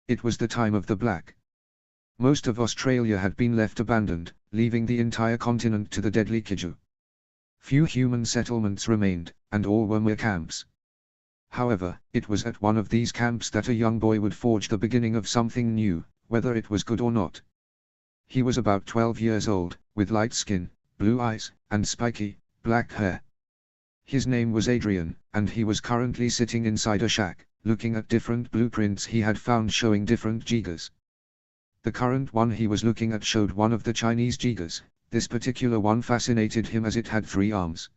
It was the time of the black. Most of Australia had been left abandoned, leaving the entire continent to the deadly kaiju. Few human settlements remained, and all were mere camps. However, it was at one of these camps that a young boy would forge the beginning of something new, whether it was good or not. He was about 12 years old, with light skin, blue eyes, and spiky, black hair. His name was Adrian, and he was currently sitting inside a shack, looking at different blueprints he had found showing different jigas. The current one he was looking at showed one of the Chinese jigas. This particular one fascinated him as it had 3 arms.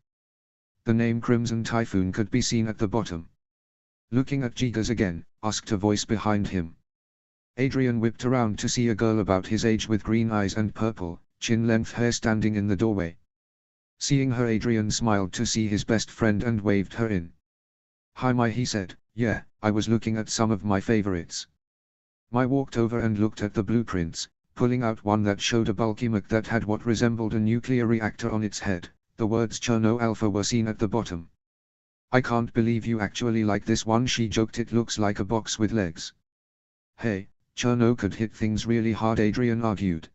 The name Crimson Typhoon could be seen at the bottom. Looking at jigas again, asked a voice behind him. Adrian whipped around to see a girl about his age with green eyes and purple, chin-length hair standing in the doorway. Seeing her, Adrian smiled to see his best friend and waved her in. "Hi, he said. "Yeah, I was looking at some of my favorites." Mai walked over and looked at the blueprints, pulling out one that showed a bulky mech that had what resembled a nuclear reactor on its head. The words Cherno Alpha were seen at the bottom. "I can't believe you actually like this one," she joked. "It looks like a box with legs." "Hey, Cherno could hit things really hard," Adrian argued.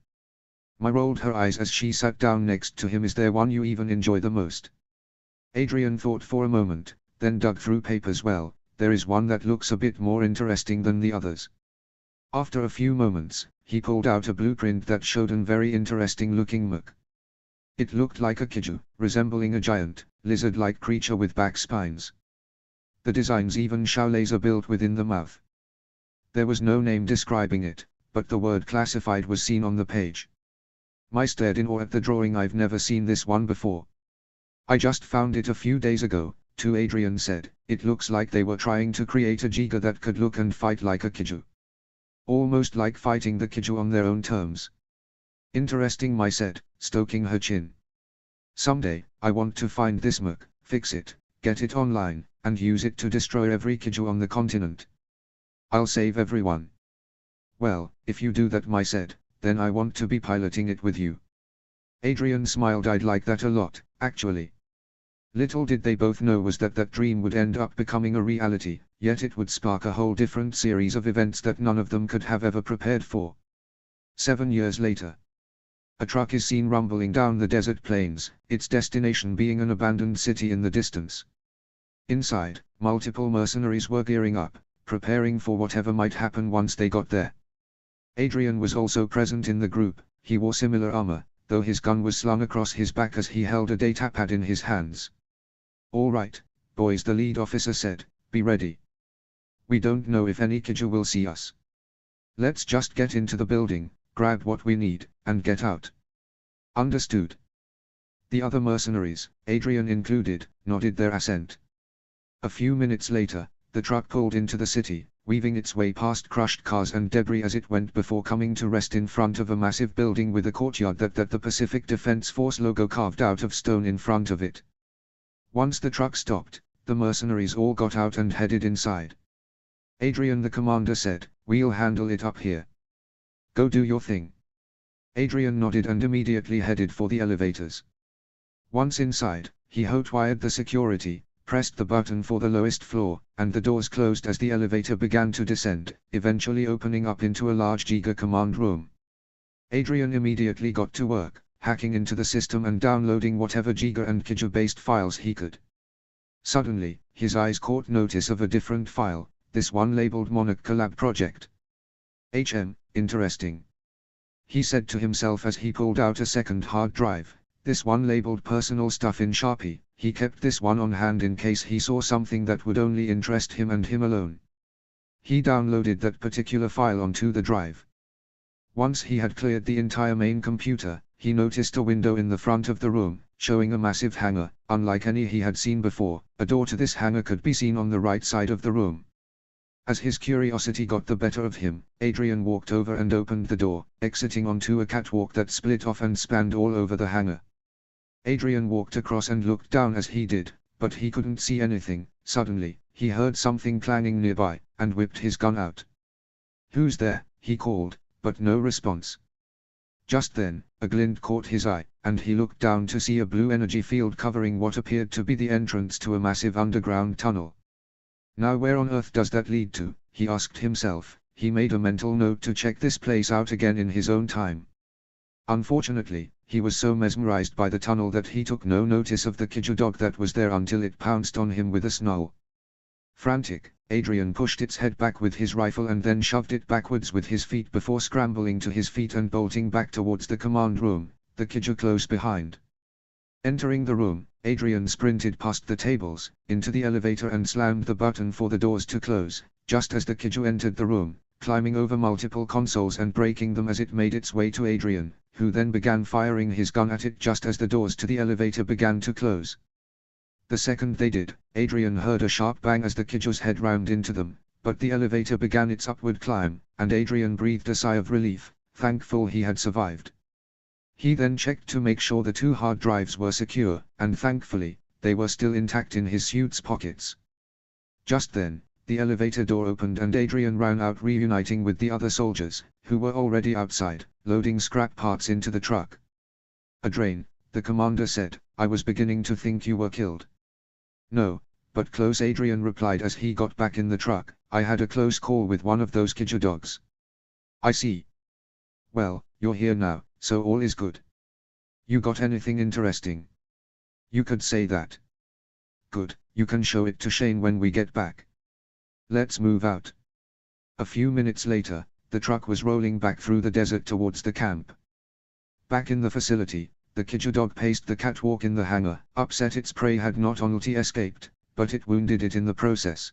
Mai rolled her eyes as she sat down next to him. "Is there one you even enjoy the most?" Adrian thought for a moment, then dug through papers. "Well, there is one that looks a bit more interesting than the others." After a few moments, he pulled out a blueprint that showed a very interesting looking mech. It looked like a kaiju, resembling a giant, lizard-like creature with back spines. The designs even show laser built within the mouth. There was no name describing it, but the word classified was seen on the page. Mai stared in awe at the drawing. "I've never seen this one before." "I just found it a few days ago," too, Adrian said. "It looks like they were trying to create a jiga that could look and fight like a kaiju. Almost like fighting the kaiju on their own terms." "Interesting," Mai said, stroking her chin. "Someday, I want to find this mech, fix it, get it online, and use it to destroy every kaiju on the continent. I'll save everyone." "Well, if you do that," Mai said, "then I want to be piloting it with you." Adrian smiled. "I'd like that a lot, actually." Little did they both know was that dream would end up becoming a reality, yet it would spark a whole different series of events that none of them could have ever prepared for. 7 years later. A truck is seen rumbling down the desert plains, its destination being an abandoned city in the distance. Inside, multiple mercenaries were gearing up, preparing for whatever might happen once they got there. Adrian was also present in the group. He wore similar armor, though his gun was slung across his back as he held a datapad in his hands. "All right, boys," the lead officer said, "be ready. We don't know if any kaiju will see us. Let's just get into the building, grab what we need, and get out." "Understood." The other mercenaries, Adrian included, nodded their assent. A few minutes later, the truck pulled into the city, weaving its way past crushed cars and debris as it went before coming to rest in front of a massive building with a courtyard that the Pacific Defense Force logo carved out of stone in front of it. Once the truck stopped, the mercenaries all got out and headed inside. "Adrian," the commander said, "we'll handle it up here. Go do your thing." Adrian nodded and immediately headed for the elevators. Once inside, he hotwired the security, pressed the button for the lowest floor, and the doors closed as the elevator began to descend, eventually opening up into a large Giga command room. Adrian immediately got to work, hacking into the system and downloading whatever Giga and kaiju-based files he could. Suddenly, his eyes caught notice of a different file, this one labeled Monarch Collab Project. Interesting. He said to himself as he pulled out a second hard drive, this one labeled personal stuff in Sharpie. He kept this one on hand in case he saw something that would only interest him and him alone. He downloaded that particular file onto the drive. Once he had cleared the entire main computer, he noticed a window in the front of the room, showing a massive hangar, unlike any he had seen before. A door to this hangar could be seen on the right side of the room. As his curiosity got the better of him, Adrian walked over and opened the door, exiting onto a catwalk that split off and spanned all over the hangar. Adrian walked across and looked down as he did, but he couldn't see anything. Suddenly, he heard something clanging nearby, and whipped his gun out. "Who's there?" he called, but no response. Just then, a glint caught his eye, and he looked down to see a blue energy field covering what appeared to be the entrance to a massive underground tunnel. "Now where on earth does that lead to?" he asked himself. he made a mental note to check this place out again in his own time. Unfortunately, he was so mesmerized by the tunnel that he took no notice of the kaiju dog that was there until it pounced on him with a snarl. Frantic, Adrian pushed its head back with his rifle and then shoved it backwards with his feet before scrambling to his feet and bolting back towards the command room, the kaiju close behind. Entering the room, Adrian sprinted past the tables, into the elevator and slammed the button for the doors to close, just as the kaiju entered the room, climbing over multiple consoles and breaking them as it made its way to Adrian, who then began firing his gun at it just as the doors to the elevator began to close. The second they did, Adrian heard a sharp bang as the kaiju's head rammed into them, but the elevator began its upward climb, and Adrian breathed a sigh of relief, thankful he had survived. He then checked to make sure the 2 hard drives were secure, and thankfully, they were still intact in his suit's pockets. Just then, the elevator door opened and Adrian ran out, reuniting with the other soldiers, who were already outside, loading scrap parts into the truck. "Adrian," the commander said, "I was beginning to think you were killed." "No, but close," Adrian replied as he got back in the truck. "I had a close call with one of those kaiju dogs." "I see. Well, you're here now, so all is good. You got anything interesting?" "You could say that." "Good, you can show it to Shane when we get back. Let's move out." A few minutes later, the truck was rolling back through the desert towards the camp. Back in the facility, the kaiju dog paced the catwalk in the hangar. Upset its prey had not only escaped, but it wounded it in the process.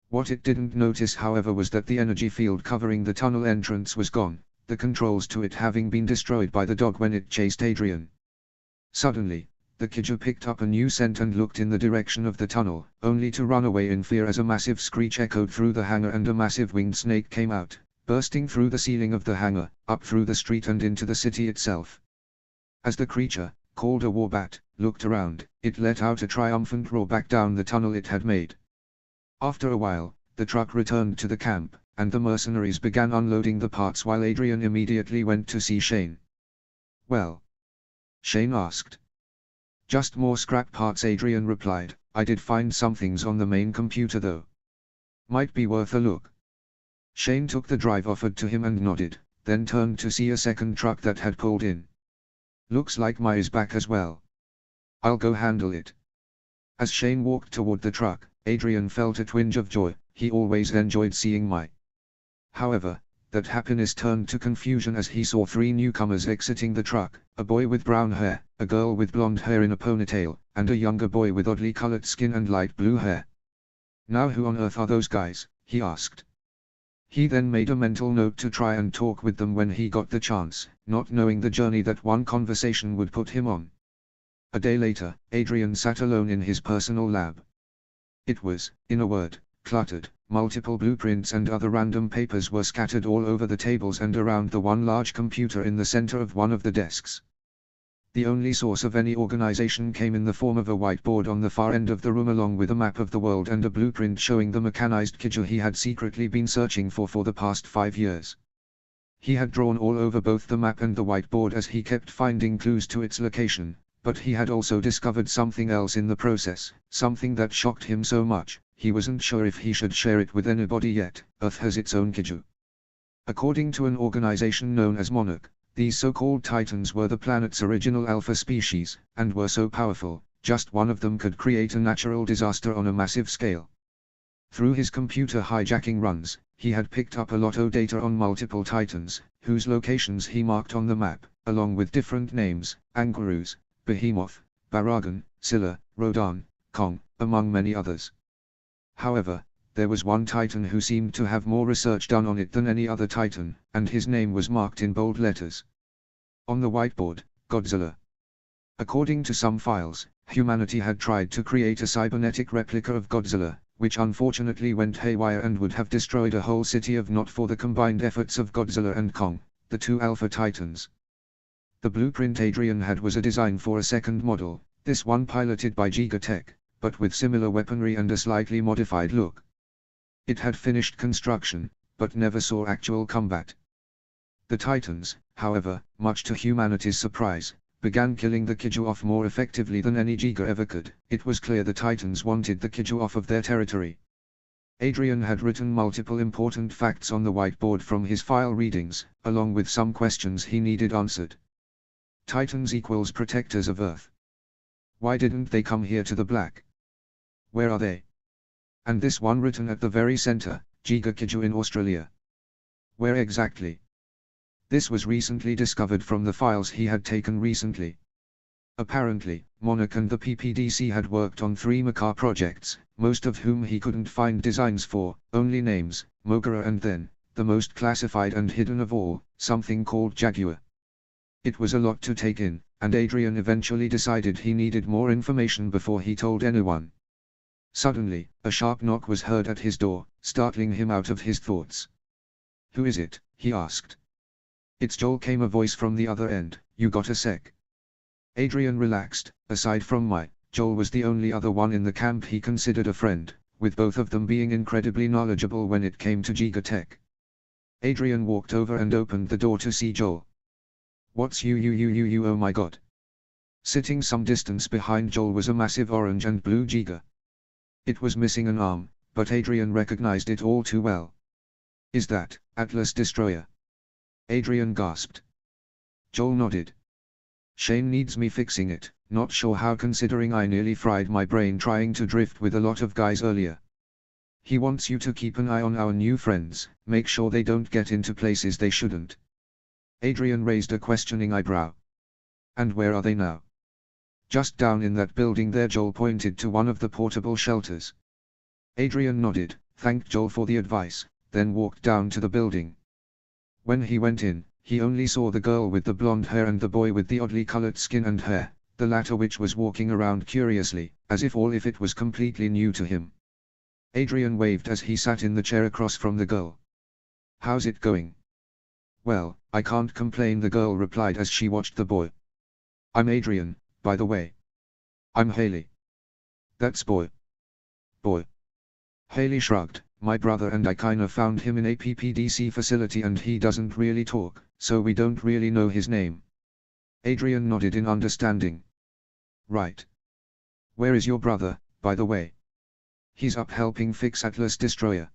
What it didn't notice, however, was that the energy field covering the tunnel entrance was gone, the controls to it having been destroyed by the dog when it chased Adrian. Suddenly, the kaiju picked up a new scent and looked in the direction of the tunnel, only to run away in fear as a massive screech echoed through the hangar and a massive winged snake came out, bursting through the ceiling of the hangar, up through the street and into the city itself. As the creature, called a warbat, looked around, it let out a triumphant roar back down the tunnel it had made. After a while, the truck returned to the camp, and the mercenaries began unloading the parts while Adrian immediately went to see Shane. "Well?" Shane asked. "Just more scrap parts," Adrian replied. "I did find some things on the main computer though. Might be worth a look." Shane took the drive offered to him and nodded, then turned to see a second truck that had pulled in. "Looks like Mai is back as well. I'll go handle it." As Shane walked toward the truck, Adrian felt a twinge of joy. He always enjoyed seeing Mai. However, that happiness turned to confusion as he saw 3 newcomers exiting the truck, a boy with brown hair, a girl with blonde hair in a ponytail, and a younger boy with oddly colored skin and light blue hair. "Now who on earth are those guys?" he asked. He then made a mental note to try and talk with them when he got the chance, not knowing the journey that one conversation would put him on. A day later, Adrian sat alone in his personal lab. It was, in a word, cluttered. Multiple blueprints and other random papers were scattered all over the tables and around the one large computer in the center of one of the desks. The only source of any organization came in the form of a whiteboard on the far end of the room along with a map of the world and a blueprint showing the mechanized kaiju he had secretly been searching for the past 5 years. He had drawn all over both the map and the whiteboard as he kept finding clues to its location, but he had also discovered something else in the process, something that shocked him so much. He wasn't sure if he should share it with anybody yet. Earth has its own kaiju. According to an organization known as Monarch, these so-called titans were the planet's original alpha species, and were so powerful, just one of them could create a natural disaster on a massive scale. Through his computer hijacking runs, he had picked up a lot of data on multiple titans, whose locations he marked on the map, along with different names: Angarus, Behemoth, Baragan, Scylla, Rodan, Kong, among many others. However, there was one titan who seemed to have more research done on it than any other titan, and his name was marked in bold letters. On the whiteboard, Godzilla. According to some files, humanity had tried to create a cybernetic replica of Godzilla, which unfortunately went haywire and would have destroyed a whole city if not for the combined efforts of Godzilla and Kong, the 2 alpha titans. The blueprint Adrian had was a design for a second model, this one piloted by Gigatech, but with similar weaponry and a slightly modified look. It had finished construction, but never saw actual combat. The Titans, however, much to humanity's surprise, began killing the kaiju off more effectively than any Giga ever could. It was clear the Titans wanted the kaiju off of their territory. Adrian had written multiple important facts on the whiteboard from his file readings, along with some questions he needed answered. Titans equals protectors of Earth. Why didn't they come here to the Black? Where are they? And this one written at the very center, Giga Kaiju in Australia. Where exactly? This was recently discovered from the files he had taken recently. Apparently, Monarch and the PPDC had worked on 3 mecha projects, most of whom he couldn't find designs for, only names, Mogura, and then, the most classified and hidden of all, something called Jaguar. It was a lot to take in, and Adrian eventually decided he needed more information before he told anyone. Suddenly, a sharp knock was heard at his door, startling him out of his thoughts. "Who is it?" he asked. "It's Joel," came a voice from the other end. "You got a sec?" Adrian relaxed. Aside from Joel was the only other one in the camp he considered a friend, with both of them being incredibly knowledgeable when it came to Giga Tech. Adrian walked over and opened the door to see Joel. "What's you, oh my god." Sitting some distance behind Joel was a massive orange and blue Giga. It was missing an arm, but Adrian recognized it all too well. "Is that Atlas Destroyer?" Adrian gasped. Joel nodded. "Shane needs me fixing it, not sure how considering I nearly fried my brain trying to drift with a lot of guys earlier. He wants you to keep an eye on our new friends, make sure they don't get into places they shouldn't." Adrian raised a questioning eyebrow. "And where are they now?" "Just down in that building there." Joel pointed to one of the portable shelters. Adrian nodded, thanked Joel for the advice, then walked down to the building. When he went in, he only saw the girl with the blonde hair and the boy with the oddly colored skin and hair, the latter which was walking around curiously, as if it was completely new to him. Adrian waved as he sat in the chair across from the girl. "How's it going?" "Well, I can't complain," the girl replied as she watched the boy. "I'm Adrian, by the way." "I'm Haley." "That's boy." "Boy." Haley shrugged. "My brother and I kinda found him in a PPDC facility and he doesn't really talk, so we don't really know his name." Adrian nodded in understanding. "Right. Where is your brother, by the way?" "He's up helping fix Atlas Destroyer."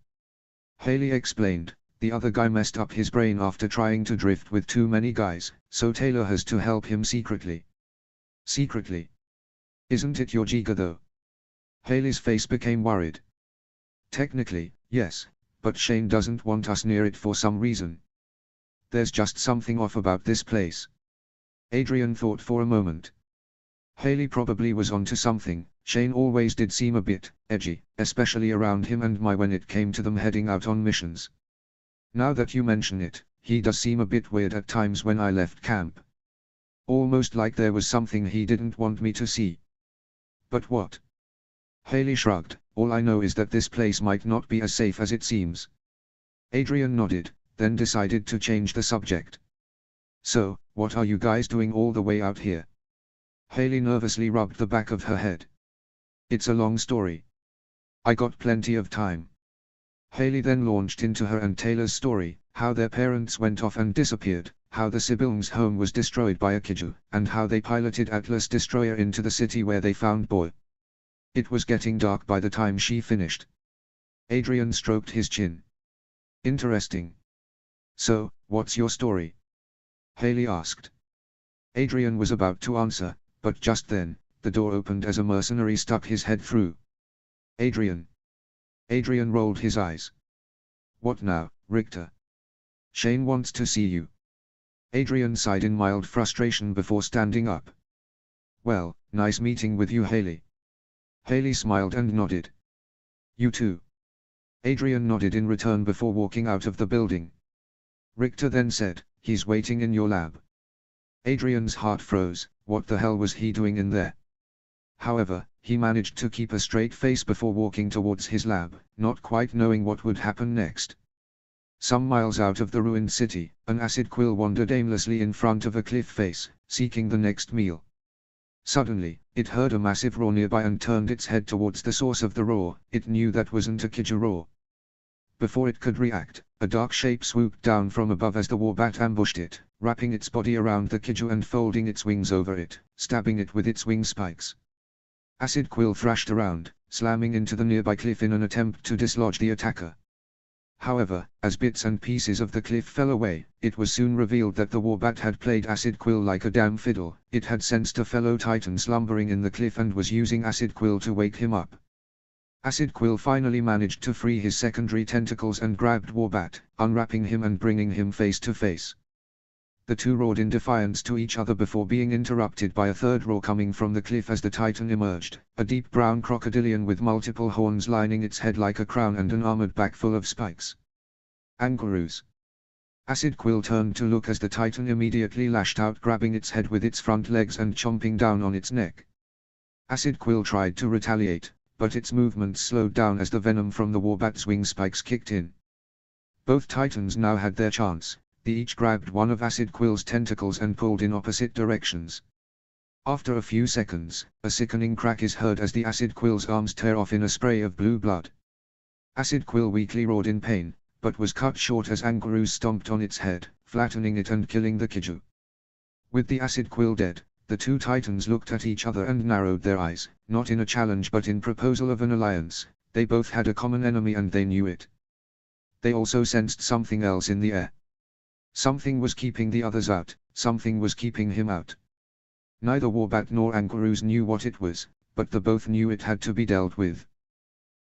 Haley explained. "The other guy messed up his brain after trying to drift with too many guys, so Taylor has to help him secretly." "Secretly? Isn't it your Giga though?" Haley's face became worried. "Technically, yes, but Shane doesn't want us near it for some reason. There's just something off about this place." Adrian thought for a moment. Haley probably was onto something. Shane always did seem a bit edgy, especially around him and when it came to them heading out on missions. "Now that you mention it, he does seem a bit weird at times when I left camp. Almost like there was something he didn't want me to see." "But what?" Haley shrugged. "All I know is that this place might not be as safe as it seems." Adrian nodded, then decided to change the subject. "So, what are you guys doing all the way out here?" Haley nervously rubbed the back of her head. "It's a long story. I got plenty of time." Haley then launched into her and Taylor's story, how their parents went off and disappeared, how the siblings' home was destroyed by a kaiju, and how they piloted Atlas Destroyer into the city where they found Boy. It was getting dark by the time she finished. Adrian stroked his chin. "Interesting. So, what's your story?" Haley asked. Adrian was about to answer, but just then, the door opened as a mercenary stuck his head through. "Adrian." Adrian rolled his eyes. "What now, Richter?" "Shane wants to see you." Adrian sighed in mild frustration before standing up. "Well, nice meeting with you, Haley." Haley smiled and nodded. "You too." Adrian nodded in return before walking out of the building. Richter then said, "He's waiting in your lab." Adrian's heart froze. What the hell was he doing in there? However, he managed to keep a straight face before walking towards his lab, not quite knowing what would happen next. Some miles out of the ruined city, an acid quill wandered aimlessly in front of a cliff face, seeking the next meal. Suddenly, it heard a massive roar nearby and turned its head towards the source of the roar. It knew that wasn't a kaiju roar. Before it could react, a dark shape swooped down from above as the warbat ambushed it, wrapping its body around the kaiju and folding its wings over it, stabbing it with its wing spikes. Acid Quill thrashed around, slamming into the nearby cliff in an attempt to dislodge the attacker. However, as bits and pieces of the cliff fell away, it was soon revealed that the warbat had played acid quill like a damn fiddle. It had sensed a fellow titan slumbering in the cliff and was using acid quill to wake him up. Acid quill finally managed to free his secondary tentacles and grabbed warbat, unwrapping him and bringing him face to face. The two roared in defiance to each other before being interrupted by a third roar coming from the cliff as the titan emerged, a deep brown crocodilian with multiple horns lining its head like a crown and an armored back full of spikes. Anguirus. Acid quill turned to look as the titan immediately lashed out, grabbing its head with its front legs and chomping down on its neck. Acid quill tried to retaliate, but its movements slowed down as the venom from the warbat's wing spikes kicked in. Both titans now had their chance. They each grabbed one of Acid Quill's tentacles and pulled in opposite directions. After a few seconds, a sickening crack is heard as the Acid Quill's arms tear off in a spray of blue blood. Acid Quill weakly roared in pain, but was cut short as Anguirus stomped on its head, flattening it and killing the kaiju. With the Acid Quill dead, the two titans looked at each other and narrowed their eyes, not in a challenge but in proposal of an alliance. They both had a common enemy and they knew it. They also sensed something else in the air. Something was keeping the others out, something was keeping him out. Neither warbat nor Anguirus knew what it was, but they both knew it had to be dealt with.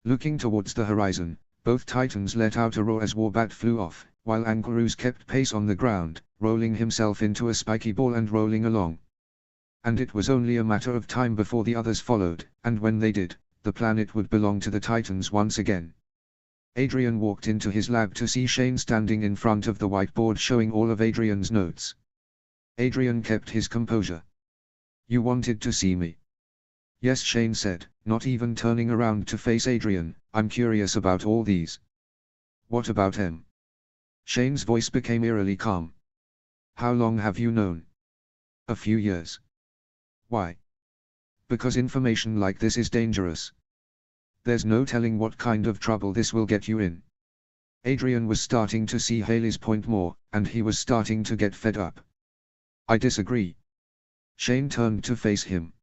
Looking towards the horizon, both titans let out a roar as warbat flew off, while Anguirus kept pace on the ground, rolling himself into a spiky ball and rolling along. And it was only a matter of time before the others followed, and when they did, the planet would belong to the titans once again. Adrian walked into his lab to see Shane standing in front of the whiteboard showing all of Adrian's notes. Adrian kept his composure. "You wanted to see me?" "Yes," Shane said, not even turning around to face Adrian. "I'm curious about all these." "What about him?" Shane's voice became eerily calm. "How long have you known?" "A few years." "Why?" "Because information like this is dangerous. There's no telling what kind of trouble this will get you in." Adrian was starting to see Haley's point more, and he was starting to get fed up. "I disagree." Shane turned to face him.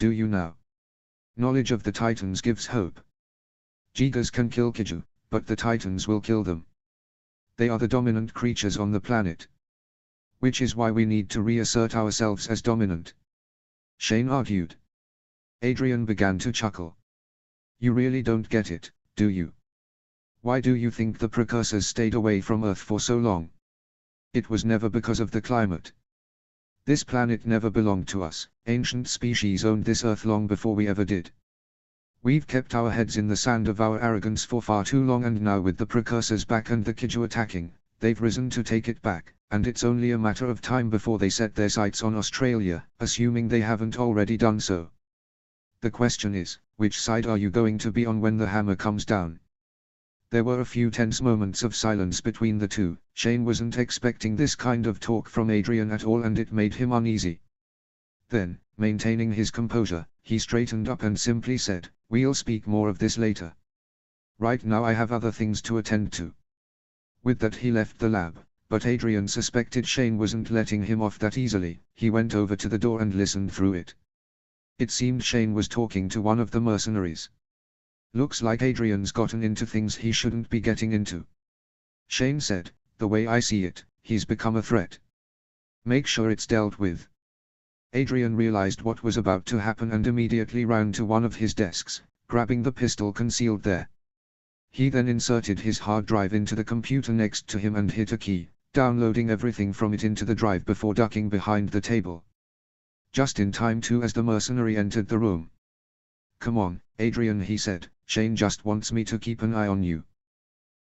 "Do you now? Knowledge of the Titans gives hope. Gigas can kill kaiju, but the Titans will kill them. They are the dominant creatures on the planet. Which is why we need to reassert ourselves as dominant," Shane argued. Adrian began to chuckle. "You really don't get it, do you? Why do you think the precursors stayed away from Earth for so long? It was never because of the climate. This planet never belonged to us. Ancient species owned this Earth long before we ever did. We've kept our heads in the sand of our arrogance for far too long, and now with the precursors back and the kaiju attacking, they've risen to take it back, and it's only a matter of time before they set their sights on Australia, assuming they haven't already done so. The question is, which side are you going to be on when the hammer comes down?" There were a few tense moments of silence between the two. Shane wasn't expecting this kind of talk from Adrian at all, and it made him uneasy. Then, maintaining his composure, he straightened up and simply said, "We'll speak more of this later. Right now I have other things to attend to." With that he left the lab, but Adrian suspected Shane wasn't letting him off that easily. He went over to the door and listened through it. It seemed Shane was talking to one of the mercenaries. "Looks like Adrian's gotten into things he shouldn't be getting into," Shane said. "The way I see it, he's become a threat. Make sure it's dealt with." Adrian realized what was about to happen and immediately ran to one of his desks, grabbing the pistol concealed there. He then inserted his hard drive into the computer next to him and hit a key, downloading everything from it into the drive before ducking behind the table. Just in time too, as the mercenary entered the room. "Come on, Adrian," he said, "Shane just wants me to keep an eye on you."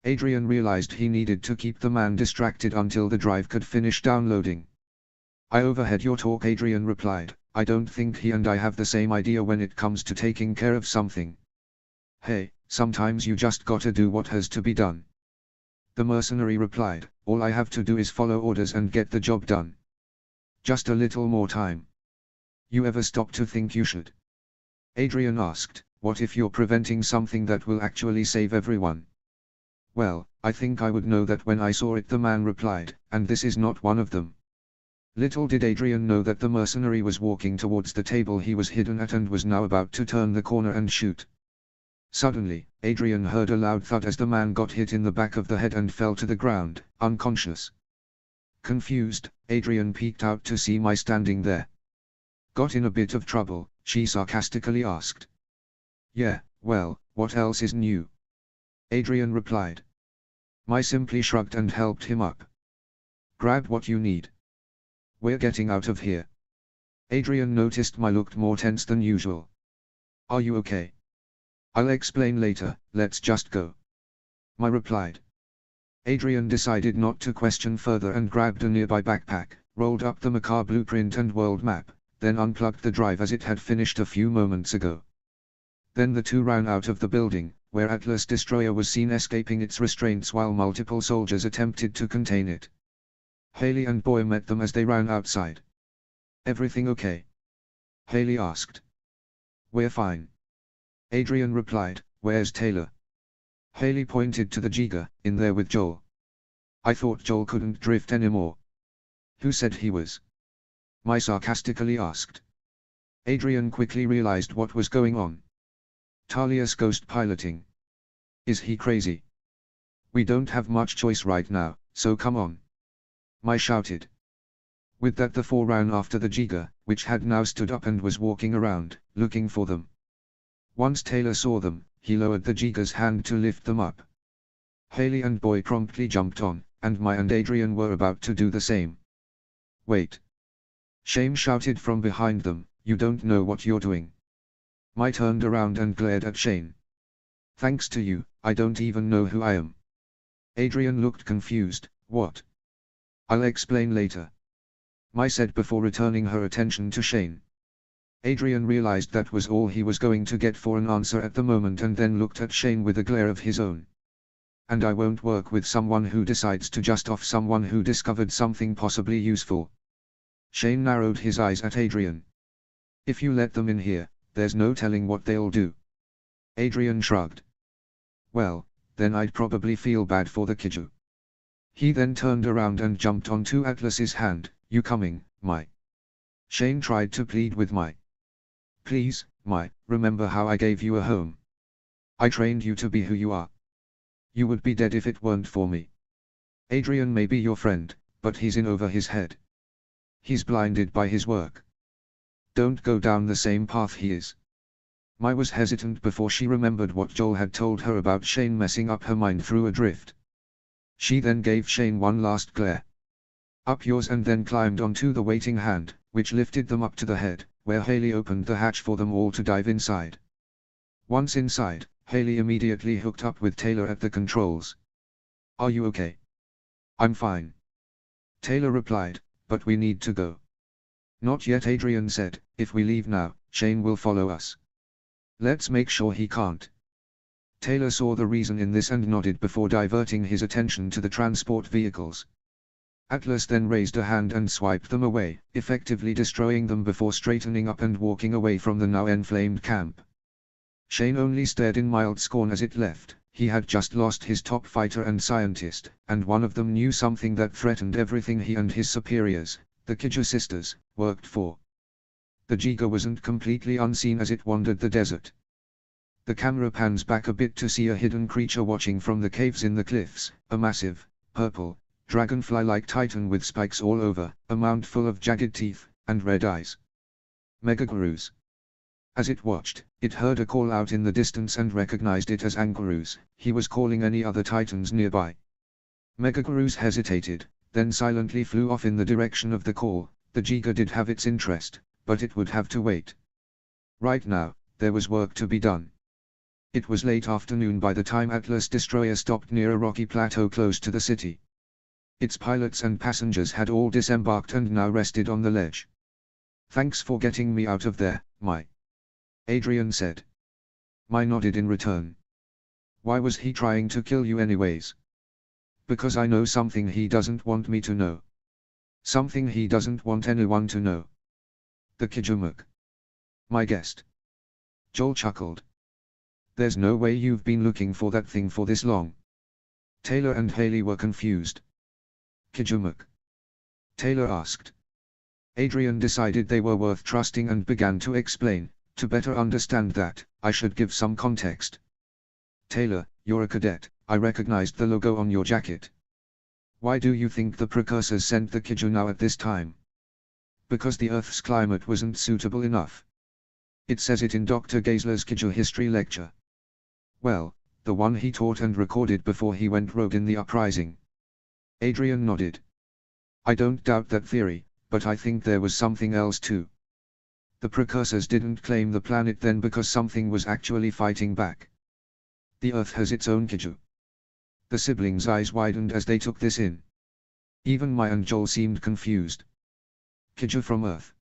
Adrian realized he needed to keep the man distracted until the drive could finish downloading. "I overheard your talk," Adrian replied. "I don't think he and I have the same idea when it comes to taking care of something. Hey, sometimes you just gotta do what has to be done." The mercenary replied, "All I have to do is follow orders and get the job done. Just a little more time." "You ever stop to think you should?" Adrian asked. "What if you're preventing something that will actually save everyone?" "Well, I think I would know that when I saw it," the man replied, "and this is not one of them." Little did Adrian know that the mercenary was walking towards the table he was hidden at and was now about to turn the corner and shoot. Suddenly, Adrian heard a loud thud as the man got hit in the back of the head and fell to the ground, unconscious. Confused, Adrian peeked out to see Mai standing there. "Got in a bit of trouble?" she sarcastically asked. "Yeah, well, what else is new?" Adrian replied. Mai simply shrugged and helped him up. "Grab what you need. We're getting out of here." Adrian noticed Mai looked more tense than usual. "Are you okay?" "I'll explain later, let's just go," Mai replied. Adrian decided not to question further and grabbed a nearby backpack, rolled up the Makar blueprint and world map, then unplugged the drive as it had finished a few moments ago. Then the two ran out of the building, where Atlas Destroyer was seen escaping its restraints while multiple soldiers attempted to contain it. Haley and Boy met them as they ran outside. "Everything okay?" Haley asked. "We're fine," Adrian replied. "Where's Taylor?" Haley pointed to the Giga, "In there with Joel." "I thought Joel couldn't drift anymore." "Who said he was?" Mai sarcastically asked. Adrian quickly realized what was going on. Talia's ghost piloting. Is he crazy? "We don't have much choice right now, so come on," Mai shouted. With that the four ran after the Giga, which had now stood up and was walking around, looking for them. Once Taylor saw them, he lowered the Giga's hand to lift them up. Haley and Boy promptly jumped on, and Mai and Adrian were about to do the same. "Wait!" Shane shouted from behind them, "You don't know what you're doing." Mai turned around and glared at Shane. "Thanks to you, I don't even know who I am." Adrian looked confused. "What?" "I'll explain later," Mai said before returning her attention to Shane. Adrian realized that was all he was going to get for an answer at the moment and then looked at Shane with a glare of his own. "And I won't work with someone who decides to just off someone who discovered something possibly useful." Shane narrowed his eyes at Adrian. "If you let them in here, there's no telling what they'll do." Adrian shrugged. "Well, then I'd probably feel bad for the kaiju." He then turned around and jumped onto Atlas's hand. "You coming, Mai?" Shane tried to plead with Mai. "Please, Mai, remember how I gave you a home. I trained you to be who you are. You would be dead if it weren't for me. Adrian may be your friend, but he's in over his head. He's blinded by his work. Don't go down the same path he is." Mai was hesitant before she remembered what Joel had told her about Shane messing up her mind through a drift. She then gave Shane one last glare. "Up yours," and then climbed onto the waiting hand, which lifted them up to the head, where Haley opened the hatch for them all to dive inside. Once inside, Haley immediately hooked up with Taylor at the controls. "Are you okay?" "I'm fine," Taylor replied, "but we need to go." "Not yet," Adrian said. "If we leave now, Shane will follow us. Let's make sure he can't." Taylor saw the reason in this and nodded before diverting his attention to the transport vehicles. Atlas then raised a hand and swiped them away, effectively destroying them before straightening up and walking away from the now enflamed camp. Shane only stared in mild scorn as it left. He had just lost his top fighter and scientist, and one of them knew something that threatened everything he and his superiors, the kaiju sisters, worked for. The Giga wasn't completely unseen as it wandered the desert. The camera pans back a bit to see a hidden creature watching from the caves in the cliffs, a massive, purple, dragonfly-like titan with spikes all over, a mouth full of jagged teeth, and red eyes. Megagurus. As it watched, it heard a call out in the distance and recognized it as Angarus. He was calling any other titans nearby. Megagurus hesitated, then silently flew off in the direction of the call. The Giga did have its interest, but it would have to wait. Right now, there was work to be done. It was late afternoon by the time Atlas Destroyer stopped near a rocky plateau close to the city. Its pilots and passengers had all disembarked and now rested on the ledge. "Thanks for getting me out of there, Mai," Adrian said. Mai nodded in return. "Why was he trying to kill you anyways?" "Because I know something he doesn't want me to know. Something he doesn't want anyone to know." "The Kijumuk?" Mai guessed. Joel chuckled. "There's no way you've been looking for that thing for this long." Taylor and Haley were confused. "Kijumuk?" Taylor asked. Adrian decided they were worth trusting and began to explain. "To better understand that, I should give some context. Taylor, you're a cadet, I recognized the logo on your jacket. Why do you think the precursors sent the kaiju now at this time? Because the Earth's climate wasn't suitable enough. It says it in Dr. Geisler's kaiju history lecture. Well, the one he taught and recorded before he went rogue in the uprising. Adrian nodded. I don't doubt that theory, but I think there was something else too. The precursors didn't claim the planet then because something was actually fighting back. The Earth has its own kaiju. The siblings' eyes widened as they took this in. Even Mai and Joel seemed confused. Kaiju from Earth?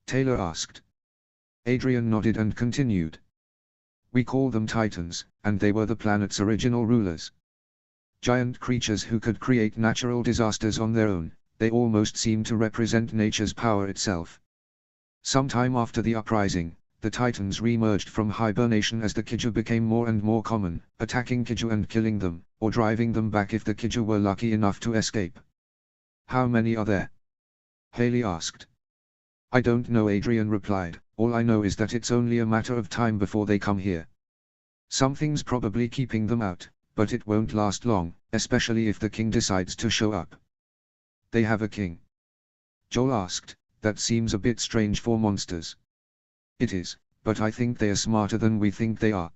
Taylor asked. Adrian nodded and continued. We call them Titans, and they were the planet's original rulers. Giant creatures who could create natural disasters on their own, they almost seemed to represent nature's power itself. Sometime after the uprising, the Titans re-emerged from hibernation as the kaiju became more and more common, attacking kaiju and killing them, or driving them back if the kaiju were lucky enough to escape. How many are there? Haley asked. I don't know, Adrian replied, all I know is that it's only a matter of time before they come here. Something's probably keeping them out, but it won't last long, especially if the king decides to show up. They have a king? Joel asked. That seems a bit strange for monsters. It is, but I think they are smarter than we think they are.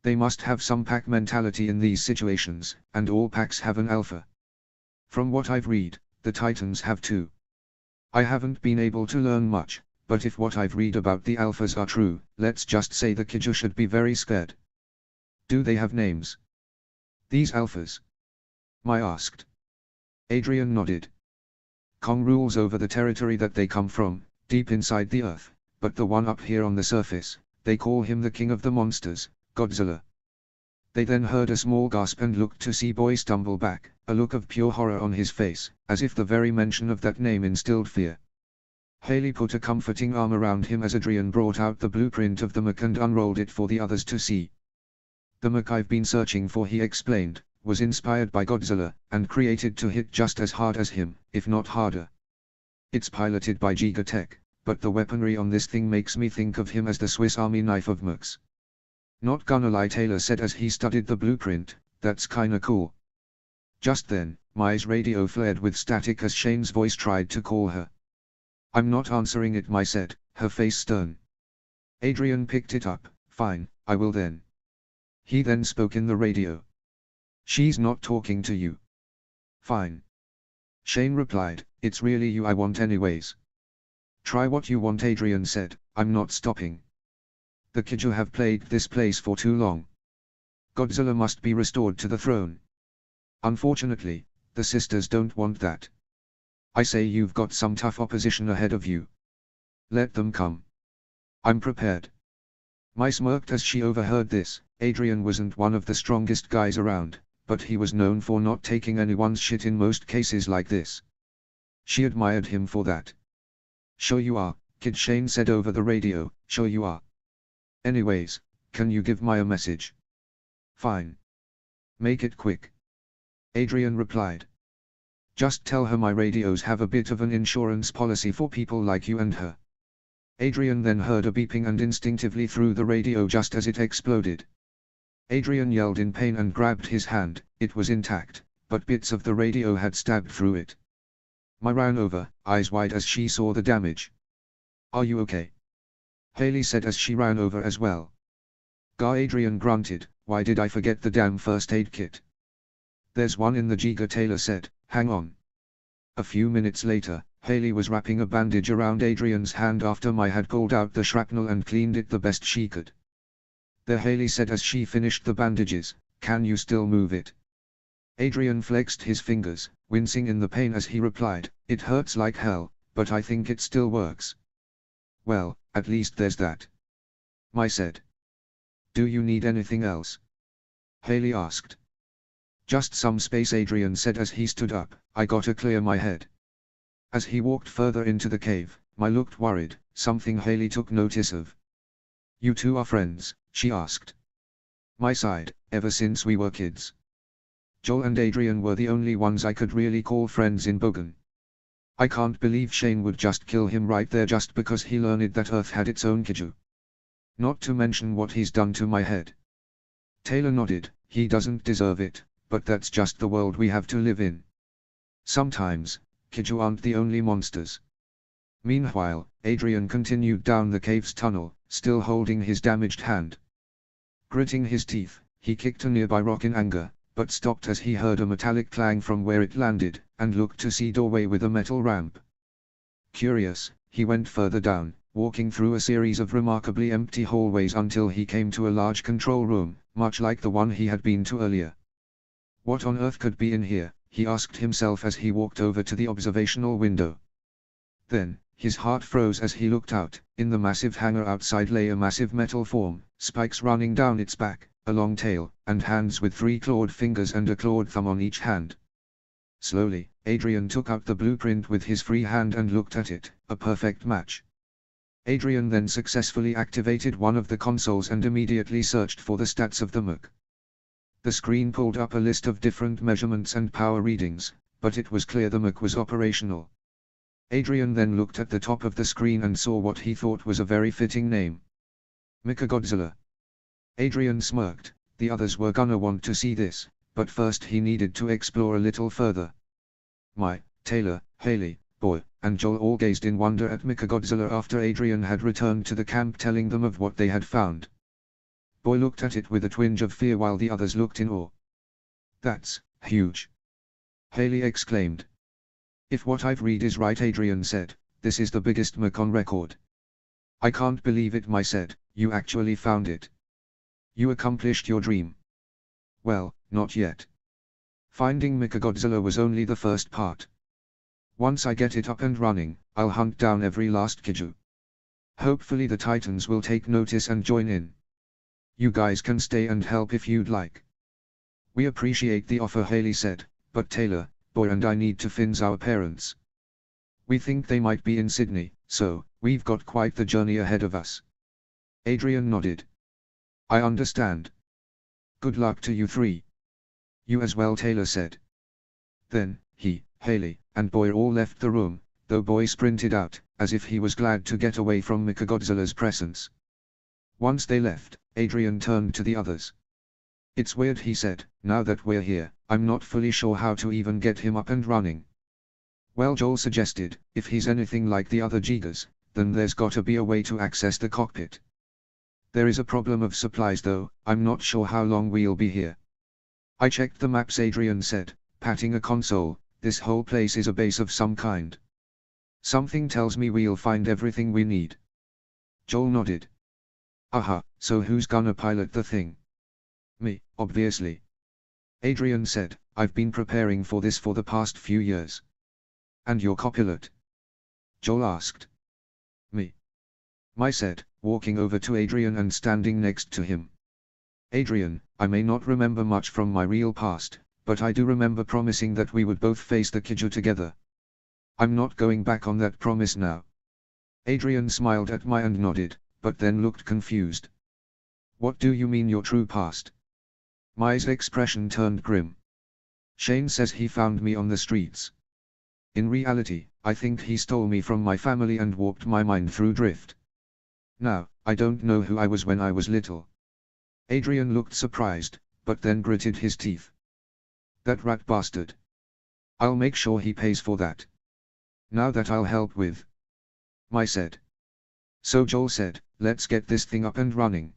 They must have some pack mentality in these situations, and all packs have an alpha. From what I've read, the Titans have too. I haven't been able to learn much, but if what I've read about the alphas are true, let's just say the kaiju should be very scared. Do they have names? These alphas? Mai asked. Adrian nodded. Kong rules over the territory that they come from, deep inside the Earth, but the one up here on the surface, they call him the king of the monsters, Godzilla. They then heard a small gasp and looked to see Boy stumble back, a look of pure horror on his face, as if the very mention of that name instilled fear. Haley put a comforting arm around him as Adrian brought out the blueprint of the mech and unrolled it for the others to see. The mech I've been searching for, he explained, was inspired by Godzilla, and created to hit just as hard as him, if not harder. It's piloted by Gigatech, but the weaponry on this thing makes me think of him as the Swiss Army knife of mechs. Not gonna lie, Taylor said as he studied the blueprint, that's kinda cool. Just then, Mai's radio flared with static as Shane's voice tried to call her. I'm not answering it, Mai said, her face stern. Adrian picked it up. Fine, I will then. He then spoke in the radio. She's not talking to you. Fine. Shane replied, it's really you I want anyways. Try what you want, Adrian said, I'm not stopping. The kaiju have plagued this place for too long. Godzilla must be restored to the throne. Unfortunately, the sisters don't want that. I say you've got some tough opposition ahead of you. Let them come. I'm prepared. Mai smirked as she overheard this. Adrian wasn't one of the strongest guys around, but he was known for not taking anyone's shit in most cases like this. She admired him for that. Sure you are, kid, Shane said over the radio, sure you are. Anyways, can you give Mai a message? Fine. Make it quick. Adrian replied. Just tell her my radios have a bit of an insurance policy for people like you and her. Adrian then heard a beeping and instinctively threw the radio just as it exploded. Adrian yelled in pain and grabbed his hand. It was intact, but bits of the radio had stabbed through it. Mai ran over, eyes wide as she saw the damage. Are you okay? Haley said as she ran over as well. Adrian grunted, why did I forget the damn first aid kit? There's one in the Giga, Taylor said, hang on. A few minutes later, Haley was wrapping a bandage around Adrian's hand after Mai had called out the shrapnel and cleaned it the best she could. There, Haley said as she finished the bandages, can you still move it? Adrian flexed his fingers, wincing in the pain as he replied, it hurts like hell, but I think it still works. Well, at least there's that. Mai said. Do you need anything else? Haley asked. Just some space, Adrian said as he stood up, I gotta clear my head. As he walked further into the cave, Mai looked worried, something Haley took notice of. You two are friends, she asked. Mai sighed, ever since we were kids. Joel and Adrian were the only ones I could really call friends in Bogan. I can't believe Shane would just kill him right there just because he learned that Earth had its own kaiju. Not to mention what he's done to my head. Taylor nodded. He doesn't deserve it, but that's just the world we have to live in. Sometimes, kaiju aren't the only monsters. Meanwhile, Adrian continued down the cave's tunnel, still holding his damaged hand. Gritting his teeth, he kicked a nearby rock in anger, but stopped as he heard a metallic clang from where it landed, and looked to see a doorway with a metal ramp. Curious, he went further down, walking through a series of remarkably empty hallways until he came to a large control room, much like the one he had been to earlier. What on earth could be in here, he asked himself as he walked over to the observational window. Then, his heart froze as he looked out. In the massive hangar outside lay a massive metal form, spikes running down its back, a long tail, and hands with 3 clawed fingers and a clawed thumb on each hand. Slowly, Adrian took out the blueprint with his free hand and looked at it, a perfect match. Adrian then successfully activated one of the consoles and immediately searched for the stats of the mech. The screen pulled up a list of different measurements and power readings, but it was clear the mech was operational. Adrian then looked at the top of the screen and saw what he thought was a very fitting name. Mechagodzilla. Adrian smirked. The others were gonna want to see this, but first he needed to explore a little further. Taylor, Haley, Boy, and Joel all gazed in wonder at Mechagodzilla after Adrian had returned to the camp telling them of what they had found. Boy looked at it with a twinge of fear while the others looked in awe. "That's huge!" Haley exclaimed. "If what I've read is right," Adrian said, "this is the biggest mech on record." "I can't believe it," Mai said, "you actually found it. You accomplished your dream." "Well, not yet. Finding Mechagodzilla was only the first part. Once I get it up and running, I'll hunt down every last kaiju. Hopefully the Titans will take notice and join in. You guys can stay and help if you'd like." "We appreciate the offer," Haley said, "but Taylor, Boy and I need to find our parents. We think they might be in Sydney, so we've got quite the journey ahead of us." Adrian nodded. "I understand. Good luck to you 3. "You as well," Taylor said. Then, he, Haley, and Boy all left the room, though Boy sprinted out, as if he was glad to get away from Mechagodzilla's presence. Once they left, Adrian turned to the others. "It's weird," he said, "now that we're here, I'm not fully sure how to even get him up and running." "Well," Joel suggested, "if he's anything like the other Gigas, then there's gotta be a way to access the cockpit. There is a problem of supplies though, I'm not sure how long we'll be here." "I checked the maps," Adrian said, patting a console. "This whole place is a base of some kind. Something tells me we'll find everything we need." Joel nodded. "Aha, so who's gonna pilot the thing?" "Me, obviously." Adrian said, "I've been preparing for this for the past few years." "And your copilot?" Joel asked. "Me," Mai said, walking over to Adrian and standing next to him. "Adrian, I may not remember much from my real past, but I do remember promising that we would both face the kaiju together. I'm not going back on that promise now." Adrian smiled at Mai and nodded, but then looked confused. "What do you mean your true past?" Mai's expression turned grim. "Shane says he found me on the streets. In reality, I think he stole me from my family and warped my mind through drift. Now, I don't know who I was when I was little." Adrian looked surprised, but then gritted his teeth. "That rat bastard. I'll make sure he pays for that. Now that I'll help with," Mai said. So Joel said, "Let's get this thing up and running."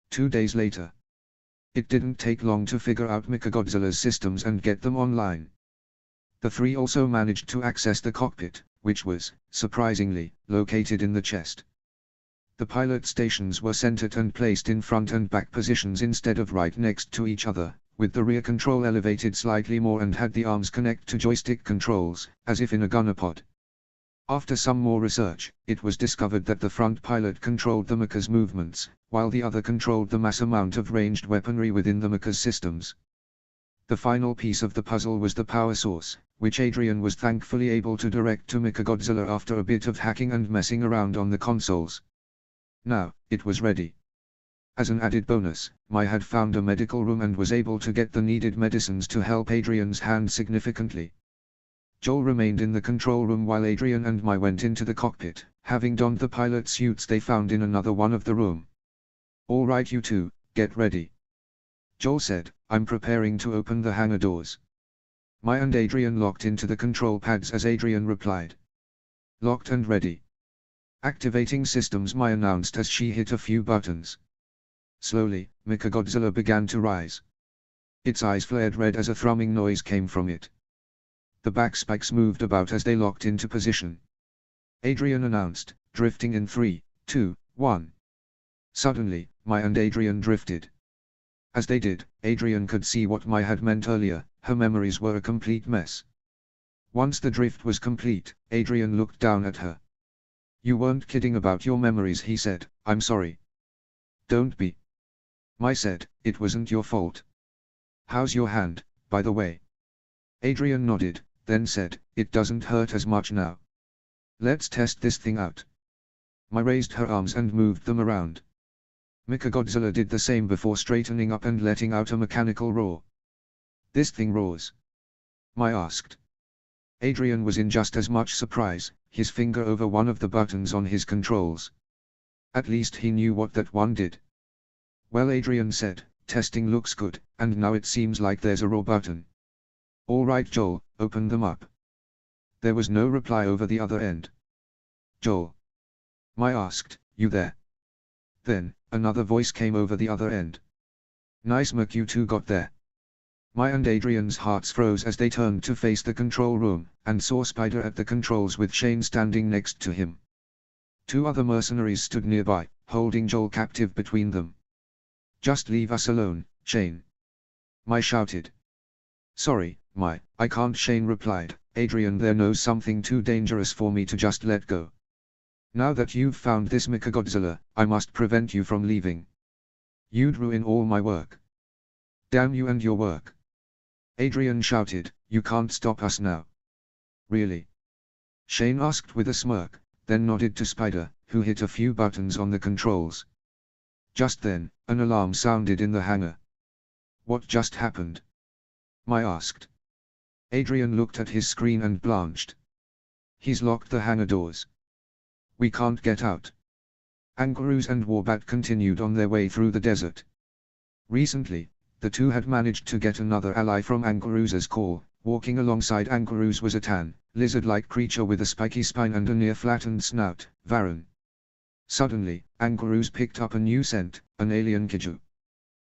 2 days later. It didn't take long to figure out Mechagodzilla's systems and get them online. The 3 also managed to access the cockpit, which was, surprisingly, located in the chest. The pilot stations were centered and placed in front and back positions instead of right next to each other, with the rear control elevated slightly more and had the arms connect to joystick controls, as if in a gunner pod. After some more research, it was discovered that the front pilot controlled the mecha's movements, while the other controlled the mass amount of ranged weaponry within the mecha's systems. The final piece of the puzzle was the power source, which Adrian was thankfully able to direct to Mechagodzilla after a bit of hacking and messing around on the consoles. Now, it was ready. As an added bonus, Mai had found a medical room and was able to get the needed medicines to help Adrian's hand significantly. Joel remained in the control room while Adrian and Mai went into the cockpit, having donned the pilot suits they found in another one of the room. "All right, you two, get ready. Joel said, I'm preparing to open the hangar doors. Maya and Adrian locked into the control pads as Adrian replied. Locked and ready. Activating systems, Maya announced as she hit a few buttons. Slowly, Mechagodzilla began to rise. Its eyes flared red as a thrumming noise came from it. The back spikes moved about as they locked into position. Adrian announced, drifting in 3, 2, 1. Suddenly, Maya and Adrian drifted. As they did, Adrian could see what Maya had meant earlier, her memories were a complete mess. Once the drift was complete, Adrian looked down at her. You weren't kidding about your memories, he said. I'm sorry. Don't be. Maya said, it wasn't your fault. How's your hand, by the way? Adrian nodded, then said, it doesn't hurt as much now. Let's test this thing out. Maya raised her arms and moved them around. Mechagodzilla did the same before straightening up and letting out a mechanical roar. This thing roars? Maya asked. Adrian was in just as much surprise, his finger over one of the buttons on his controls. At least he knew what that one did. Well, Adrian said, testing looks good, and now it seems like there's a roar button. All right, Joel, open them up. There was no reply over the other end. Joel? Maya asked, you there? Then, another voice came over the other end. Nice, Mech, you two got there. Maya and Adrian's hearts froze as they turned to face the control room, and saw Spider at the controls with Shane standing next to him. Two other mercenaries stood nearby, holding Joel captive between them. Just leave us alone, Shane. Maya shouted. Sorry, Maya, I can't, Shane replied. Adrian there knows something too dangerous for me to just let go. Now that you've found this Mechagodzilla, I must prevent you from leaving. You'd ruin all my work. Damn you and your work. Adrian shouted, you can't stop us now. Really? Shane asked with a smirk, then nodded to Spider, who hit a few buttons on the controls. Just then, an alarm sounded in the hangar. What just happened? Maya asked. Adrian looked at his screen and blanched. He's locked the hangar doors. We can't get out. Angarus and Warbat continued on their way through the desert. Recently, the two had managed to get another ally from Angarus's call. Walking alongside Angarus was a tan, lizard-like creature with a spiky spine and a near-flattened snout, Varan. Suddenly, Angarus picked up a new scent, an alien kaiju.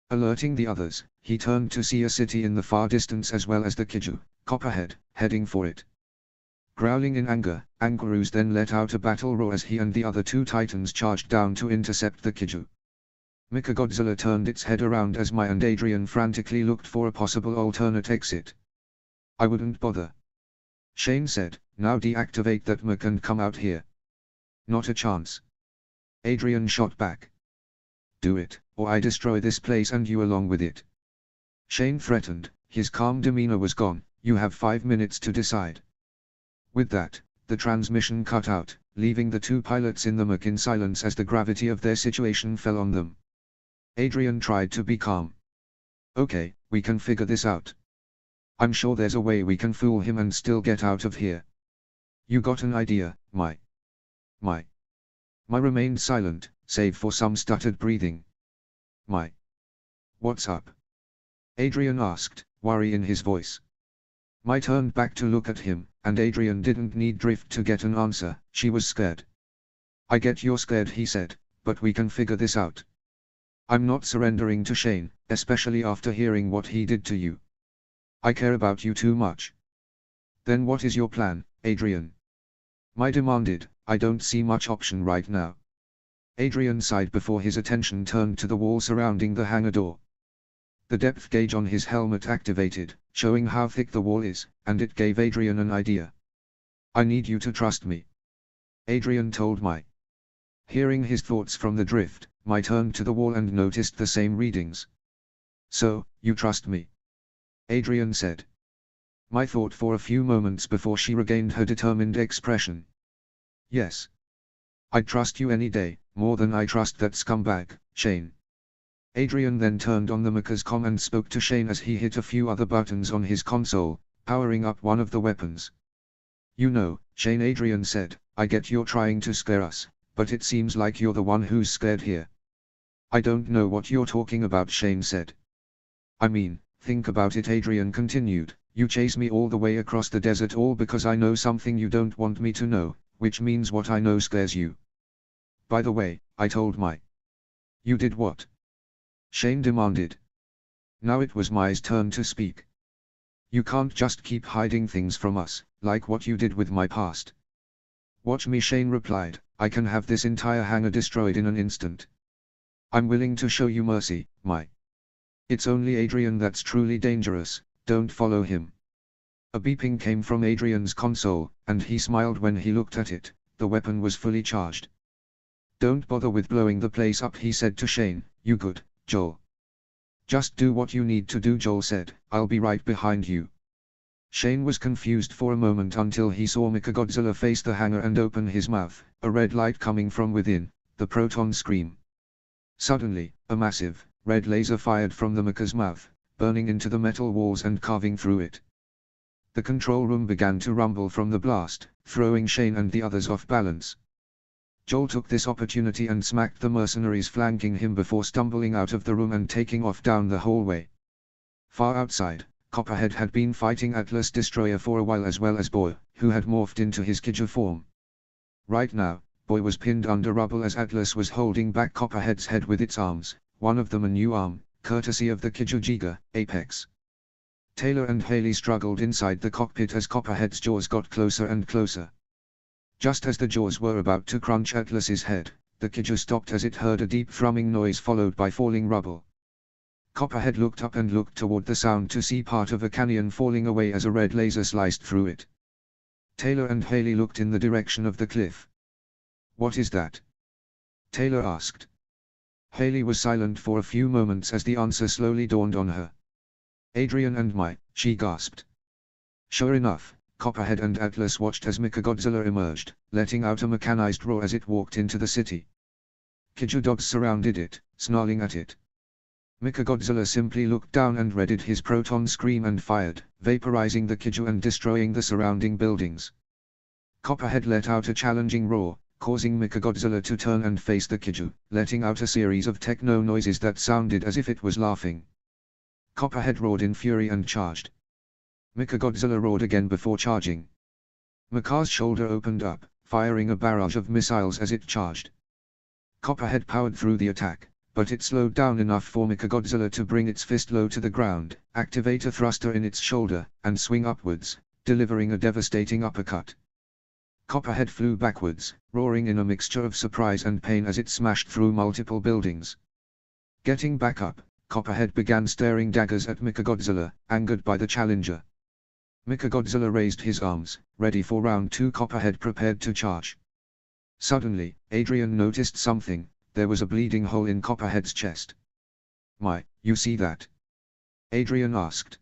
Alerting the others, he turned to see a city in the far distance as well as the kaiju, Copperhead, heading for it. Growling in anger, Angarus then let out a battle roar as he and the other two titans charged down to intercept the kaiju. Mechagodzilla turned its head around as Maya and Adrian frantically looked for a possible alternate exit. I wouldn't bother. Shane said, now deactivate that mech and come out here. Not a chance. Adrian shot back. Do it, or I destroy this place and you along with it. Shane threatened, his calm demeanor was gone, you have 5 minutes to decide. With that, the transmission cut out, leaving the two pilots in the mech in silence as the gravity of their situation fell on them. Adrian tried to be calm. Okay, we can figure this out. I'm sure there's a way we can fool him and still get out of here. You got an idea, Maya? Maya remained silent, save for some stuttered breathing. Maya. What's up? Adrian asked, worry in his voice. Maya turned back to look at him, and Adrian didn't need drift to get an answer, she was scared. I get you're scared, he said, but we can figure this out. I'm not surrendering to Shane, especially after hearing what he did to you. I care about you too much. Then what is your plan, Adrian? Maya demanded, I don't see much option right now. Adrian sighed before his attention turned to the wall surrounding the hangar door. The depth gauge on his helmet activated, showing how thick the wall is, and it gave Adrian an idea. I need you to trust me. Adrian told Maya. Hearing his thoughts from the drift, Maya turned to the wall and noticed the same readings. So, you trust me? Adrian said. Maya thought for a few moments before she regained her determined expression. Yes. I'd trust you any day, more than I trust that scumbag, Shane. Adrian then turned on the mecha's comm and spoke to Shane as he hit a few other buttons on his console, powering up one of the weapons. You know, Shane, Adrian said, I get you're trying to scare us, but it seems like you're the one who's scared here. I don't know what you're talking about, Shane said. I mean, think about it, Adrian continued. You chase me all the way across the desert all because I know something you don't want me to know, which means what I know scares you. By the way, I told Mai. You did what? Shane demanded. Now it was Mai's turn to speak. You can't just keep hiding things from us, like what you did with my past. Watch me, Shane replied. I can have this entire hangar destroyed in an instant. I'm willing to show you mercy, Mai. It's only Adrian that's truly dangerous, don't follow him. A beeping came from Adrian's console, and he smiled when he looked at it. The weapon was fully charged. Don't bother with blowing the place up, he said to Shane. You good, Joel? Just do what you need to do, Joel said. I'll be right behind you. Shane was confused for a moment until he saw Mechagodzilla face the hangar and open his mouth, a red light coming from within, the proton scream. Suddenly, a massive, red laser fired from the Mecha's mouth, burning into the metal walls and carving through it. The control room began to rumble from the blast, throwing Shane and the others off balance. Joel took this opportunity and smacked the mercenaries flanking him before stumbling out of the room and taking off down the hallway. Far outside, Copperhead had been fighting Atlas Destroyer for a while, as well as Boy, who had morphed into his kaiju form. Right now, Boy was pinned under rubble as Atlas was holding back Copperhead's head with its arms, one of them a new arm, courtesy of the kaiju Giga, Apex. Taylor and Haley struggled inside the cockpit as Copperhead's jaws got closer and closer. Just as the jaws were about to crunch Atlas's head, the kaiju stopped as it heard a deep thrumming noise followed by falling rubble. Copperhead looked up and looked toward the sound to see part of a canyon falling away as a red laser sliced through it. Taylor and Haley looked in the direction of the cliff. What is that? Taylor asked. Haley was silent for a few moments as the answer slowly dawned on her. Adrian and Mai, she gasped. Sure enough, Copperhead and Atlas watched as Mechagodzilla emerged, letting out a mechanized roar as it walked into the city. Kaiju dogs surrounded it, snarling at it. Mechagodzilla simply looked down and readied his proton scream and fired, vaporizing the kaiju and destroying the surrounding buildings. Copperhead let out a challenging roar, causing Mechagodzilla to turn and face the kaiju, letting out a series of techno noises that sounded as if it was laughing. Copperhead roared in fury and charged. Mechagodzilla roared again before charging. Mecha's shoulder opened up, firing a barrage of missiles as it charged. Copperhead powered through the attack, but it slowed down enough for Mechagodzilla to bring its fist low to the ground, activate a thruster in its shoulder, and swing upwards, delivering a devastating uppercut. Copperhead flew backwards, roaring in a mixture of surprise and pain as it smashed through multiple buildings. Getting back up, Copperhead began staring daggers at Mechagodzilla, angered by the challenger. Mechagodzilla raised his arms, ready for round 2. Copperhead prepared to charge. Suddenly, Adrian noticed something. There was a bleeding hole in Copperhead's chest. Mai, you see that? Adrian asked.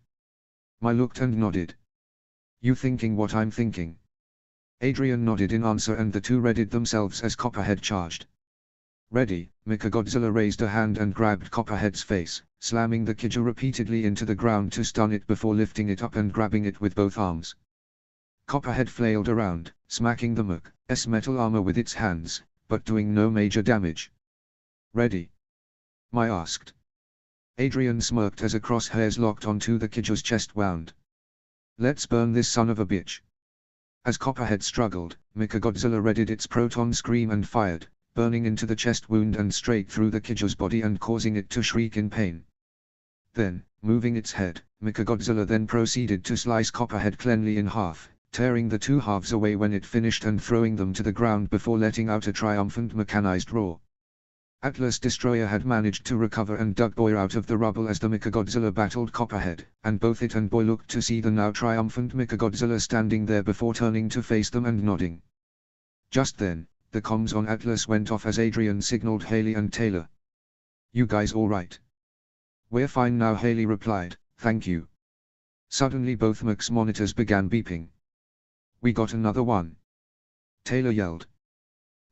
Mai looked and nodded. You thinking what I'm thinking? Adrian nodded in answer and the two readied themselves as Copperhead charged. Ready, Mechagodzilla raised a hand and grabbed Copperhead's face, slamming the kaiju repeatedly into the ground to stun it before lifting it up and grabbing it with both arms. Copperhead flailed around, smacking the Mech's metal armor with its hands, but doing no major damage. Ready? Mai asked. Adrian smirked as a crosshairs locked onto the kaiju's chest wound. Let's burn this son of a bitch. As Copperhead struggled, Mechagodzilla readied its proton scream and fired, burning into the chest wound and straight through the kaiju's body and causing it to shriek in pain. Then, moving its head, Mechagodzilla then proceeded to slice Copperhead cleanly in half, tearing the two halves away when it finished and throwing them to the ground before letting out a triumphant mechanized roar. Atlas Destroyer had managed to recover and dug Boy out of the rubble as the Mechagodzilla battled Copperhead, and both it and Boy looked to see the now triumphant Mechagodzilla standing there before turning to face them and nodding. Just then, the comms on Atlas went off as Adrian signaled Haley and Taylor. You guys all right? We're fine now, Haley replied, thank you. Suddenly both Mech's monitors began beeping. We got another one. Taylor yelled.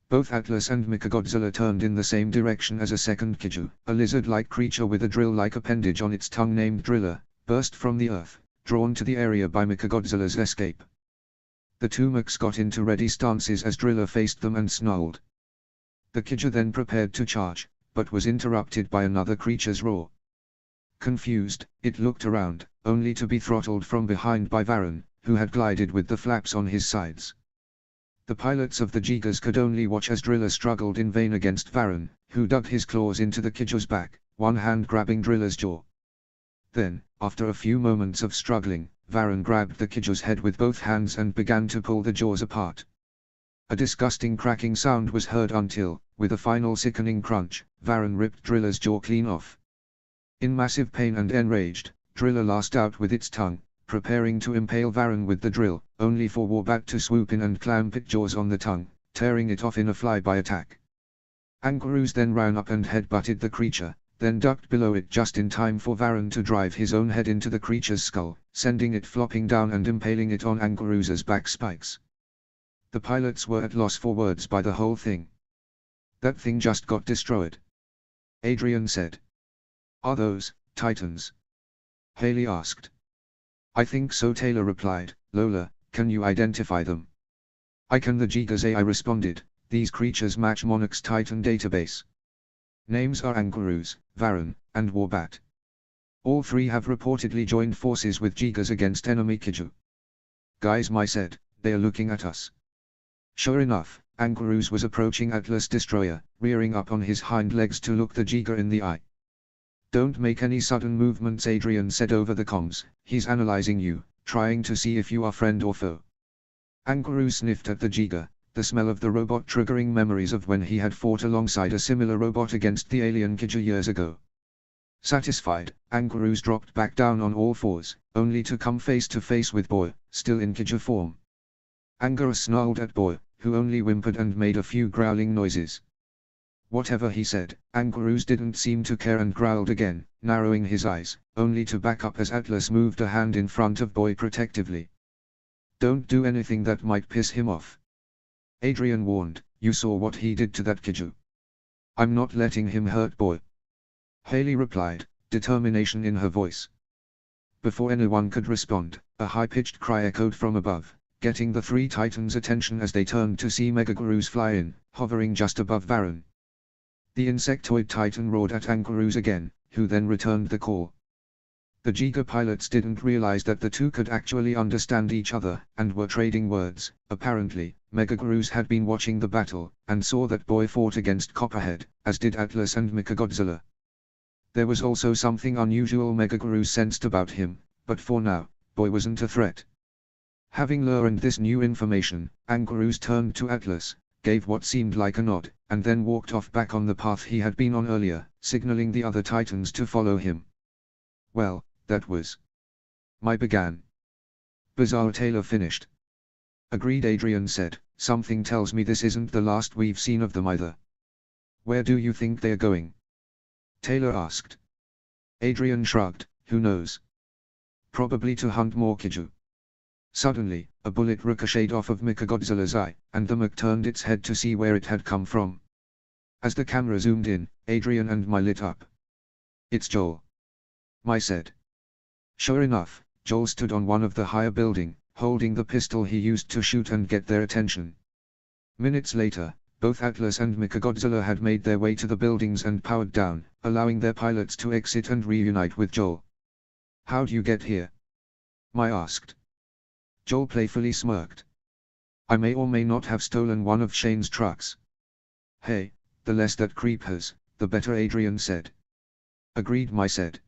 Both Atlas and Mechagodzilla turned in the same direction as a second kaiju, a lizard-like creature with a drill-like appendage on its tongue named Driller, burst from the earth, drawn to the area by Mechagodzilla's escape. The two mechs got into ready stances as Driller faced them and snarled. The kaiju then prepared to charge, but was interrupted by another creature's roar. Confused, it looked around, only to be throttled from behind by Varun, who had glided with the flaps on his sides. The pilots of the Jigas could only watch as Driller struggled in vain against Varun, who dug his claws into the Kiju's back, one hand grabbing Driller's jaw. Then, after a few moments of struggling, Varun grabbed the Kiju's head with both hands and began to pull the jaws apart. A disgusting cracking sound was heard until, with a final sickening crunch, Varun ripped Driller's jaw clean off. In massive pain and enraged, Driller lashed out with its tongue, preparing to impale Varun with the drill, only for Warbat to swoop in and clamp its jaws on the tongue, tearing it off in a flyby attack. Angarus then ran up and head-butted the creature, then ducked below it just in time for Varun to drive his own head into the creature's skull, sending it flopping down and impaling it on Angarus's back spikes. The pilots were at loss for words by the whole thing. "That thing just got destroyed," Adrian said. "Are those Titans?" Haley asked. "I think so," Taylor replied. "Lola, can you identify them?" "I can," the Jiga's AI responded. "These creatures match Monarch's Titan database. Names are Angarus, Varun, and Warbat. All three have reportedly joined forces with Jigas against enemy Kaiju." "Guys," Mai said, "they are looking at us." Sure enough, Angarus was approaching Atlas Destroyer, rearing up on his hind legs to look the Jiga in the eye. "Don't make any sudden movements," Adrian said over the comms. "He's analyzing you, trying to see if you are friend or foe." Angarus sniffed at the Jiga, the smell of the robot triggering memories of when he had fought alongside a similar robot against the alien Kaiju years ago. Satisfied, Angarus dropped back down on all fours, only to come face to face with Boy, still in Kaiju form. Angarus snarled at Boy, who only whimpered and made a few growling noises. Whatever he said, Angarus didn't seem to care and growled again, narrowing his eyes, only to back up as Atlas moved a hand in front of Boy protectively. "Don't do anything that might piss him off," Adrian warned. "You saw what he did to that Kaiju." "I'm not letting him hurt Boy," Haley replied, determination in her voice. Before anyone could respond, a high-pitched cry echoed from above, getting the three Titans' attention as they turned to see Megagarus fly in, hovering just above Varun. The insectoid Titan roared at Angarus again, who then returned the call. The Jiga pilots didn't realize that the two could actually understand each other, and were trading words. Apparently, Megagarus had been watching the battle, and saw that Boy fought against Copperhead, as did Atlas and Mechagodzilla. There was also something unusual Megagarus sensed about him, but for now, Boy wasn't a threat. Having learned this new information, Angarus turned to Atlas, gave what seemed like a nod, and then walked off back on the path he had been on earlier, signaling the other Titans to follow him. "Well, that was..." Mai began. "Bizarre," Taylor finished. "Agreed," Adrian said. "Something tells me this isn't the last we've seen of them either." "Where do you think they're going?" Taylor asked. Adrian shrugged. "Who knows? Probably to hunt more Kaiju." Suddenly, a bullet ricocheted off of Mechagodzilla's eye, and the mech turned its head to see where it had come from. As the camera zoomed in, Adrian and Mai lit up. "It's Joel," Mai said. Sure enough, Joel stood on one of the higher building, holding the pistol he used to shoot and get their attention. Minutes later, both Atlas and Mechagodzilla had made their way to the buildings and powered down, allowing their pilots to exit and reunite with Joel. "How'd you get here?" Mai asked. Joel playfully smirked. "I may or may not have stolen one of Shane's trucks." "Hey, the less that creep has, the better," Adrian said. "Agreed," Mai said.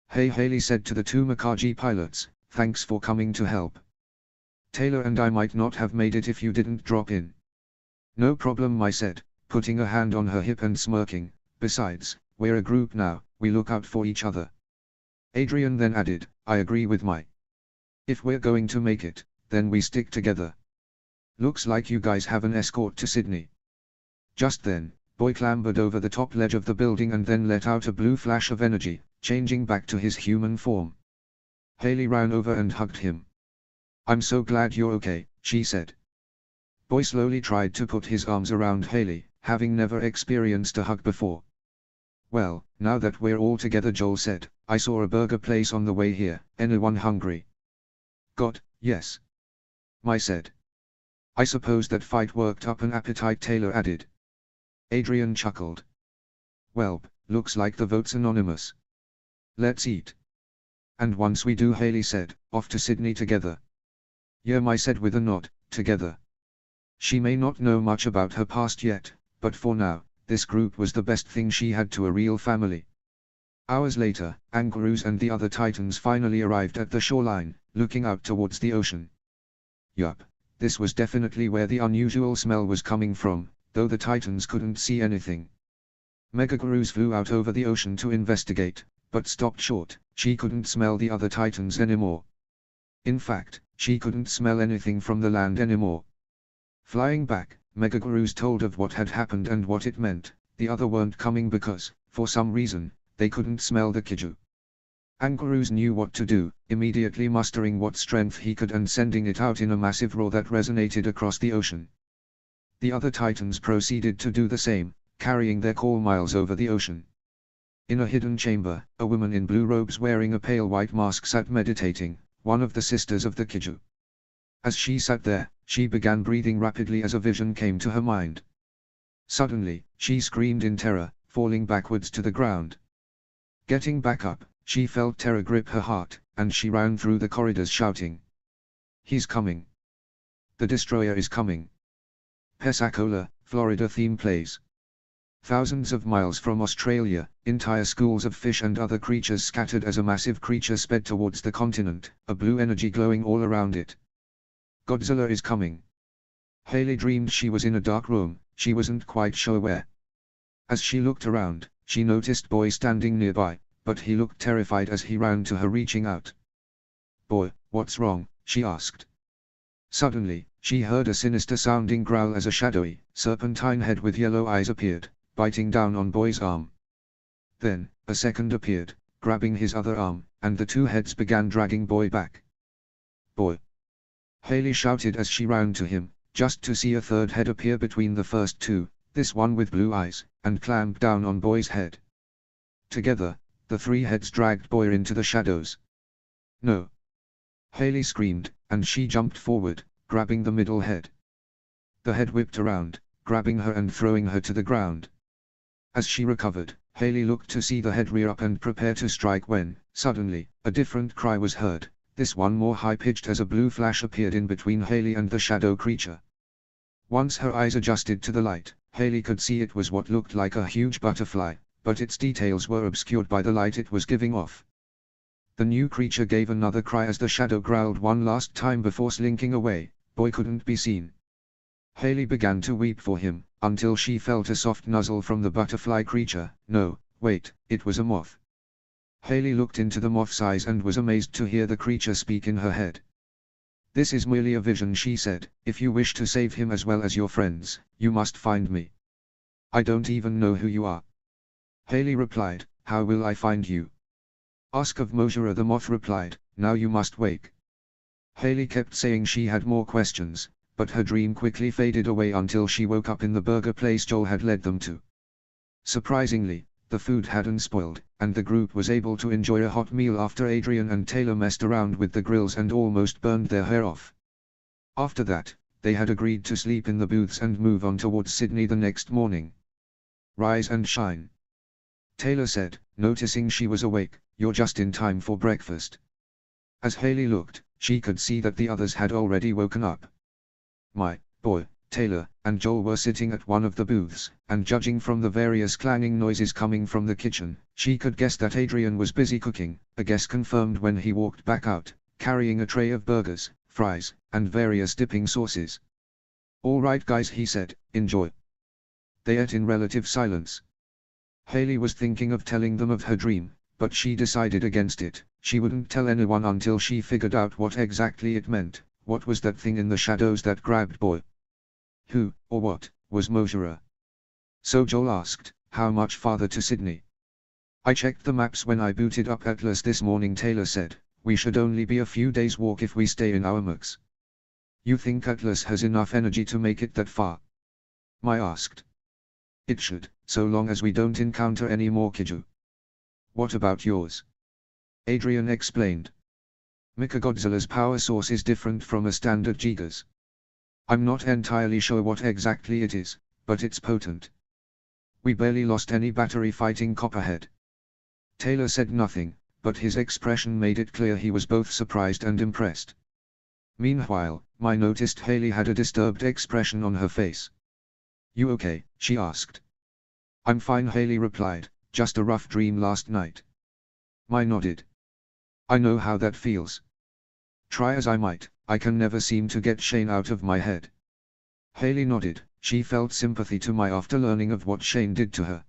"Hey," Haley said to the two Makaji pilots, "thanks for coming to help. Taylor and I might not have made it if you didn't drop in." "No problem," Mai said, putting a hand on her hip and smirking. "Besides, we're a group now, we look out for each other." Adrian then added, "I agree with Mai. If we're going to make it, then we stick together. Looks like you guys have an escort to Sydney." Just then, Boy clambered over the top ledge of the building and then let out a blue flash of energy, changing back to his human form. Haley ran over and hugged him. "I'm so glad you're okay," she said. Boy slowly tried to put his arms around Haley, having never experienced a hug before. "Well, now that we're all together," Joel said, "I saw a burger place on the way here. Anyone hungry?" "God, yes," Mai said. "I suppose that fight worked up an appetite," Taylor added. Adrian chuckled. "Welp, looks like the vote's anonymous." Let's eat. And once we do, Haley said, off to Sydney together. Yeah, I said with a nod, together. She may not know much about her past yet, but for now, this group was the best thing she had to a real family. Hours later, Angarus and the other Titans finally arrived at the shoreline, looking out towards the ocean. Yup, this was definitely where the unusual smell was coming from, though the Titans couldn't see anything. Megagarus flew out over the ocean to investigate, but stopped short. She couldn't smell the other Titans anymore. In fact, she couldn't smell anything from the land anymore. Flying back, Megagarus told of what had happened and what it meant. The other weren't coming because, for some reason, they couldn't smell the kaiju. Angarus knew what to do, immediately mustering what strength he could and sending it out in a massive roar that resonated across the ocean. The other Titans proceeded to do the same, carrying their call miles over the ocean. In a hidden chamber, a woman in blue robes wearing a pale white mask sat meditating, one of the sisters of the kaiju. As she sat there, she began breathing rapidly as a vision came to her mind. Suddenly, she screamed in terror, falling backwards to the ground. Getting back up, she felt terror grip her heart, and she ran through the corridors shouting. He's coming. The destroyer is coming. Pensacola, Florida theme plays. Thousands of miles from Australia, entire schools of fish and other creatures scattered as a massive creature sped towards the continent, a blue energy glowing all around it. Godzilla is coming. Haley dreamed she was in a dark room, she wasn't quite sure where. As she looked around, she noticed Boy standing nearby, but he looked terrified as he ran to her reaching out. Boy, what's wrong? She asked. Suddenly, she heard a sinister-sounding growl as a shadowy, serpentine head with yellow eyes appeared, biting down on Boy's arm. Then, a second appeared, grabbing his other arm, and the two heads began dragging Boy back. Boy! Haley shouted as she ran to him, just to see a third head appear between the first two, this one with blue eyes, and clamp down on Boy's head. Together, the three heads dragged Boy into the shadows. No! Haley screamed, and she jumped forward, grabbing the middle head. The head whipped around, grabbing her and throwing her to the ground. As she recovered, Haley looked to see the head rear up and prepare to strike when, suddenly, a different cry was heard, this one more high-pitched as a blue flash appeared in between Haley and the shadow creature. Once her eyes adjusted to the light, Haley could see it was what looked like a huge butterfly, but its details were obscured by the light it was giving off. The new creature gave another cry as the shadow growled one last time before slinking away. Boy couldn't be seen. Haley began to weep for him, until she felt a soft nuzzle from the butterfly creature. No, wait, it was a moth. Haley looked into the moth's eyes and was amazed to hear the creature speak in her head. This is merely a vision, she said. If you wish to save him as well as your friends, you must find me. I don't even know who you are. Haley replied, how will I find you? Ask of Mojura, the moth replied, now you must wake. Haley kept saying she had more questions, but her dream quickly faded away until she woke up in the burger place Joel had led them to. Surprisingly, the food hadn't spoiled, and the group was able to enjoy a hot meal after Adrian and Taylor messed around with the grills and almost burned their hair off. After that, they had agreed to sleep in the booths and move on towards Sydney the next morning. Rise and shine. Taylor said, noticing she was awake, you're just in time for breakfast. As Haley looked, she could see that the others had already woken up. My boy, Taylor, and Joel were sitting at one of the booths, and judging from the various clanging noises coming from the kitchen, she could guess that Adrian was busy cooking. A guess confirmed when he walked back out, carrying a tray of burgers, fries, and various dipping sauces. All right guys, he said, enjoy. They ate in relative silence. Haley was thinking of telling them of her dream, but she decided against it. She wouldn't tell anyone until she figured out what exactly it meant. What was that thing in the shadows that grabbed Boy? Who, or what, was Mojura? So Joel asked, how much farther to Sydney? I checked the maps when I booted up Atlas this morning, Taylor said. We should only be a few days' walk if we stay in our mugs. You think Atlas has enough energy to make it that far? I asked. It should, so long as we don't encounter any more kaiju. What about yours? Adrian explained. Mechagodzilla's power source is different from a standard Giga's. I'm not entirely sure what exactly it is, but it's potent. We barely lost any battery fighting Copperhead. Taylor said nothing, but his expression made it clear he was both surprised and impressed. Meanwhile, I noticed Haley had a disturbed expression on her face. "You okay?" she asked. "I'm fine," Haley replied, "just a rough dream last night." I nodded. "I know how that feels. Try as I might, I can never seem to get Shane out of my head." Haley nodded. She felt sympathy to me after learning of what Shane did to her.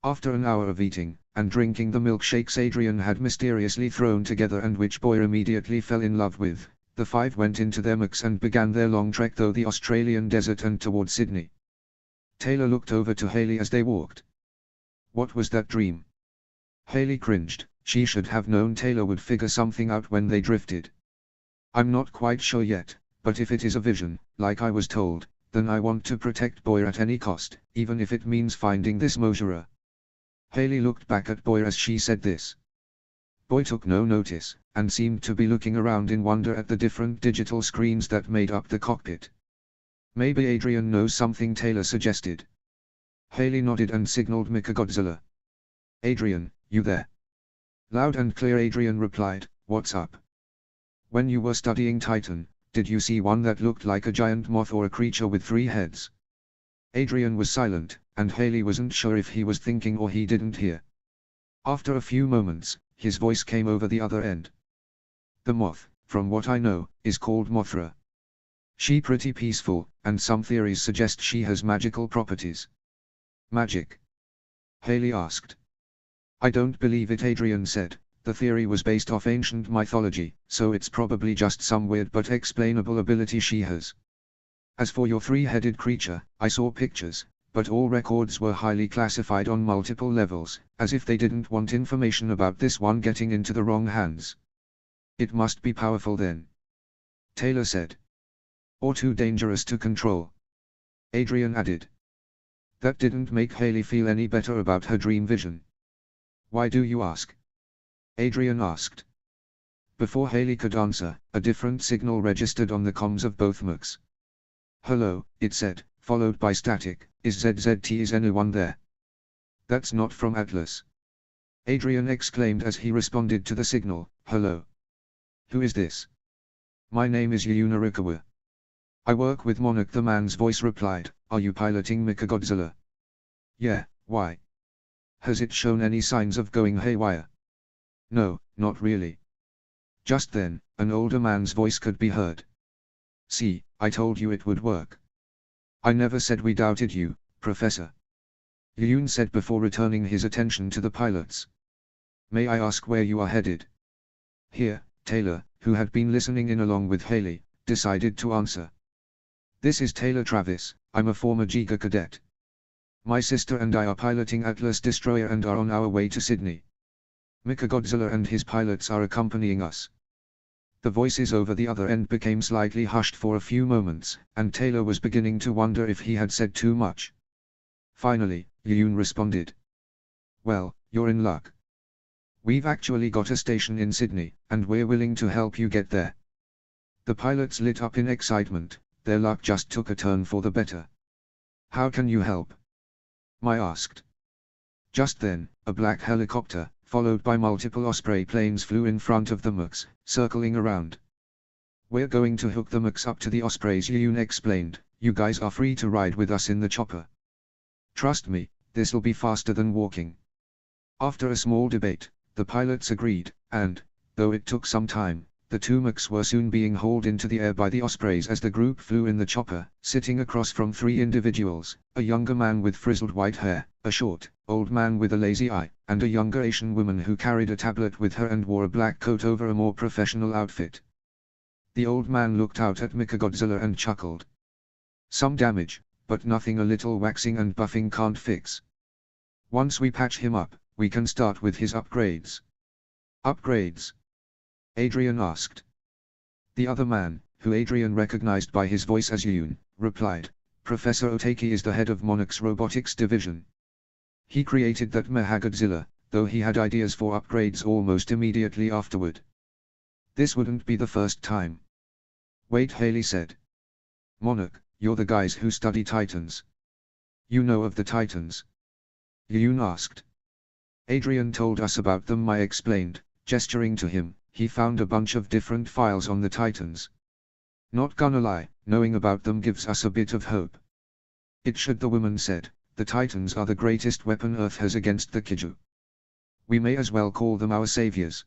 After an hour of eating and drinking the milkshakes Adrian had mysteriously thrown together and which Boyer immediately fell in love with, the five went into their mix and began their long trek through the Australian desert and toward Sydney. Taylor looked over to Haley as they walked. "What was that dream?" Haley cringed. She should have known Taylor would figure something out when they drifted. "I'm not quite sure yet, but if it is a vision, like I was told, then I want to protect Boyer at any cost, even if it means finding this Mojara." Haley looked back at Boyer as she said this. Boy took no notice, and seemed to be looking around in wonder at the different digital screens that made up the cockpit. "Maybe Adrian knows something," Taylor suggested. Haley nodded and signaled Mechagodzilla. "Adrian, you there?" Loud and clear, Adrian replied. "What's up?" "When you were studying Titan, did you see one that looked like a giant moth or a creature with 3 heads? Adrian was silent, and Haley wasn't sure if he was thinking or he didn't hear. After a few moments, his voice came over the other end. "The moth, from what I know, is called Mothra. She pretty peaceful, and some theories suggest she has magical properties." "Magic?" Haley asked. "I don't believe it," Adrian said. "The theory was based off ancient mythology, so it's probably just some weird but explainable ability she has. As for your 3-headed creature, I saw pictures, but all records were highly classified on multiple levels, as if they didn't want information about this one getting into the wrong hands." "It must be powerful then," Taylor said. "Or too dangerous to control," Adrian added. That didn't make Haley feel any better about her dream vision. "Why do you ask?" Adrian asked. Before Haley could answer, a different signal registered on the comms of both mechs. "Hello," it said, followed by static. "Is ZZT, is anyone there?" "That's not from Atlas," Adrian exclaimed as he responded to the signal. "Hello. Who is this?" "My name is Yuna Rikawa. I work with Monarch," the man's voice replied. "Are you piloting Mechagodzilla?" "Yeah, why? Has it shown any signs of going haywire?" "No, not really." Just then, an older man's voice could be heard. "See, I told you it would work. I never said we doubted you, Professor," Yoon said before returning his attention to the pilots. "May I ask where you are headed?" "Here," Taylor, who had been listening in along with Haley, decided to answer. "This is Taylor Travis, I'm a former Giga cadet. My sister and I are piloting Atlas Destroyer and are on our way to Sydney. Mechagodzilla and his pilots are accompanying us." The voices over the other end became slightly hushed for a few moments, and Taylor was beginning to wonder if he had said too much. Finally, Yoon responded. "Well, you're in luck. We've actually got a station in Sydney, and we're willing to help you get there." The pilots lit up in excitement. Their luck just took a turn for the better. "How can you help?" I asked. Just then, a black helicopter, followed by multiple Osprey planes, flew in front of the mechs, circling around. "We're going to hook the mechs up to the Ospreys," Yoon explained. "You guys are free to ride with us in the chopper. Trust me, this'll be faster than walking." After a small debate, the pilots agreed, and, though it took some time, the 2 mechs were soon being hauled into the air by the Ospreys as the group flew in the chopper, sitting across from 3 individuals, a younger man with frizzled white hair, a short, old man with a lazy eye, and a younger Asian woman who carried a tablet with her and wore a black coat over a more professional outfit. The old man looked out at Mechagodzilla and chuckled. "Some damage, but nothing a little waxing and buffing can't fix. Once we patch him up, we can start with his upgrades." "Upgrades?" Adrian asked. The other man, who Adrian recognized by his voice as Yoon, replied. "Professor Otaki is the head of Monarch's robotics division. He created that Mechagodzilla, though he had ideas for upgrades almost immediately afterward. This wouldn't be the first time." "Wait," Haley said. "Monarch, you're the guys who study Titans. You know of the Titans?" Yoon asked. "Adrian told us about them," I explained. Gesturing to him, he found a bunch of different files on the Titans. Not gonna lie, knowing about them gives us a bit of hope. It should, the woman said. The Titans are the greatest weapon Earth has against the kaiju. We may as well call them our saviors.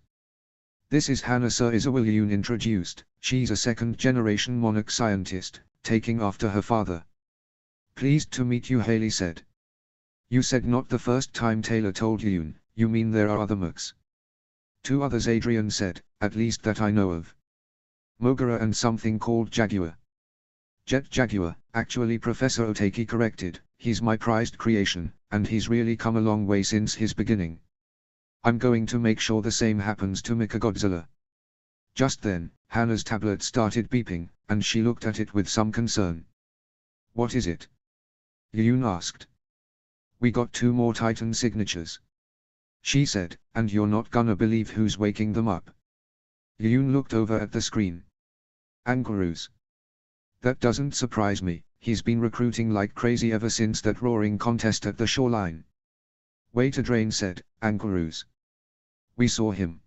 This is Hannah, Sir Isabel Yoon introduced. She's a second-generation monarch scientist, taking after her father. Pleased to meet you, Haley said. You said not the first time, Taylor told Yoon. You mean there are other mooks? 2 others, Adrian said, at least that I know of. Mogura and something called Jaguar. Jet Jaguar, actually Professor Otaki corrected, he's my prized creation, and he's really come a long way since his beginning. I'm going to make sure the same happens to Mechagodzilla. Just then, Hannah's tablet started beeping, and she looked at it with some concern. What is it? Yoon asked. We got 2 more Titan signatures. She said, and you're not gonna believe who's waking them up. Yoon looked over at the screen. Anguirus. That doesn't surprise me, he's been recruiting like crazy ever since that roaring contest at the shoreline. Waiter Drain said, Anguirus. We saw him.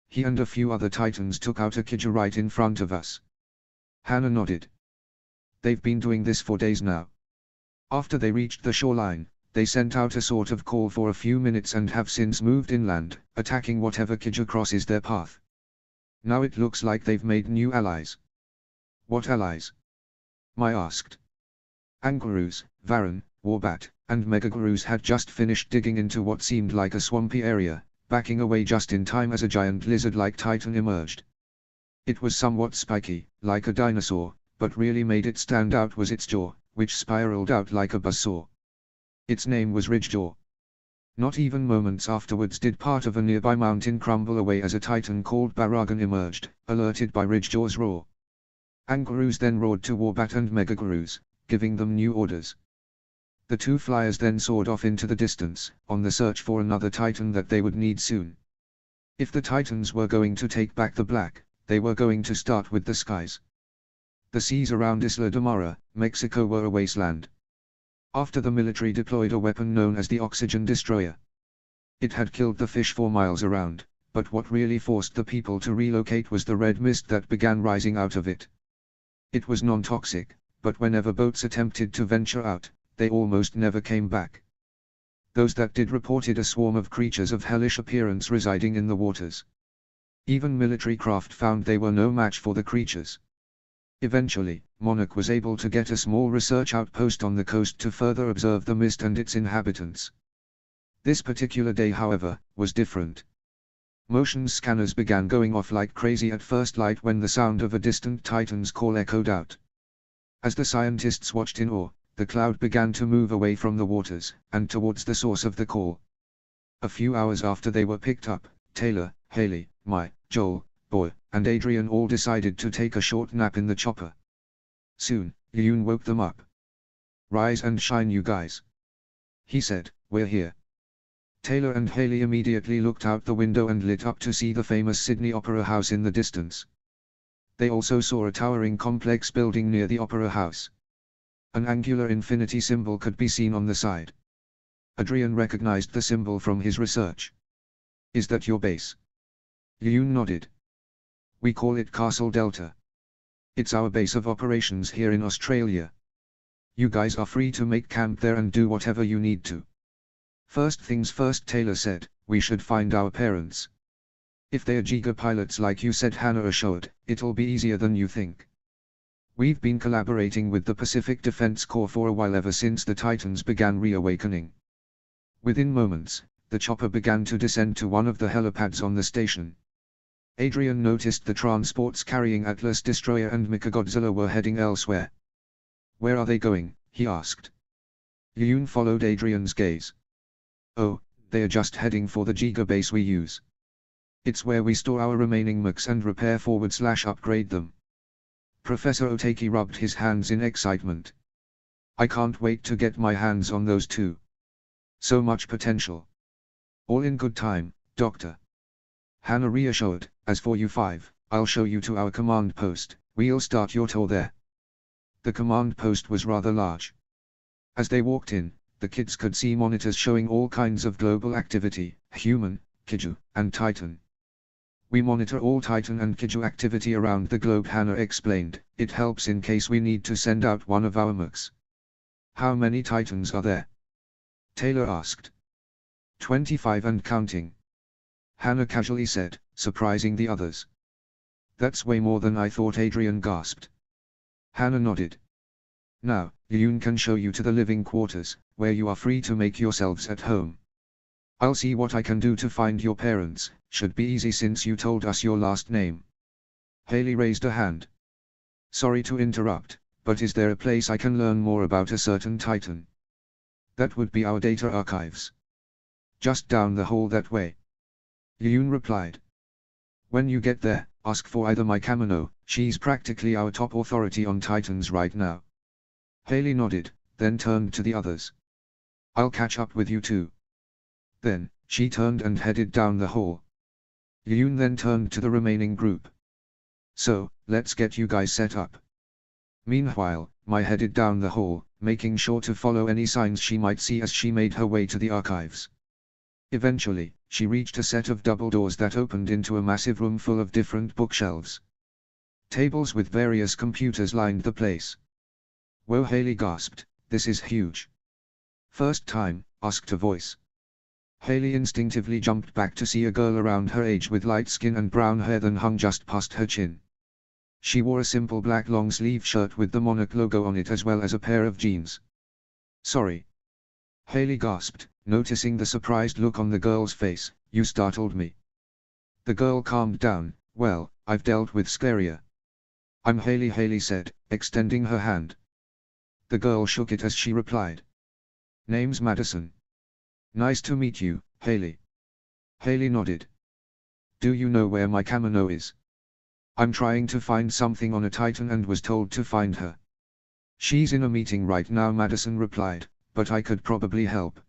He and a few other Titans took out a kaiju right in front of us. Hannah nodded. They've been doing this for days now. After they reached the shoreline, they sent out a sort of call for a few minutes and have since moved inland, attacking whatever kaiju crosses their path. Now it looks like they've made new allies. What allies? Mai asked. Anguirus, Varan, Warbat, and Megaguirus had just finished digging into what seemed like a swampy area, backing away just in time as a giant lizard-like Titan emerged. It was somewhat spiky, like a dinosaur, but really made it stand out was its jaw, which spiraled out like a buzzsaw. Its name was Ridgejaw. Not even moments afterwards did part of a nearby mountain crumble away as a Titan called Baragan emerged, alerted by Ridgejaw's roar. Anguirus then roared to Warbat and Megaguirus, giving them new orders. The 2 flyers then soared off into the distance, on the search for another Titan that they would need soon. If the Titans were going to take back the black, they were going to start with the skies. The seas around Isla de Mara, Mexico were a wasteland. After the military deployed a weapon known as the Oxygen Destroyer. It had killed the fish for miles around, but what really forced the people to relocate was the red mist that began rising out of it. It was non-toxic, but whenever boats attempted to venture out, they almost never came back. Those that did reported a swarm of creatures of hellish appearance residing in the waters. Even military craft found they were no match for the creatures. Eventually, Monarch was able to get a small research outpost on the coast to further observe the mist and its inhabitants. This particular day, however, was different. Motion scanners began going off like crazy at first light when the sound of a distant Titan's call echoed out. As the scientists watched in awe, the cloud began to move away from the waters, and towards the source of the call. A few hours after they were picked up, Taylor, Haley, Mai, Joel, Boy, and Adrian all decided to take a short nap in the chopper. Soon, Yoon woke them up. Rise and shine, you guys. He said, we're here. Taylor and Haley immediately looked out the window and lit up to see the famous Sydney Opera House in the distance. They also saw a towering complex building near the Opera House. An angular infinity symbol could be seen on the side. Adrian recognized the symbol from his research. Is that your base? Yoon nodded. We call it Castle Delta. It's our base of operations here in Australia. You guys are free to make camp there and do whatever you need to. First things first, Taylor said, we should find our parents. If they're Giga pilots like you said, Hannah assured, it'll be easier than you think. We've been collaborating with the Pacific Defense Corps for a while, ever since the Titans began reawakening. Within moments, the chopper began to descend to one of the helipads on the station. Adrian noticed the transports carrying Atlas Destroyer and Mechagodzilla were heading elsewhere. Where are they going? He asked. Yoon followed Adrian's gaze. Oh, they are just heading for the Giga base we use. It's where we store our remaining mechs and repair forward/upgrade them. Professor Otaki rubbed his hands in excitement. I can't wait to get my hands on those too. So much potential. All in good time, Doctor. Hannah reassured, as for you 5, I'll show you to our command post, we'll start your tour there. The command post was rather large. As they walked in, the kids could see monitors showing all kinds of global activity, human, kaiju, and Titan. We monitor all Titan and kaiju activity around the globe, Hannah explained. It helps in case we need to send out one of our MUCs. How many Titans are there? Taylor asked. 25 and counting. Hannah casually said, surprising the others. That's way more than I thought, Adrian gasped. Hannah nodded. Now, Yoon can show you to the living quarters, where you are free to make yourselves at home. I'll see what I can do to find your parents, should be easy since you told us your last name. Haley raised a hand. Sorry to interrupt, but is there a place I can learn more about a certain Titan? That would be our data archives. Just down the hall that way. Yoon replied. When you get there, ask for either my Kamino, she's practically our top authority on Titans right now. Haley nodded, then turned to the others. I'll catch up with you too. Then, she turned and headed down the hall. Yoon then turned to the remaining group. So, let's get you guys set up. Meanwhile, Mai headed down the hall, making sure to follow any signs she might see as she made her way to the archives. Eventually, she reached a set of double doors that opened into a massive room full of different bookshelves. Tables with various computers lined the place. Whoa, Haley gasped, this is huge. First time? Asked a voice. Haley instinctively jumped back to see a girl around her age with light skin and brown hair that hung just past her chin. She wore a simple black long-sleeve shirt with the Monarch logo on it as well as a pair of jeans. Sorry. Haley gasped, noticing the surprised look on the girl's face. You startled me. The girl calmed down. Well, I've dealt with scarier. I'm Haley, Haley said, extending her hand. The girl shook it as she replied. Name's Madison. Nice to meet you, Haley. Haley nodded. Do you know where my Kamino is? I'm trying to find something on a Titan and was told to find her. She's in a meeting right now, Madison replied, but I could probably help.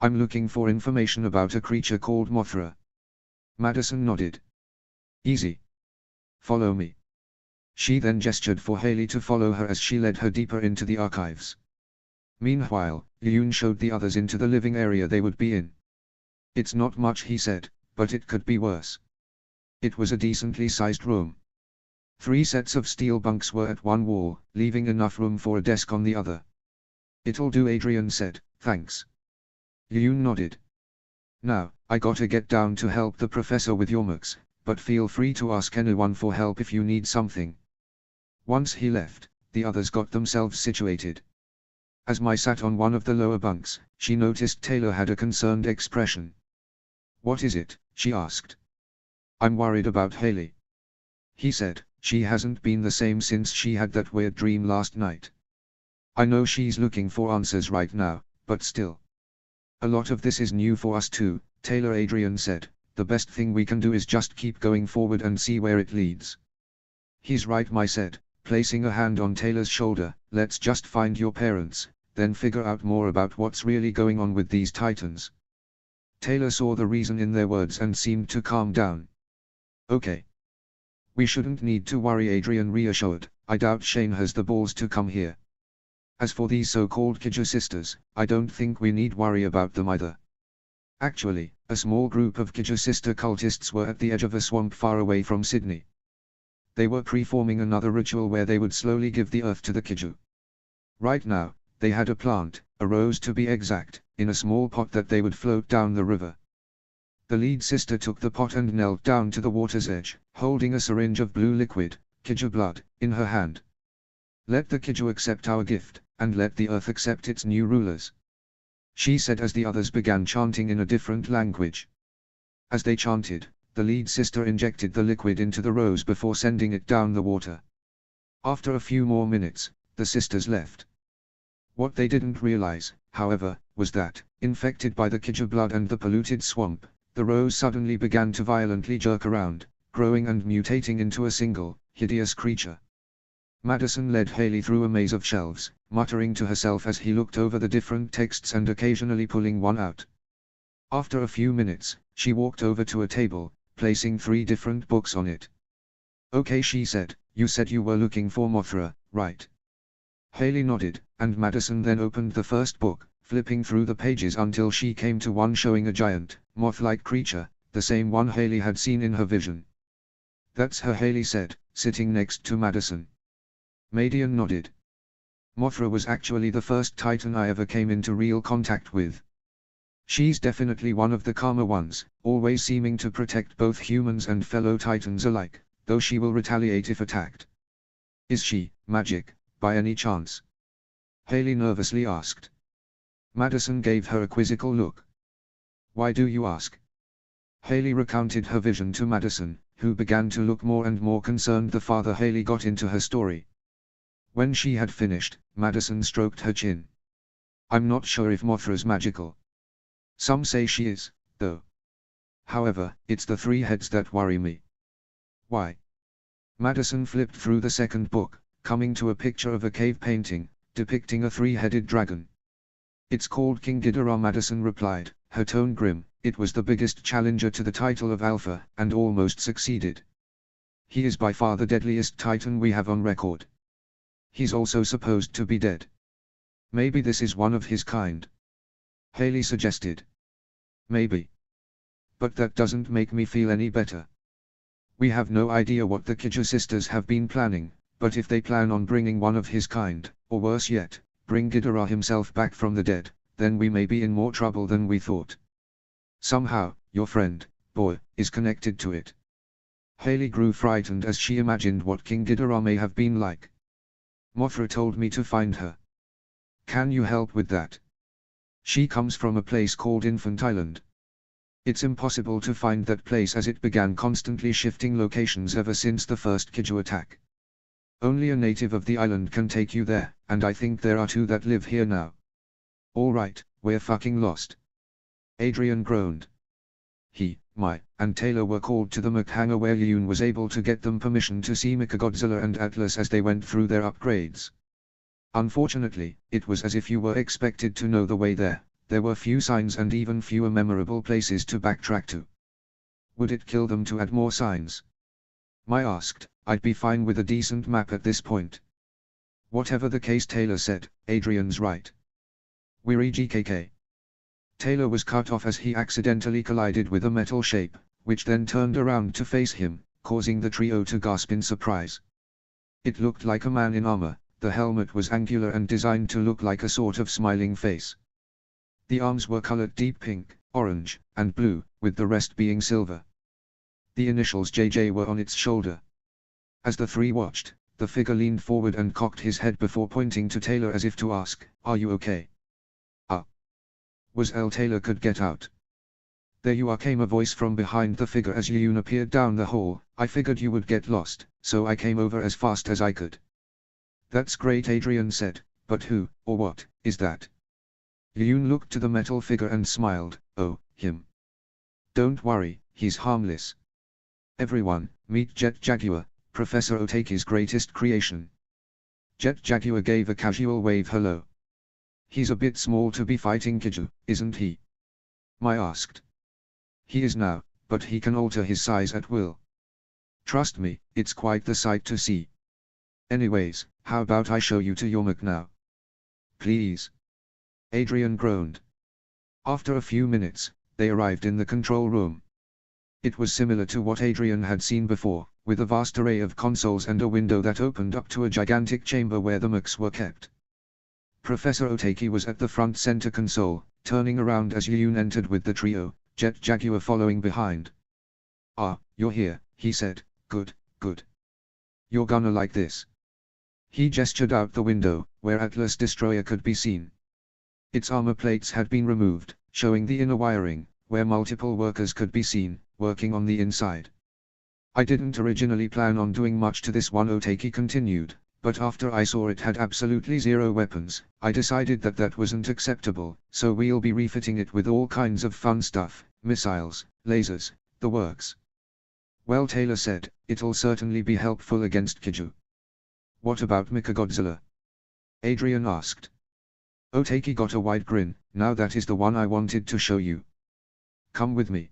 I'm looking for information about a creature called Mothra. Madison nodded. Easy. Follow me. She then gestured for Haley to follow her as she led her deeper into the archives. Meanwhile, Yoon showed the others into the living area they would be in. It's not much, he said, but it could be worse. It was a decently sized room. 3 sets of steel bunks were at one wall, leaving enough room for a desk on the other. It'll do, Adrian said, thanks. Yoon nodded. Now, I gotta get down to help the professor with your MUCs, but feel free to ask anyone for help if you need something. Once he left, the others got themselves situated. As Mai sat on one of the lower bunks, she noticed Taylor had a concerned expression. What is it? She asked. I'm worried about Haley. He said, she hasn't been the same since she had that weird dream last night. I know she's looking for answers right now, but still. A lot of this is new for us too, Taylor. Adrian said, the best thing we can do is just keep going forward and see where it leads. He's right, Mai said, placing a hand on Taylor's shoulder. Let's just find your parents, then figure out more about what's really going on with these Titans. Taylor saw the reason in their words and seemed to calm down. Okay. We shouldn't need to worry, Adrian reassured. I doubt Shane has the balls to come here. As for these so-called kaiju sisters, I don't think we need worry about them either. Actually, a small group of kaiju sister cultists were at the edge of a swamp far away from Sydney. They were pre-forming another ritual where they would slowly give the earth to the kaiju. Right now, they had a plant, a rose to be exact, in a small pot that they would float down the river. The lead sister took the pot and knelt down to the water's edge, holding a syringe of blue liquid, kaiju blood, in her hand. Let the kaiju accept our gift, and let the earth accept its new rulers. She said as the others began chanting in a different language. As they chanted, the lead sister injected the liquid into the rose before sending it down the water. After a few more minutes, the sisters left. What they didn't realize, however, was that, infected by the kaiju blood and the polluted swamp, the rose suddenly began to violently jerk around, growing and mutating into a single, hideous creature. Madison led Haley through a maze of shelves, muttering to herself as he looked over the different texts and occasionally pulling one out. After a few minutes, she walked over to a table, placing 3 different books on it. Okay, she said, you said you were looking for Mothra, right? Haley nodded, and Madison then opened the first book, flipping through the pages until she came to one showing a giant, moth-like creature, the same one Haley had seen in her vision. That's her, Haley said, sitting next to Madison. Madian nodded. Mothra was actually the first Titan I ever came into real contact with. She's definitely one of the calmer ones, always seeming to protect both humans and fellow Titans alike, though she will retaliate if attacked. Is she magic, by any chance? Haley nervously asked. Madison gave her a quizzical look. Why do you ask? Haley recounted her vision to Madison, who began to look more and more concerned the farther Haley got into her story. When she had finished, Madison stroked her chin. I'm not sure if Mothra's magical. Some say she is, though. However, it's the three heads that worry me. Why? Madison flipped through the second book, coming to a picture of a cave painting, depicting a three-headed dragon. It's called King Ghidorah, Madison replied, her tone grim. It was the biggest challenger to the title of Alpha, and almost succeeded. He is by far the deadliest Titan we have on record. He's also supposed to be dead. Maybe this is one of his kind. Haley suggested. Maybe. But that doesn't make me feel any better. We have no idea what the Kaiju sisters have been planning, but if they plan on bringing one of his kind, or worse yet, bring Ghidorah himself back from the dead, then we may be in more trouble than we thought. Somehow, your friend, boy, is connected to it. Haley grew frightened as she imagined what King Ghidorah may have been like. Mothra told me to find her. Can you help with that? She comes from a place called Infant Island. It's impossible to find that place as it began constantly shifting locations ever since the first Kaiju attack. Only a native of the island can take you there, and I think there are two that live here now. Alright, we're fucking lost. Adrian groaned. He, Mai, and Taylor were called to the mech hangar where Yoon was able to get them permission to see Mechagodzilla and Atlas as they went through their upgrades. Unfortunately, it was as if you were expected to know the way there. There were few signs and even fewer memorable places to backtrack to. Would it kill them to add more signs? Mai asked. I'd be fine with a decent map at this point. Whatever the case, Taylor said, Adrian's right. We're EGKK. Taylor was cut off as he accidentally collided with a metal shape, which then turned around to face him, causing the trio to gasp in surprise. It looked like a man in armor. The helmet was angular and designed to look like a sort of smiling face. The arms were colored deep pink, orange, and blue, with the rest being silver. The initials JJ were on its shoulder. As the three watched, the figure leaned forward and cocked his head before pointing to Taylor as if to ask, "Are you okay?" Was L. Taylor could get out. "There you are," came a voice from behind the figure as Yoon appeared down the hall. "I figured you would get lost, so I came over as fast as I could." "That's great," Adrian said, "but who, or what, is that?" Yoon looked to the metal figure and smiled. "Oh, him. Don't worry, he's harmless. Everyone, meet Jet Jaguar, Professor Otaki's greatest creation." Jet Jaguar gave a casual wave hello. "He's a bit small to be fighting Kaiju, isn't he?" Mai asked. "He is now, but he can alter his size at will. Trust me, it's quite the sight to see. Anyways, how about I show you to your mech now?" "Please." Adrian groaned. After a few minutes, they arrived in the control room. It was similar to what Adrian had seen before, with a vast array of consoles and a window that opened up to a gigantic chamber where the mechs were kept. Professor Otaki was at the front center console, turning around as Yoon entered with the trio, Jet Jaguar following behind. "Ah, you're here," he said. "Good, good. You're gonna like this." He gestured out the window, where Atlas Destroyer could be seen. Its armor plates had been removed, showing the inner wiring, where multiple workers could be seen, working on the inside. "I didn't originally plan on doing much to this one," Otaki continued, "but after I saw it had absolutely zero weapons, I decided that that wasn't acceptable, so we'll be refitting it with all kinds of fun stuff, missiles, lasers, the works." "Well," Taylor said, "it'll certainly be helpful against Kaiju." "What about Mechagodzilla?" Adrian asked. Otaki got a wide grin. "Now that is the one I wanted to show you. Come with me."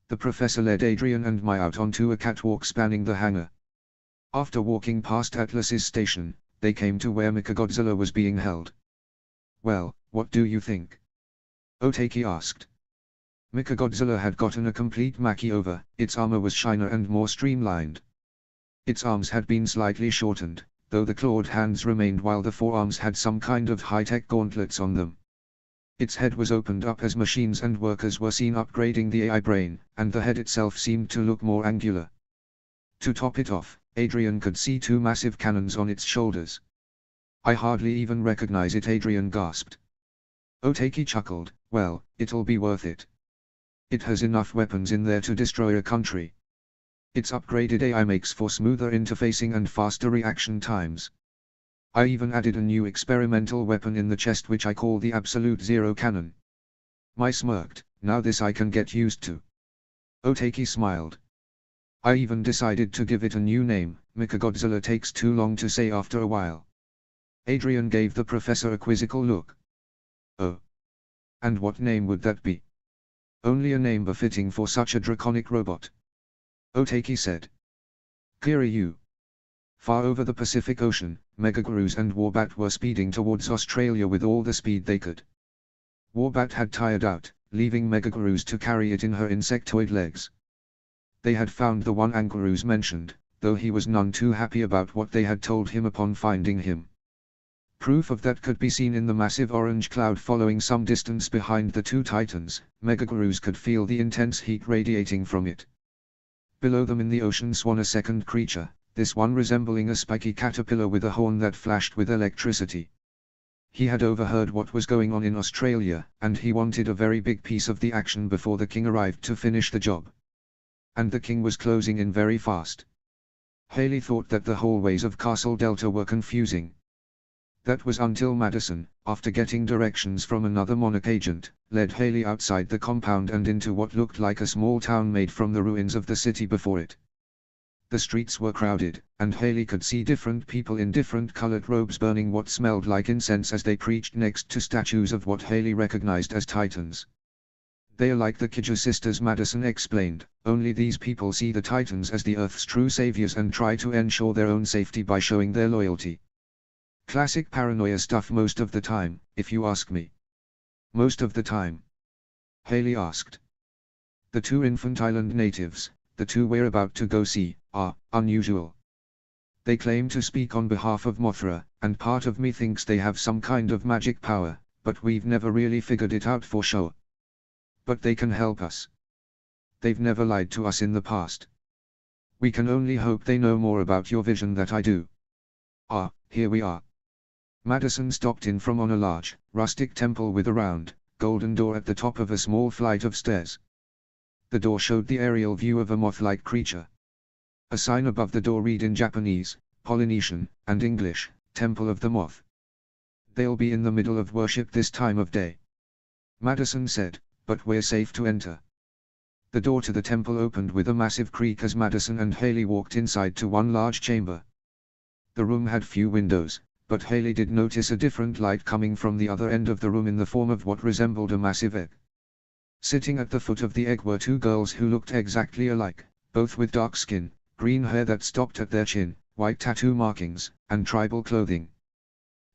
The professor led Adrian and Mai out onto a catwalk spanning the hangar. After walking past Atlas's station, they came to where Mechagodzilla was being held. "Well, what do you think?" Otaki asked. Mechagodzilla had gotten a complete makeover. Its armor was shinier and more streamlined. Its arms had been slightly shortened, though the clawed hands remained while the forearms had some kind of high-tech gauntlets on them. Its head was opened up as machines and workers were seen upgrading the AI brain, and the head itself seemed to look more angular. To top it off, Adrian could see two massive cannons on its shoulders. "I hardly even recognize it," Adrian gasped. Otaki chuckled, "Well, it'll be worth it. It has enough weapons in there to destroy a country. Its upgraded AI makes for smoother interfacing and faster reaction times. I even added a new experimental weapon in the chest which I call the Absolute Zero Cannon." Mai smirked, "Now this I can get used to." Otaki smiled. "I even decided to give it a new name. Mechagodzilla takes too long to say after a while." Adrian gave the professor a quizzical look. "Oh. And what name would that be?" "Only a name befitting for such a draconic robot," Otaki said. Kiryu. Far over the Pacific Ocean, Megagurus and Warbat were speeding towards Australia with all the speed they could. Warbat had tired out, leaving Megagurus to carry it in her insectoid legs. They had found the one Angarus mentioned, though he was none too happy about what they had told him upon finding him. Proof of that could be seen in the massive orange cloud following some distance behind the two titans. Megagurus could feel the intense heat radiating from it. Below them in the ocean swam a second creature, this one resembling a spiky caterpillar with a horn that flashed with electricity. He had overheard what was going on in Australia, and he wanted a very big piece of the action before the king arrived to finish the job. And the king was closing in very fast. Haley thought that the hallways of Castle Delta were confusing. That was until Madison, after getting directions from another Monarch agent, led Haley outside the compound and into what looked like a small town made from the ruins of the city before it. The streets were crowded, and Haley could see different people in different colored robes burning what smelled like incense as they preached next to statues of what Haley recognized as Titans. "They are like the Kaiju sisters," Madison explained, "only these people see the Titans as the Earth's true saviors and try to ensure their own safety by showing their loyalty. Classic paranoia stuff most of the time, if you ask me." "Most of the time?" Haley asked. "The two Infant Island natives, the two we're about to go see, are unusual. They claim to speak on behalf of Mothra, and part of me thinks they have some kind of magic power, but we've never really figured it out for sure. But they can help us. They've never lied to us in the past. We can only hope they know more about your vision than I do." "Ah, here we are." Madison stopped in from on a large, rustic temple with a round, golden door at the top of a small flight of stairs. The door showed the aerial view of a moth-like creature. A sign above the door read in Japanese, Polynesian, and English, "Temple of the Moth." "They'll be in the middle of worship this time of day," Madison said, "but we're safe to enter." The door to the temple opened with a massive creak as Madison and Haley walked inside to one large chamber. The room had few windows, but Haley did notice a different light coming from the other end of the room in the form of what resembled a massive egg. Sitting at the foot of the egg were two girls who looked exactly alike, both with dark skin, green hair that stopped at their chin, white tattoo markings, and tribal clothing.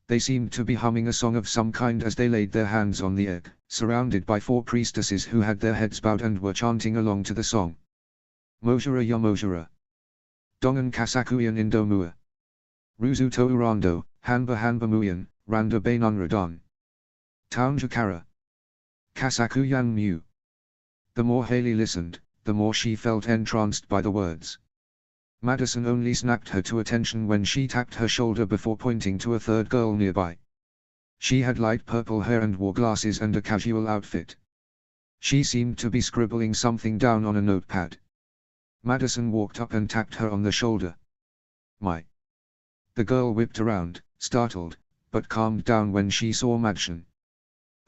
They seemed to be humming a song of some kind as they laid their hands on the egg, surrounded by four priestesses who had their heads bowed and were chanting along to the song. "Mojura ya Mojura. Dongan Kasakuyan Indomua. Ruzu to Urando, Hanba Hanba Muyan, Randa Bainun Radon. Town Jakara. Kasakuyan Mu." The more Haley listened, the more she felt entranced by the words. Madison only snapped her to attention when she tapped her shoulder before pointing to a third girl nearby. She had light purple hair and wore glasses and a casual outfit. She seemed to be scribbling something down on a notepad. Madison walked up and tapped her on the shoulder. "My." The girl whipped around, startled, but calmed down when she saw Madison.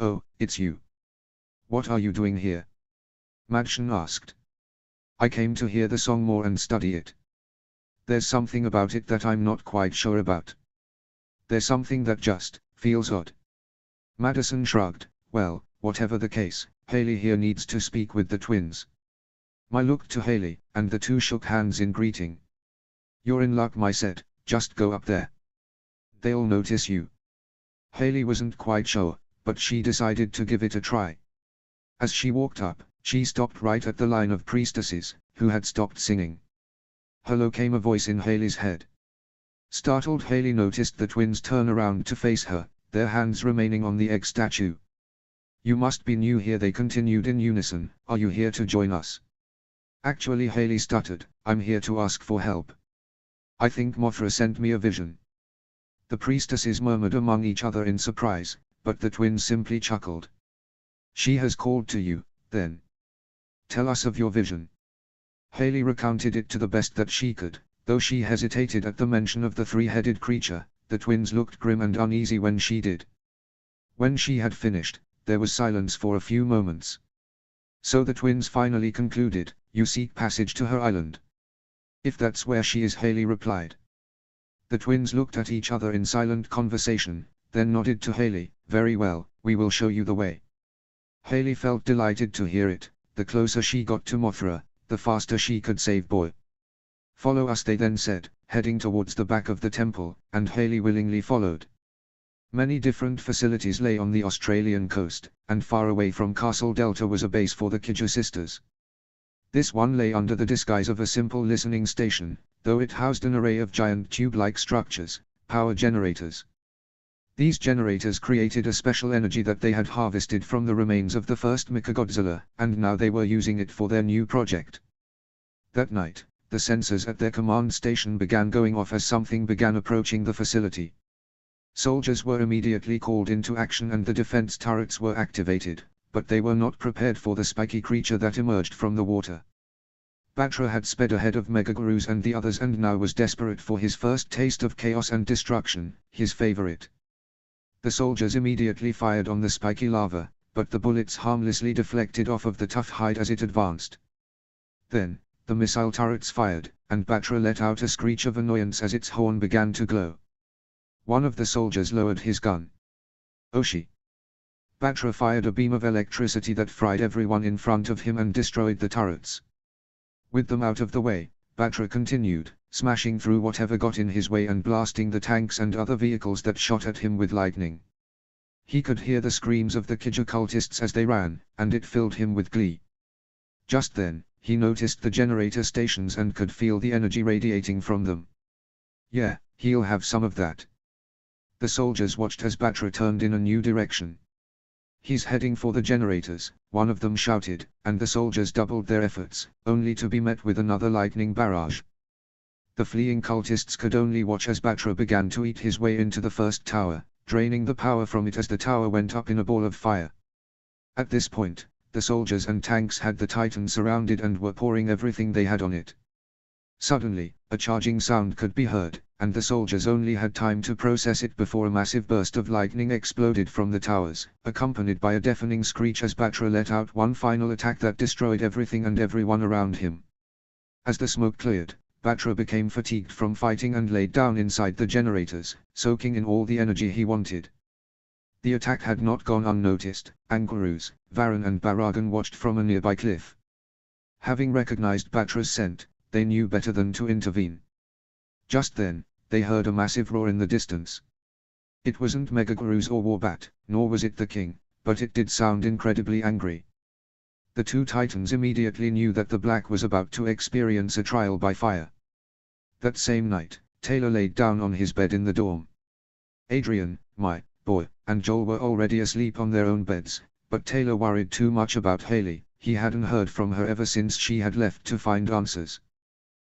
"Oh, it's you. What are you doing here?" Madison asked. "I came to hear the song more and study it. There's something about it that I'm not quite sure about. There's something that just feels odd." Madison shrugged. "Well, whatever the case, Haley here needs to speak with the twins." Mai looked to Haley, and the two shook hands in greeting. "You're in luck," Mai said, "just go up there. They'll notice you." Haley wasn't quite sure, but she decided to give it a try. As she walked up, She stopped right at the line of priestesses, who had stopped singing. "Hello," came a voice in Haley's head. Startled, Haley noticed the twins turn around to face her, their hands remaining on the egg statue. "You must be new here," they continued in unison. "Are you here to join us?" "Actually," Haley stuttered, "I'm here to ask for help. I think Mothra sent me a vision." The priestesses murmured among each other in surprise, but the twins simply chuckled. "She has called to you, then. Tell us of your vision." Haley recounted it to the best that she could. Though she hesitated at the mention of the three-headed creature, the twins looked grim and uneasy when she did. When she had finished, there was silence for a few moments. So the twins finally concluded, "You seek passage to her island." "If that's where she is," Haley replied. The twins looked at each other in silent conversation, then nodded to Haley. "Very well, we will show you the way." Haley felt delighted to hear it. The closer she got to Mothra, the faster she could save Boy. "Follow us," they then said, heading towards the back of the temple, and Haley willingly followed. Many different facilities lay on the Australian coast, and far away from Castle Delta was a base for the Kaiju sisters. This one lay under the disguise of a simple listening station, though it housed an array of giant tube-like structures, power generators. These generators created a special energy that they had harvested from the remains of the first Mechagodzilla, and now they were using it for their new project. That night, the sensors at their command station began going off as something began approaching the facility. Soldiers were immediately called into action and the defense turrets were activated, but they were not prepared for the spiky creature that emerged from the water. Batra had sped ahead of Megagurus and the others and now was desperate for his first taste of chaos and destruction, his favorite. The soldiers immediately fired on the spiky lava, but the bullets harmlessly deflected off of the tough hide as it advanced. Then, the missile turrets fired, and Batra let out a screech of annoyance as its horn began to glow. One of the soldiers lowered his gun. "Oshi!" Batra fired a beam of electricity that fried everyone in front of him and destroyed the turrets. With them out of the way, Batra continued, smashing through whatever got in his way and blasting the tanks and other vehicles that shot at him with lightning. He could hear the screams of the Kaiju cultists as they ran, and it filled him with glee. Just then, he noticed the generator stations and could feel the energy radiating from them. "Yeah, he'll have some of that." The soldiers watched as Batra turned in a new direction. "He's heading for the generators," one of them shouted, and the soldiers doubled their efforts, only to be met with another lightning barrage. The fleeing cultists could only watch as Batra began to eat his way into the first tower, draining the power from it as the tower went up in a ball of fire. At this point, the soldiers and tanks had the Titan surrounded and were pouring everything they had on it. Suddenly, a charging sound could be heard, and the soldiers only had time to process it before a massive burst of lightning exploded from the towers, accompanied by a deafening screech as Batra let out one final attack that destroyed everything and everyone around him. As the smoke cleared, Batra became fatigued from fighting and laid down inside the generators, soaking in all the energy he wanted. The attack had not gone unnoticed. Angarus, Varan and Baragan watched from a nearby cliff. Having recognized Batra's scent, they knew better than to intervene. Just then, they heard a massive roar in the distance. It wasn't Megagurus or Warbat, nor was it the king, but it did sound incredibly angry. The two titans immediately knew that the Black was about to experience a trial by fire. That same night, Taylor laid down on his bed in the dorm. Adrian, my boy, and Joel were already asleep on their own beds, but Taylor worried too much about Haley. He hadn't heard from her ever since she had left to find answers.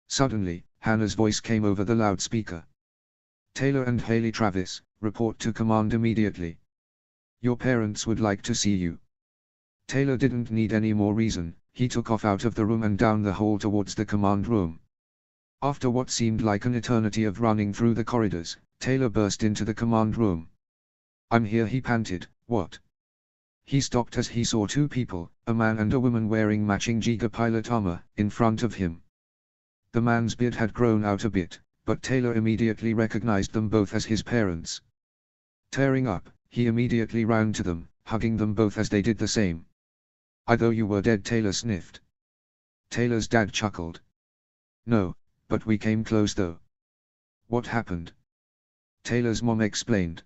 Suddenly, Hannah's voice came over the loudspeaker. "Taylor and Haley Travis, report to command immediately. Your parents would like to see you." Taylor didn't need any more reason. He took off out of the room and down the hall towards the command room. After what seemed like an eternity of running through the corridors, Taylor burst into the command room. "I'm here," he panted. "What?" He stopped as he saw two people, a man and a woman wearing matching Giga pilot armor, in front of him. The man's beard had grown out a bit, but Taylor immediately recognized them both as his parents. Tearing up, he immediately ran to them, hugging them both as they did the same. "I thought you were dead," Taylor sniffed. Taylor's dad chuckled. "No, but we came close though." "What happened?" Taylor's mom explained.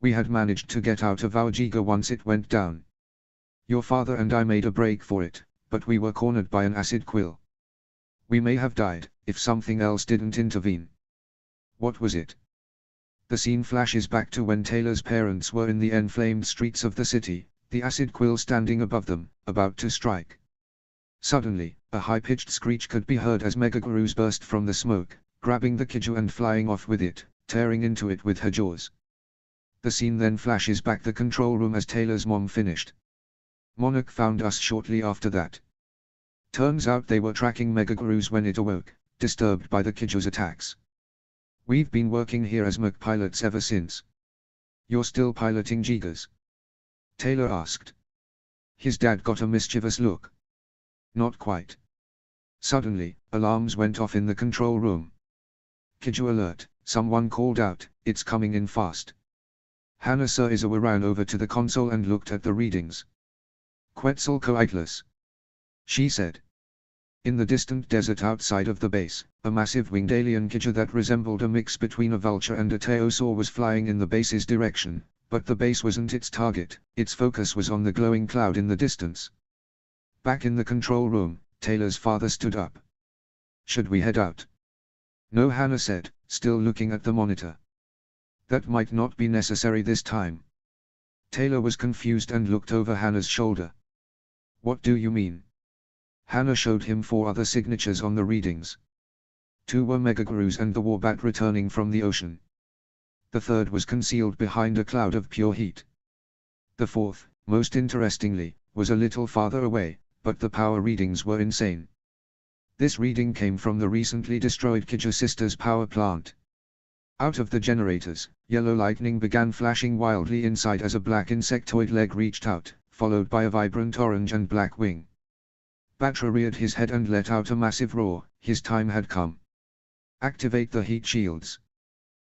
"We had managed to get out of our Giga once it went down. Your father and I made a break for it, but we were cornered by an acid quill. We may have died, if something else didn't intervene. What was it? The scene flashes back to when Taylor's parents were in the enflamed streets of the city, the acid quill standing above them, about to strike. Suddenly, a high-pitched screech could be heard as Megagurus burst from the smoke, grabbing the kaiju and flying off with it, tearing into it with her jaws. The scene then flashes back the control room as Taylor's mom finished. Monarch found us shortly after that. Turns out they were tracking Megagurus when it awoke, disturbed by the kaiju's attacks. We've been working here as mech pilots ever since. You're still piloting Gigas? Taylor asked. His dad got a mischievous look. Not quite. Suddenly, alarms went off in the control room. Kaiju alert, someone called out, it's coming in fast. Hannah Surizawa ran over to the console and looked at the readings. Quetzalcoatlus, she said. In the distant desert outside of the base, a massive winged alien kaiju that resembled a mix between a vulture and a pterosaur was flying in the base's direction, but the base wasn't its target, its focus was on the glowing cloud in the distance. Back in the control room, Taylor's father stood up. Should we head out? No, Hannah said, still looking at the monitor. That might not be necessary this time. Taylor was confused and looked over Hannah's shoulder. What do you mean? Hannah showed him 4 other signatures on the readings. 2 were Megagurus and the Warbat returning from the ocean. The 3rd was concealed behind a cloud of pure heat. The 4th, most interestingly, was a little farther away, but the power readings were insane. This reading came from the recently destroyed Kaiju Sisters power plant. Out of the generators, yellow lightning began flashing wildly inside as a black insectoid leg reached out, followed by a vibrant orange and black wing. Batra reared his head and let out a massive roar. His time had come. Activate the heat shields.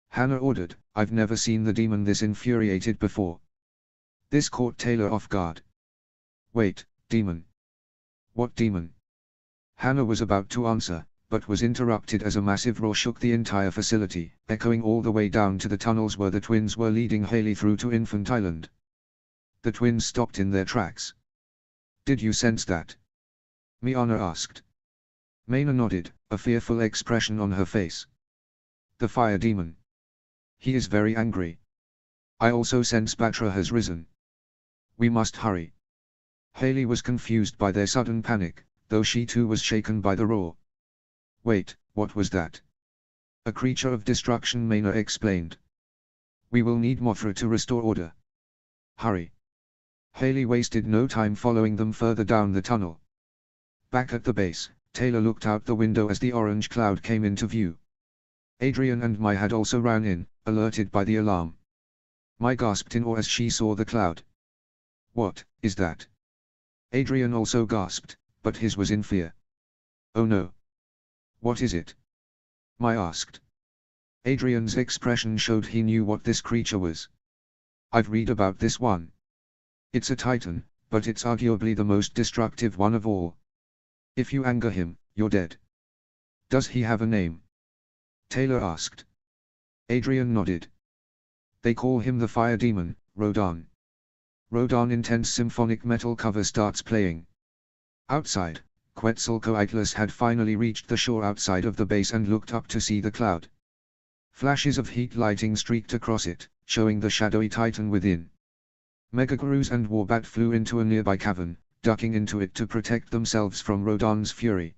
Hannah ordered. I've never seen the demon this infuriated before. This caught Taylor off guard. Wait, demon? What demon? Hannah was about to answer, but was interrupted as a massive roar shook the entire facility, echoing all the way down to the tunnels where the twins were leading Haley through to Infant Island. The twins stopped in their tracks. Did you sense that? Miana asked. Maina nodded, a fearful expression on her face. The fire demon. He is very angry. I also sense Batra has risen. We must hurry. Haley was confused by their sudden panic, though she too was shaken by the roar. Wait, what was that? A creature of destruction, Maina explained. We will need Mothra to restore order. Hurry. Haley wasted no time following them further down the tunnel. Back at the base, Taylor looked out the window as the orange cloud came into view. Adrian and Mai had also ran in, alerted by the alarm. Mai gasped in awe as she saw the cloud. What is that? Adrian also gasped, but his was in fear. Oh no. What is it? Mai asked. Adrian's expression showed he knew what this creature was. I've read about this one. It's a titan, but it's arguably the most destructive one of all. If you anger him, you're dead. Does he have a name? Taylor asked. Adrian nodded. They call him the fire demon, Rodan. Rodan intense symphonic metal cover starts playing. Outside, Quetzalcoatlus had finally reached the shore outside of the base and looked up to see the cloud. Flashes of heat lighting streaked across it, showing the shadowy titan within. Megagurus and Warbat flew into a nearby cavern, ducking into it to protect themselves from Rodan's fury.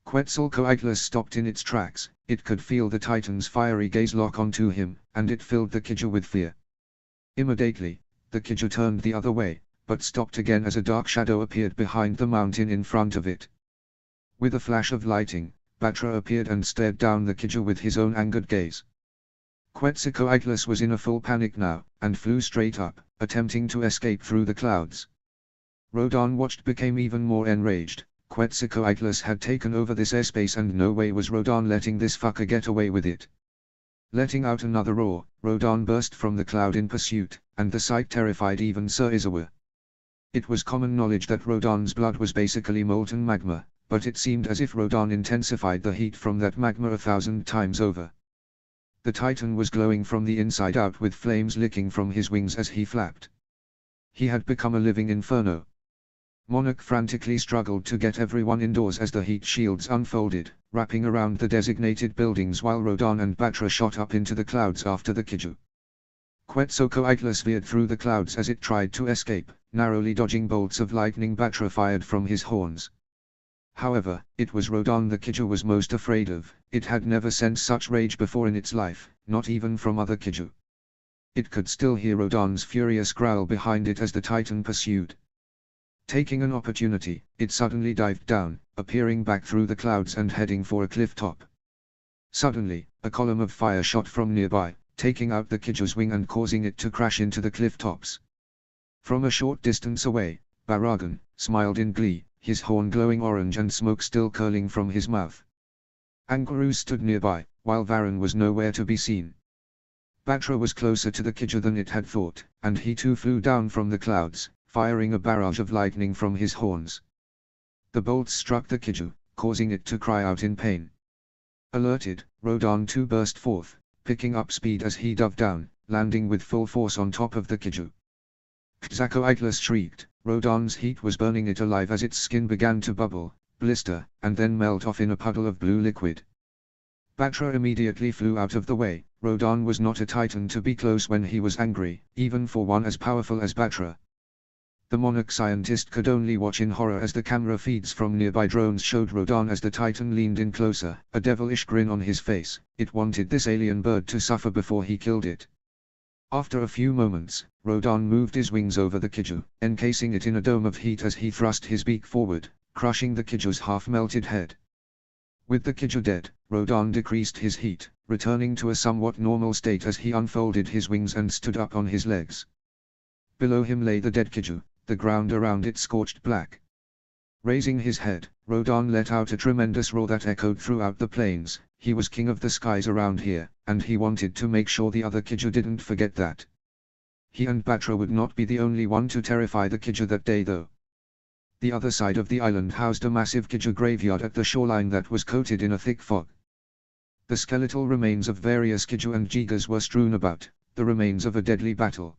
Quetzalcoatlus stopped in its tracks. It could feel the titan's fiery gaze lock onto him, and it filled the kaiju with fear. Immediately, the kaiju turned the other way, but stopped again as a dark shadow appeared behind the mountain in front of it. With a flash of lighting, Batra appeared and stared down the kaiju with his own angered gaze. Quetzalcoatlus was in a full panic now, and flew straight up, attempting to escape through the clouds. Rodan watched became even more enraged. Quetzalcoatlus had taken over this airspace and no way was Rodan letting this fucker get away with it. Letting out another roar, Rodan burst from the cloud in pursuit, and the sight terrified even Surizawa. It was common knowledge that Rodan's blood was basically molten magma, but it seemed as if Rodan intensified the heat from that magma 1,000 times over. The titan was glowing from the inside out with flames licking from his wings as he flapped. he had become a living inferno. Monarch frantically struggled to get everyone indoors as the heat shields unfolded, wrapping around the designated buildings while Rodan and Batra shot up into the clouds after the kaiju. Quetzalcoatl veered through the clouds as it tried to escape, narrowly dodging bolts of lightning Batra fired from his horns. However, it was Rodan the kaiju was most afraid of. It had never sensed such rage before in its life, not even from other kaiju. It could still hear Rodan's furious growl behind it as the Titan pursued. Taking an opportunity, it suddenly dived down, appearing back through the clouds and heading for a cliff top. Suddenly, a column of fire shot from nearby, taking out the kaiju's wing and causing it to crash into the cliff tops. From a short distance away, Baragan smiled in glee, his horn glowing orange and smoke still curling from his mouth. Angaroo stood nearby, while Varan was nowhere to be seen. Batra was closer to the kaiju than it had thought, and he too flew down from the clouds, firing a barrage of lightning from his horns. The bolts struck the kaiju, causing it to cry out in pain. Alerted, Rodan too burst forth, picking up speed as he dove down, landing with full force on top of the kaiju. Quetzalcoatl shrieked. Rodan's heat was burning it alive as its skin began to bubble, blister, and then melt off in a puddle of blue liquid. Batra immediately flew out of the way. Rodan was not a titan to be close when he was angry, even for one as powerful as Batra. The monarch scientist could only watch in horror as the camera feeds from nearby drones showed Rodan as the titan leaned in closer, a devilish grin on his face. It wanted this alien bird to suffer before he killed it. After a few moments, Rodan moved his wings over the kaiju, encasing it in a dome of heat as he thrust his beak forward, crushing the kaiju's half-melted head. With the kaiju dead, Rodan decreased his heat, returning to a somewhat normal state as he unfolded his wings and stood up on his legs. Below him lay the dead kaiju, the ground around it scorched black. Raising his head, Rodan let out a tremendous roar that echoed throughout the plains. He was king of the skies around here, and he wanted to make sure the other kaiju didn't forget that. He and Batra would not be the only one to terrify the kaiju that day though. The other side of the island housed a massive kaiju graveyard at the shoreline that was coated in a thick fog. The skeletal remains of various kaiju and jigas were strewn about, the remains of a deadly battle.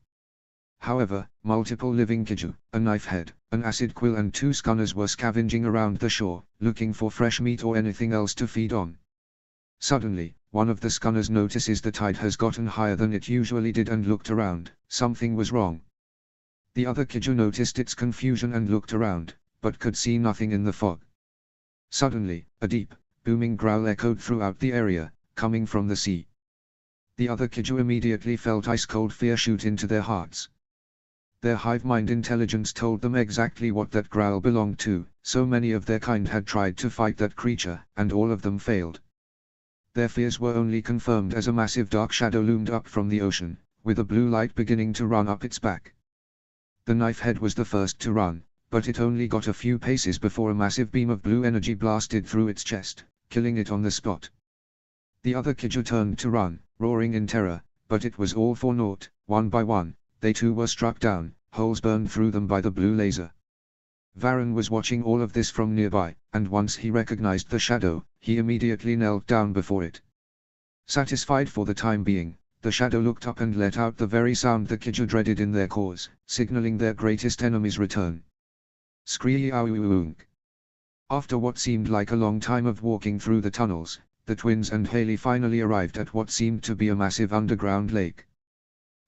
However, multiple living kaiju, a knife head, an acid quill and 2 skunners were scavenging around the shore, looking for fresh meat or anything else to feed on. Suddenly, one of the skunners notices the tide has gotten higher than it usually did and looked around. Something was wrong. The other kaiju noticed its confusion and looked around, but could see nothing in the fog. Suddenly, a deep, booming growl echoed throughout the area, coming from the sea. The other kaiju immediately felt ice-cold fear shoot into their hearts. Their hive-mind intelligence told them exactly what that growl belonged to. So many of their kind had tried to fight that creature, and all of them failed. Their fears were only confirmed as a massive dark shadow loomed up from the ocean, with a blue light beginning to run up its back. The knife head was the first to run, but it only got a few paces before a massive beam of blue energy blasted through its chest, killing it on the spot. The other kaiju turned to run, roaring in terror, but it was all for naught. One by one, they too were struck down, holes burned through them by the blue laser. Varan was watching all of this from nearby, and once he recognized the shadow, he immediately knelt down before it. Satisfied for the time being, the shadow looked up and let out the very sound the kaiju dreaded in their cause, signaling their greatest enemy's return. Scree-ow-oonk. After what seemed like a long time of walking through the tunnels, the twins and Haley finally arrived at what seemed to be a massive underground lake.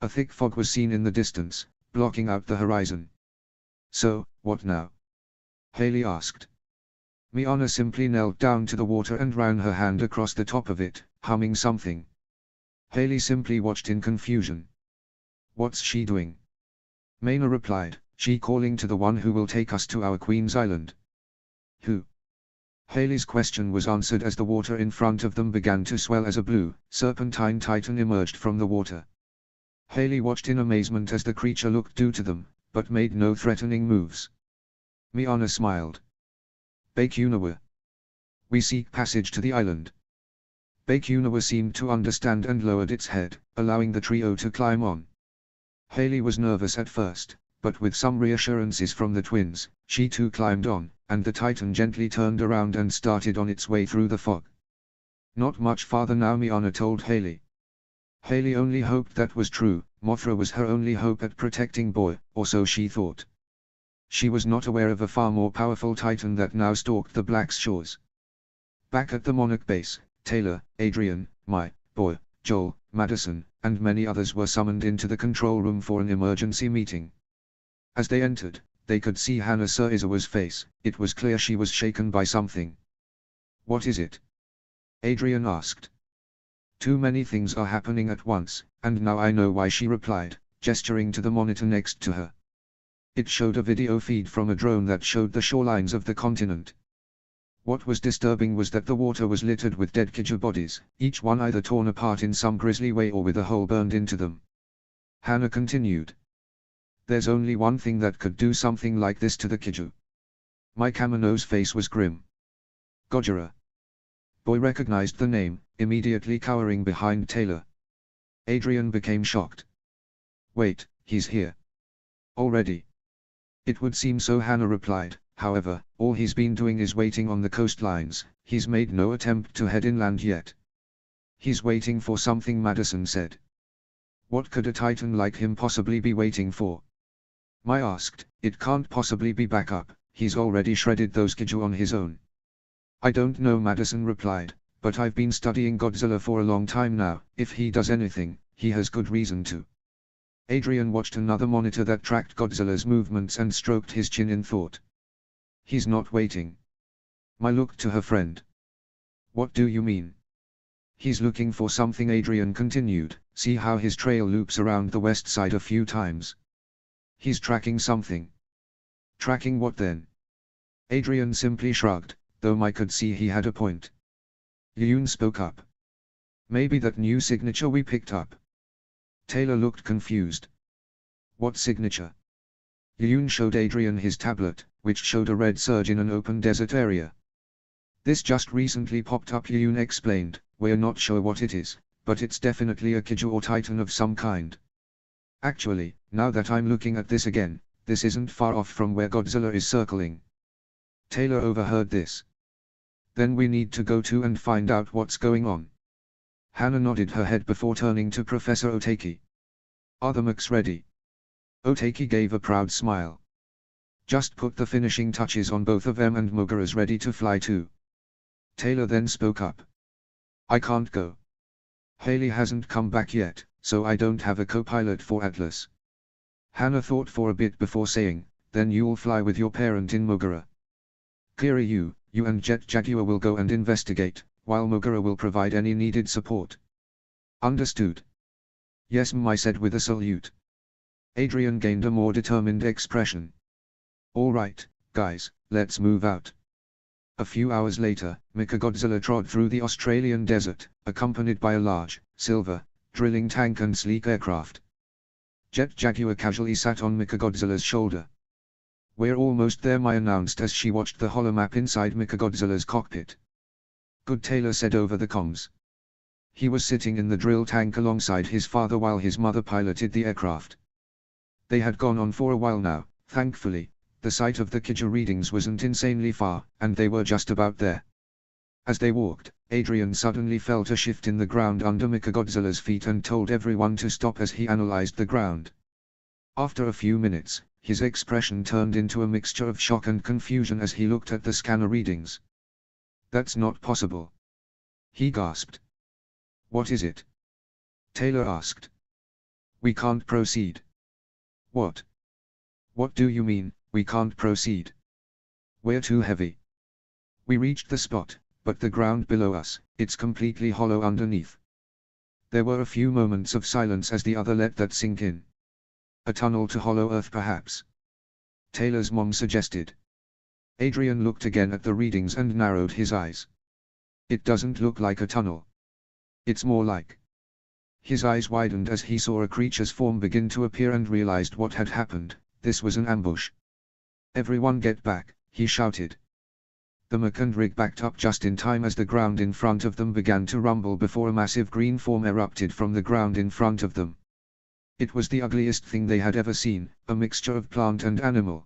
A thick fog was seen in the distance, blocking out the horizon. So, what now? Haley asked. Miana simply knelt down to the water and ran her hand across the top of it, humming something. Haley simply watched in confusion. What's she doing? Maina replied, she calling to the one who will take us to our Queen's Island. Who? Haley's question was answered as the water in front of them began to swell as a blue, serpentine titan emerged from the water. Haley watched in amazement as the creature looked due to them, but made no threatening moves. Miana smiled. Bakunawa. We seek passage to the island. Bakunawa seemed to understand and lowered its head, allowing the trio to climb on. Haley was nervous at first, but with some reassurances from the twins, she too climbed on, and the titan gently turned around and started on its way through the fog. Not much farther now, Miana told Haley. Haley only hoped that was true. Mothra was her only hope at protecting Boy, or so she thought. She was not aware of a far more powerful titan that now stalked the Black's shores. Back at the Monarch base, Taylor, Adrian, Boy, Joel, Madison, and many others were summoned into the control room for an emergency meeting. As they entered, they could see Hana Surizawa's face. It was clear she was shaken by something. "What is it?" Adrian asked. "Too many things are happening at once, and now I know why," she replied, gesturing to the monitor next to her. It showed a video feed from a drone that showed the shorelines of the continent. What was disturbing was that the water was littered with dead kaiju bodies, each one either torn apart in some grisly way or with a hole burned into them. Hana continued. "There's only one thing that could do something like this to the kaiju." Kamino's face was grim. "Gojira." Boy recognized the name, immediately cowering behind Taylor. Adrian became shocked. "Wait, he's here already?" "It would seem so," Hana replied. "However, all he's been doing is waiting on the coastlines. He's made no attempt to head inland yet." "He's waiting for something," Madison said. "What could a titan like him possibly be waiting for?" Mai asked. "It can't possibly be backup. He's already shredded those kaiju on his own." "I don't know," Madison replied, "but I've been studying Godzilla for a long time now. If he does anything, he has good reason to." Adrian watched another monitor that tracked Godzilla's movements and stroked his chin in thought. "He's not waiting." Mai looked to her friend. "What do you mean?" "He's looking for something," Adrian continued. "See how his trail loops around the west side a few times? He's tracking something." "Tracking what then?" Adrian simply shrugged, though Mai could see he had a point. Yoon spoke up. "Maybe that new signature we picked up." Taylor looked confused. "What signature?" Yoon showed Adrian his tablet, which showed a red surge in an open desert area. "This just recently popped up," Yoon explained. "We're not sure what it is, but it's definitely a kaiju or titan of some kind. Actually, now that I'm looking at this again, this isn't far off from where Godzilla is circling." Taylor overheard this. "Then we need to go to and find out what's going on." Hana nodded her head before turning to Professor Otaki. "Are the mechs ready?" Otaki gave a proud smile. "Just put the finishing touches on both of them and Mogura's ready to fly too." Taylor then spoke up. "I can't go. Haley hasn't come back yet, so I don't have a co-pilot for Atlas." Hana thought for a bit before saying, "Then you'll fly with your parent in Mogura. Kiryu, you and Jet Jaguar will go and investigate, while Mogura will provide any needed support." "Understood." "Yes," Mai said with a salute. Adrian gained a more determined expression. "All right, guys, let's move out." A few hours later, Mechagodzilla trod through the Australian desert, accompanied by a large, silver, drilling tank and sleek aircraft. Jet Jaguar casually sat on Mechagodzilla's shoulder. "We're almost there," Mai announced as she watched the holomap inside Mechagodzilla's cockpit. "Good," Taylor said over the comms. He was sitting in the drill tank alongside his father while his mother piloted the aircraft. They had gone on for a while now, thankfully. The site of the kaiju readings wasn't insanely far, and they were just about there. As they walked, Adrian suddenly felt a shift in the ground under Mechagodzilla's feet and told everyone to stop as he analyzed the ground. After a few minutes, his expression turned into a mixture of shock and confusion as he looked at the scanner readings. "That's not possible," he gasped. "What is it?" Taylor asked. "We can't proceed." "What? What do you mean, we can't proceed?" "We're too heavy. We reached the spot, but the ground below us, it's completely hollow underneath." There were a few moments of silence as the other let that sink in. "A tunnel to hollow earth perhaps?" Taylor's mom suggested. Adrian looked again at the readings and narrowed his eyes. "It doesn't look like a tunnel. It's more like..." His eyes widened as he saw a creature's form begin to appear and realized what had happened. This was an ambush. "Everyone get back," he shouted. The mech and rig backed up just in time as the ground in front of them began to rumble before a massive green form erupted from the ground in front of them. It was the ugliest thing they had ever seen, a mixture of plant and animal.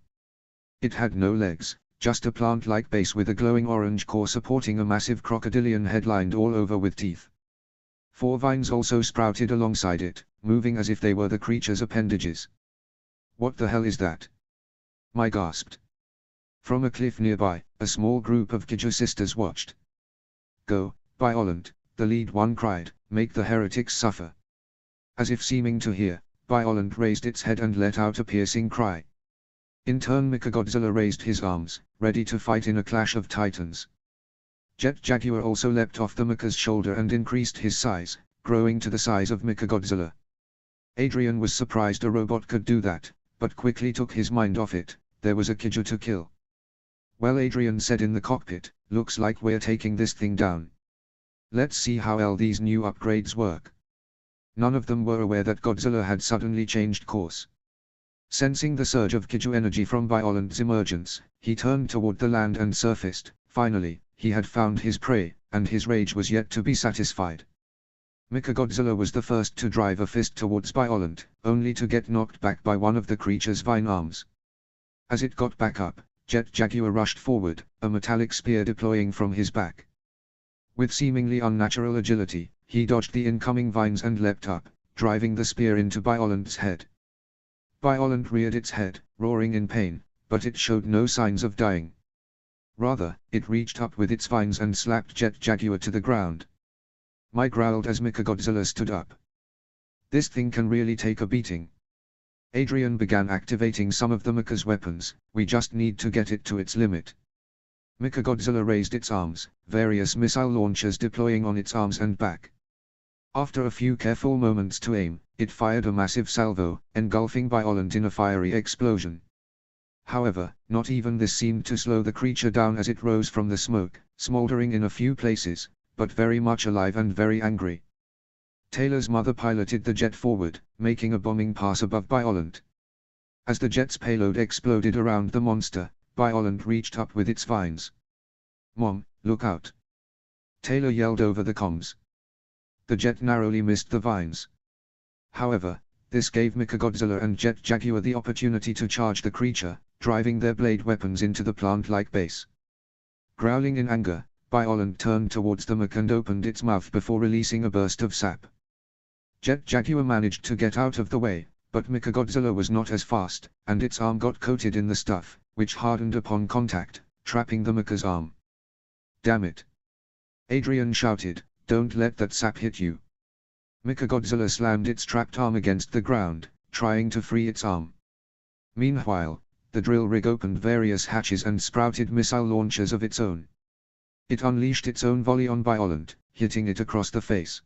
It had no legs, just a plant-like base with a glowing orange core supporting a massive crocodilian head lined all over with teeth. 4 vines also sprouted alongside it, moving as if they were the creature's appendages. "What the hell is that?" I gasped. From a cliff nearby, a small group of kaiju sisters watched. "Go, Violent," the lead one cried, "make the heretics suffer." As if seeming to hear, Violent raised its head and let out a piercing cry. In turn Mechagodzilla raised his arms, ready to fight in a clash of titans. Jet Jaguar also leapt off the mecha's shoulder and increased his size, growing to the size of Mechagodzilla. Adrian was surprised a robot could do that, but quickly took his mind off it. There was a kaiju to kill. "Well," Adrian said in the cockpit, "looks like we're taking this thing down. Let's see how these new upgrades work." None of them were aware that Godzilla had suddenly changed course. Sensing the surge of kaiju energy from Violent's emergence, he turned toward the land and surfaced. Finally, he had found his prey, and his rage was yet to be satisfied. Mechagodzilla was the first to drive a fist towards Violent, only to get knocked back by one of the creature's vine arms. As it got back up, Jet Jaguar rushed forward, a metallic spear deploying from his back. With seemingly unnatural agility, he dodged the incoming vines and leapt up, driving the spear into Violent's head. Violent reared its head, roaring in pain, but it showed no signs of dying. Rather, it reached up with its vines and slapped Jet Jaguar to the ground. I growled as Mechagodzilla stood up. "This thing can really take a beating." Adrian began activating some of the mecha's weapons. "We just need to get it to its limit." Mechagodzilla raised its arms, various missile launchers deploying on its arms and back. After a few careful moments to aim, it fired a massive salvo, engulfing Violent in a fiery explosion. However, not even this seemed to slow the creature down as it rose from the smoke, smoldering in a few places, but very much alive and very angry. Taylor's mother piloted the jet forward, making a bombing pass above Violent. As the jet's payload exploded around the monster, Violent reached up with its vines. "Mom, look out!" Taylor yelled over the comms. The jet narrowly missed the vines. However, this gave Mechagodzilla and Jet Jaguar the opportunity to charge the creature, driving their blade weapons into the plant-like base. Growling in anger, Violent turned towards the mech and opened its mouth before releasing a burst of sap. Jet Jaguar managed to get out of the way, but Mechagodzilla was not as fast, and its arm got coated in the stuff, which hardened upon contact, trapping the mecha's arm. "Damn it!" Adrian shouted, "Don't let that sap hit you." Mechagodzilla slammed its trapped arm against the ground, trying to free its arm. Meanwhile, the drill rig opened various hatches and sprouted missile launchers of its own. It unleashed its own volley on Violent, hitting it across the face.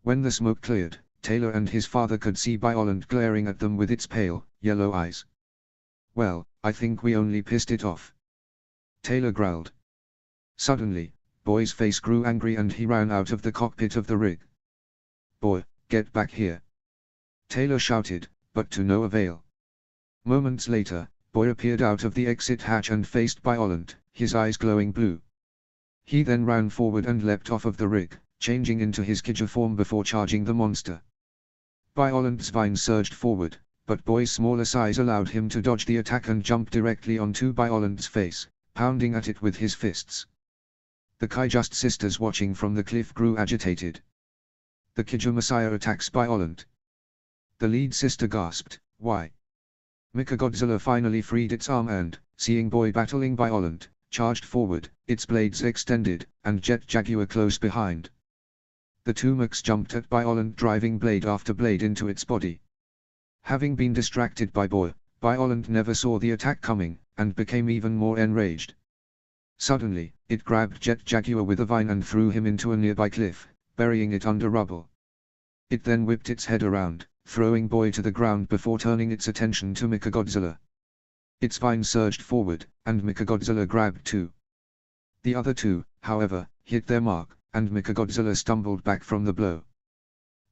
When the smoke cleared, Taylor and his father could see Violent glaring at them with its pale, yellow eyes. "Well, I think we only pissed it off," Taylor growled. Suddenly, Boy's face grew angry and he ran out of the cockpit of the rig. "Boy, get back here!" Taylor shouted, but to no avail. Moments later, Boy appeared out of the exit hatch and faced Violent, his eyes glowing blue. He then ran forward and leapt off of the rig, changing into his kaiju form before charging the monster. Violent's vines surged forward, but Boy's smaller size allowed him to dodge the attack and jump directly onto Violent's face, pounding at it with his fists. The Kaiju sisters watching from the cliff grew agitated. "The Kaiju Messiah attacks Violent." The lead sister gasped, "Why?" Mechagodzilla finally freed its arm and, seeing Boy battling Violent, charged forward, its blades extended, and Jet Jaguar close behind. The two mechs jumped at Violent, driving blade after blade into its body. Having been distracted by Boy, Violent never saw the attack coming, and became even more enraged. Suddenly, it grabbed Jet Jaguar with a vine and threw him into a nearby cliff, burying it under rubble. It then whipped its head around, throwing Boy to the ground before turning its attention to Mechagodzilla. Its vine surged forward, and Mechagodzilla grabbed two. The other two, however, hit their mark, and Mechagodzilla stumbled back from the blow.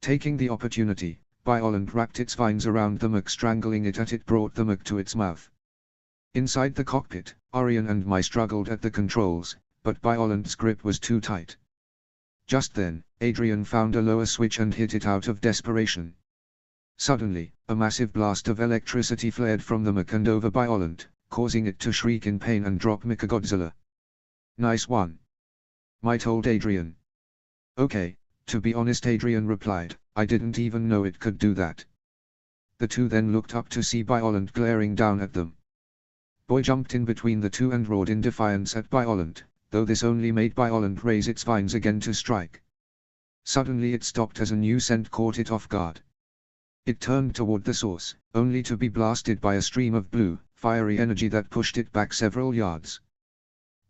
Taking the opportunity, Violent wrapped its vines around the mech, strangling it as it brought the mech to its mouth. Inside the cockpit, Orion and Mai struggled at the controls, but Violent's grip was too tight. Just then, Adrian found a lower switch and hit it out of desperation. Suddenly, a massive blast of electricity flared from the mech and over Violent, causing it to shriek in pain and drop Mechagodzilla. "Nice one," Mai told Adrian. "Okay, To be honest, Adrian replied, I didn't even know it could do that. The two then looked up to see Violent glaring down at them. Boy jumped in between the two and roared in defiance at Violent, though this only made Violent raise its vines again to strike. Suddenly it stopped as a new scent caught it off guard. It turned toward the source, only to be blasted by a stream of blue, fiery energy that pushed it back several yards.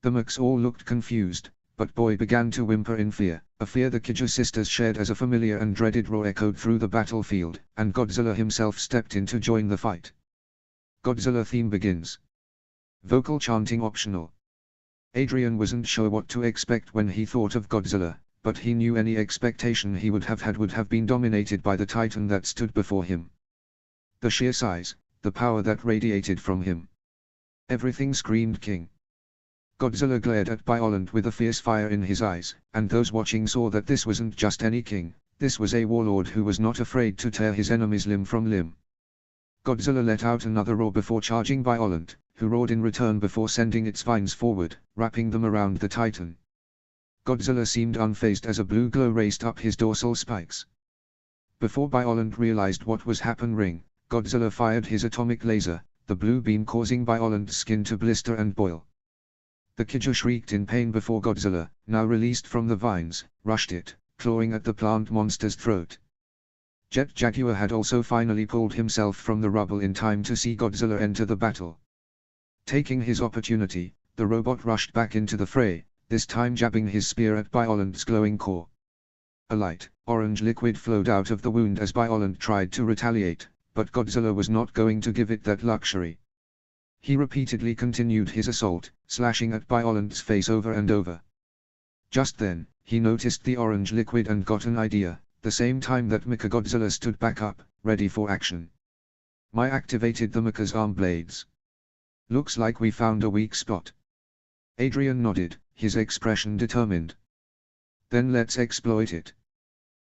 The Mechs all looked confused, but Boy began to whimper in fear, a fear the Kaiju sisters shared as a familiar and dreaded roar echoed through the battlefield, and Godzilla himself stepped in to join the fight. Godzilla theme begins. Vocal chanting optional. Adrian wasn't sure what to expect when he thought of Godzilla, but he knew any expectation he would have had would have been dominated by the titan that stood before him. The sheer size, the power that radiated from him. Everything screamed king. Godzilla glared at Violent with a fierce fire in his eyes, and those watching saw that this wasn't just any king, this was a warlord who was not afraid to tear his enemies limb from limb. Godzilla let out another roar before charging Violent, who roared in return before sending its vines forward, wrapping them around the titan. Godzilla seemed unfazed as a blue glow raced up his dorsal spikes. Before Violent realized what was happening, Godzilla fired his atomic laser, the blue beam causing Violent's skin to blister and boil. The Kaiju shrieked in pain before Godzilla, now released from the vines, rushed it, clawing at the plant monster's throat. Jet Jaguar had also finally pulled himself from the rubble in time to see Godzilla enter the battle. Taking his opportunity, the robot rushed back into the fray, this time jabbing his spear at Violent's glowing core. A light, orange liquid flowed out of the wound as Violent tried to retaliate, but Godzilla was not going to give it that luxury. He repeatedly continued his assault, slashing at Violent's face over and over. Just then, he noticed the orange liquid and got an idea, the same time that Mechagodzilla stood back up, ready for action. I activated the Mecha's arm blades. Looks like we found a weak spot. Adrian nodded, his expression determined. Then let's exploit it.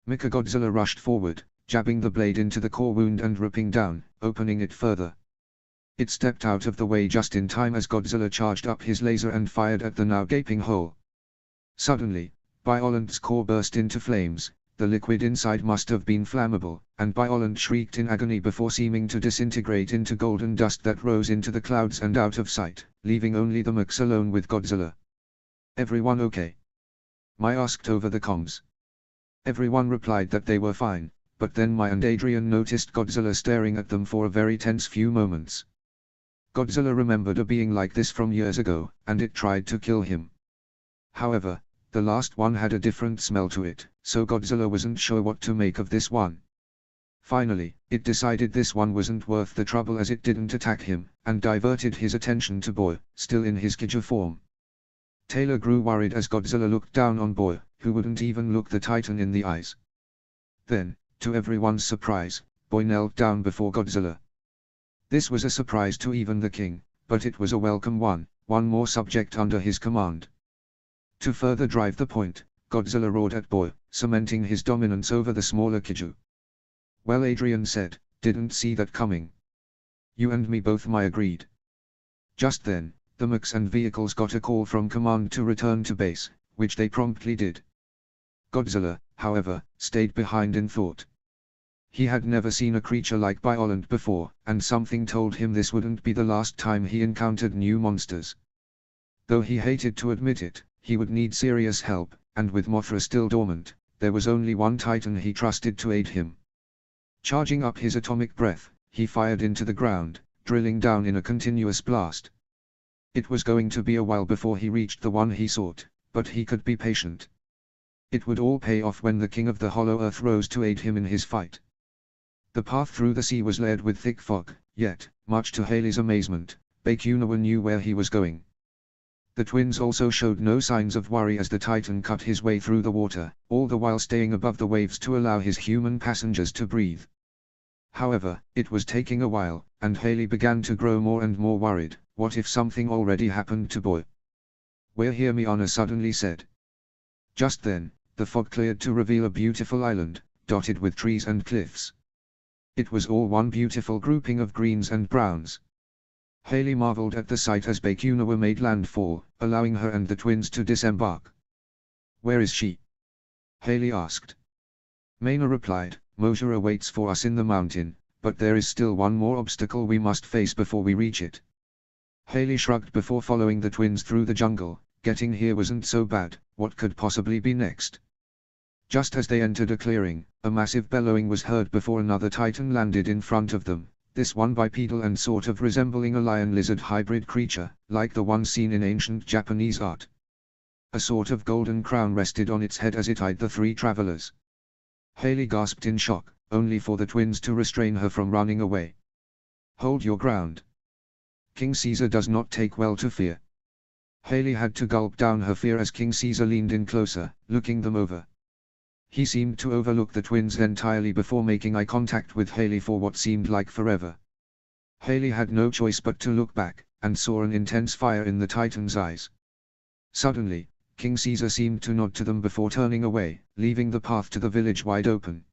Mechagodzilla rushed forward, jabbing the blade into the core wound and ripping down, opening it further. It stepped out of the way just in time as Godzilla charged up his laser and fired at the now gaping hole. Suddenly, Violent's core burst into flames, the liquid inside must have been flammable, and Violent shrieked in agony before seeming to disintegrate into golden dust that rose into the clouds and out of sight, leaving only the Mechs alone with Godzilla. Everyone okay? I asked over the comms. Everyone replied that they were fine, but then Mai and Adrian noticed Godzilla staring at them for a very tense few moments. Godzilla remembered a being like this from years ago, and it tried to kill him. However, the last one had a different smell to it, so Godzilla wasn't sure what to make of this one. Finally, it decided this one wasn't worth the trouble as it didn't attack him, and diverted his attention to Boy, still in his Kaiju form. Taylor grew worried as Godzilla looked down on Boy, who wouldn't even look the Titan in the eyes. Then, to everyone's surprise, Boy knelt down before Godzilla. This was a surprise to even the king, but it was a welcome one more subject under his command. To further drive the point, Godzilla roared at Boy, cementing his dominance over the smaller Kaiju. Well, Adrian said, didn't see that coming. You and me both, I agreed. Just then, the Mechs and vehicles got a call from command to return to base, which they promptly did. Godzilla, however, stayed behind in thought. He had never seen a creature like Violent before, and something told him this wouldn't be the last time he encountered new monsters. Though he hated to admit it, he would need serious help, and with Mothra still dormant, there was only one Titan he trusted to aid him. Charging up his atomic breath, he fired into the ground, drilling down in a continuous blast. It was going to be a while before he reached the one he sought, but he could be patient. It would all pay off when the King of the Hollow Earth rose to aid him in his fight. The path through the sea was layered with thick fog, yet, much to Haley's amazement, Bakunawa knew where he was going. The twins also showed no signs of worry as the Titan cut his way through the water, all the while staying above the waves to allow his human passengers to breathe. However, it was taking a while, and Haley began to grow more and more worried. What if something already happened to Boy? We're here, Miana suddenly said. Just then, the fog cleared to reveal a beautiful island, dotted with trees and cliffs. It was all one beautiful grouping of greens and browns. Haley marveled at the sight as Bakunawa made landfall, allowing her and the twins to disembark. Where is she? Haley asked. Maina replied, Mothra waits for us in the mountain, but there is still one more obstacle we must face before we reach it. Haley shrugged before following the twins through the jungle. Getting here wasn't so bad, what could possibly be next? Just as they entered a clearing, a massive bellowing was heard before another titan landed in front of them, this one bipedal and sort of resembling a lion-lizard hybrid creature, like the one seen in ancient Japanese art. A sort of golden crown rested on its head as it eyed the three travelers. Haley gasped in shock, only for the twins to restrain her from running away. Hold your ground. King Caesar does not take well to fear. Haley had to gulp down her fear as King Caesar leaned in closer, looking them over. He seemed to overlook the twins entirely before making eye contact with Haley for what seemed like forever. Haley had no choice but to look back, and saw an intense fire in the Titan's eyes. Suddenly, King Caesar seemed to nod to them before turning away, leaving the path to the village wide open.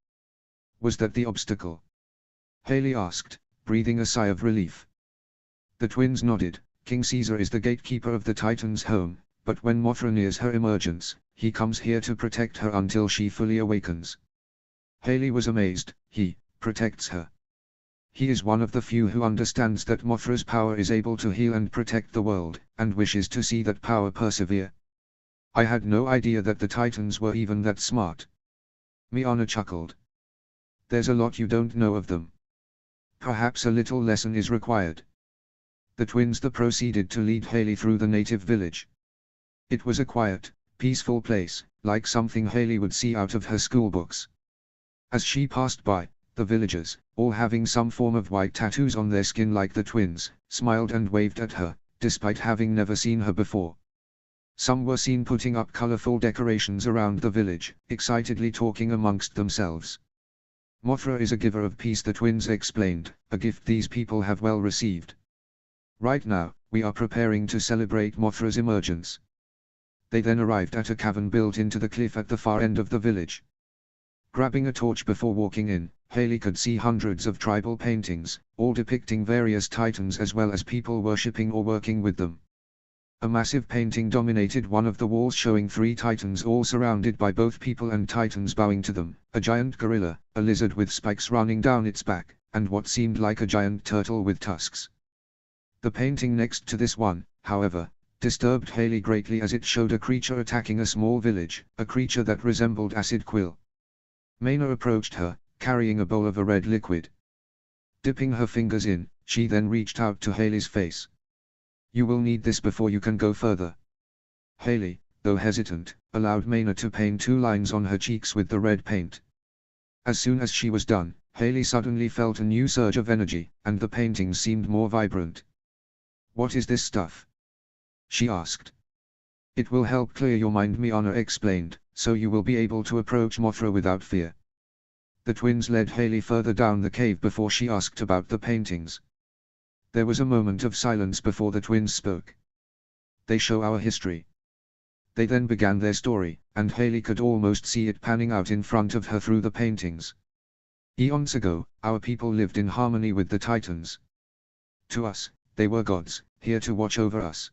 Was that the obstacle? Haley asked, breathing a sigh of relief. The twins nodded. King Caesar is the gatekeeper of the Titan's home, but when Mothra nears her emergence, he comes here to protect her until she fully awakens. Haley was amazed. He protects her. He is one of the few who understands that Mothra's power is able to heal and protect the world, and wishes to see that power persevere. I had no idea that the Titans were even that smart. Miana chuckled. There's a lot you don't know of them. Perhaps a little lesson is required. The twins proceeded to lead Haley through the native village. It was a quiet, peaceful place, like something Haley would see out of her schoolbooks. As she passed by, the villagers, all having some form of white tattoos on their skin like the twins, smiled and waved at her, despite having never seen her before. Some were seen putting up colorful decorations around the village, excitedly talking amongst themselves. Mothra is a giver of peace, the twins explained, a gift these people have well received. Right now, we are preparing to celebrate Mothra's emergence. They then arrived at a cavern built into the cliff at the far end of the village. Grabbing a torch before walking in, Haley could see hundreds of tribal paintings, all depicting various titans as well as people worshipping or working with them. A massive painting dominated one of the walls showing three titans all surrounded by both people and titans bowing to them, a giant gorilla, a lizard with spikes running down its back, and what seemed like a giant turtle with tusks. The painting next to this one, however, disturbed Haley greatly as it showed a creature attacking a small village, a creature that resembled acid quill. Maina approached her, carrying a bowl of a red liquid. Dipping her fingers in, she then reached out to Haley's face. You will need this before you can go further. Haley, though hesitant, allowed Maina to paint 2 lines on her cheeks with the red paint. As soon as she was done, Haley suddenly felt a new surge of energy, and the paintings seemed more vibrant. What is this stuff? She asked. It will help clear your mind, Miana explained, so you will be able to approach Mothra without fear. The twins led Haley further down the cave before she asked about the paintings. There was a moment of silence before the twins spoke. They show our history. They then began their story, and Haley could almost see it panning out in front of her through the paintings. Eons ago, our people lived in harmony with the Titans. To us, they were gods, here to watch over us.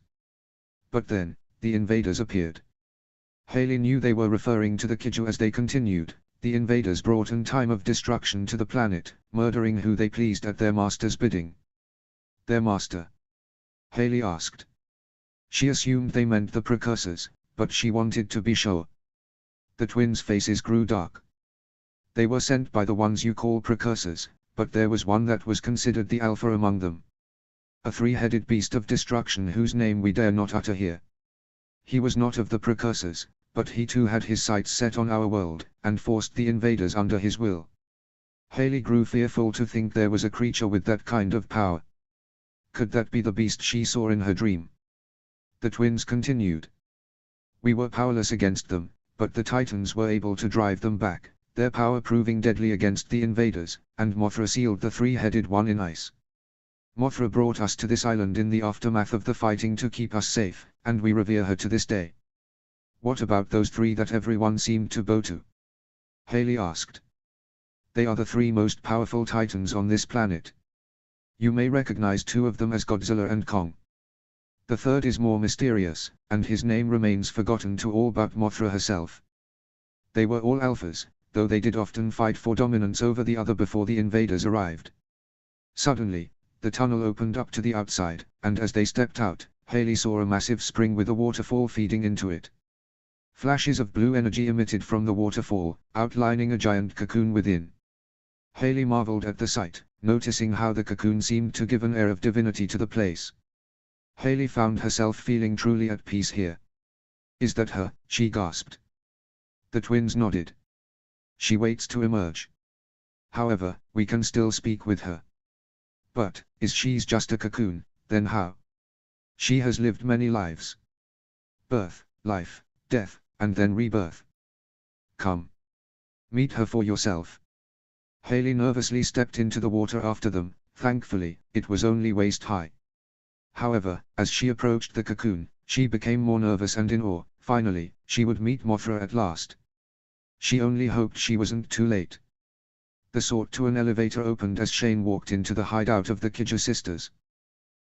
But then, the invaders appeared. Haley knew they were referring to the kaiju as they continued. The invaders brought an time of destruction to the planet, murdering who they pleased at their master's bidding. Their master? Haley asked. She assumed they meant the precursors, but she wanted to be sure. The twins' faces grew dark. They were sent by the ones you call precursors, but there was one that was considered the alpha among them. A 3-headed beast of destruction whose name we dare not utter here. He was not of the precursors, but he too had his sights set on our world, and forced the invaders under his will. Haley grew fearful to think there was a creature with that kind of power. Could that be the beast she saw in her dream? The twins continued. We were powerless against them, but the Titans were able to drive them back, their power proving deadly against the invaders, and Mothra sealed the 3-headed one in ice. Mothra brought us to this island in the aftermath of the fighting to keep us safe, and we revere her to this day. What about those 3 that everyone seemed to bow to? Haley asked. They are the 3 most powerful Titans on this planet. You may recognize 2 of them as Godzilla and Kong. The 3rd is more mysterious, and his name remains forgotten to all but Mothra herself. They were all alphas, though they did often fight for dominance over the other before the invaders arrived. Suddenly, the tunnel opened up to the outside, and as they stepped out, Haley saw a massive spring with a waterfall feeding into it. Flashes of blue energy emitted from the waterfall, outlining a giant cocoon within. Haley marveled at the sight, noticing how the cocoon seemed to give an air of divinity to the place. Haley found herself feeling truly at peace here. "Is that her?" she gasped. The twins nodded. "She waits to emerge. However, we can still speak with her." "But, is she's just a cocoon, then how?" "She has lived many lives. Birth, life, death, and then rebirth. Come. Meet her for yourself." Haley nervously stepped into the water after them. Thankfully, it was only waist high. However, as she approached the cocoon, she became more nervous and in awe. Finally, she would meet Mothra at last. She only hoped she wasn't too late. The sort to an elevator opened as Shane walked into the hideout of the Kaiju sisters.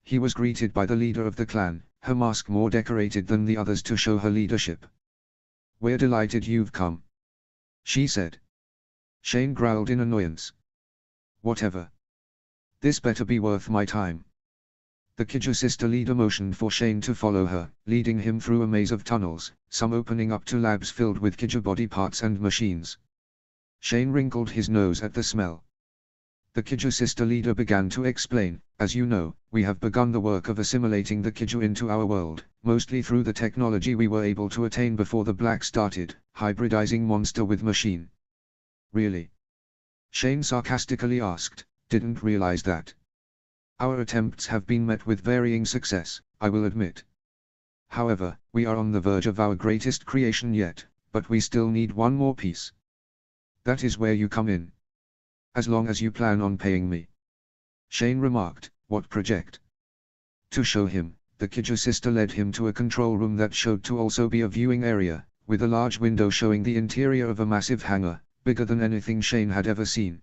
He was greeted by the leader of the clan, her mask more decorated than the others to show her leadership. "We're delighted you've come," she said. Shane growled in annoyance. "Whatever. This better be worth my time." The Kaiju sister leader motioned for Shane to follow her, leading him through a maze of tunnels, some opening up to labs filled with Kaiju body parts and machines. Shane wrinkled his nose at the smell. The Kaiju sister leader began to explain, "As you know, we have begun the work of assimilating the Kaiju into our world, mostly through the technology we were able to attain before the Black started, hybridizing monster with machine." "Really?" Shane sarcastically asked. "Didn't realize that. Our attempts have been met with varying success, I will admit. However, we are on the verge of our greatest creation yet, but we still need one more piece. That is where you come in. As long as you plan on paying me." Shane remarked. "What project?" To show him, the Kaiju sister led him to a control room that showed to also be a viewing area, with a large window showing the interior of a massive hangar, bigger than anything Shane had ever seen.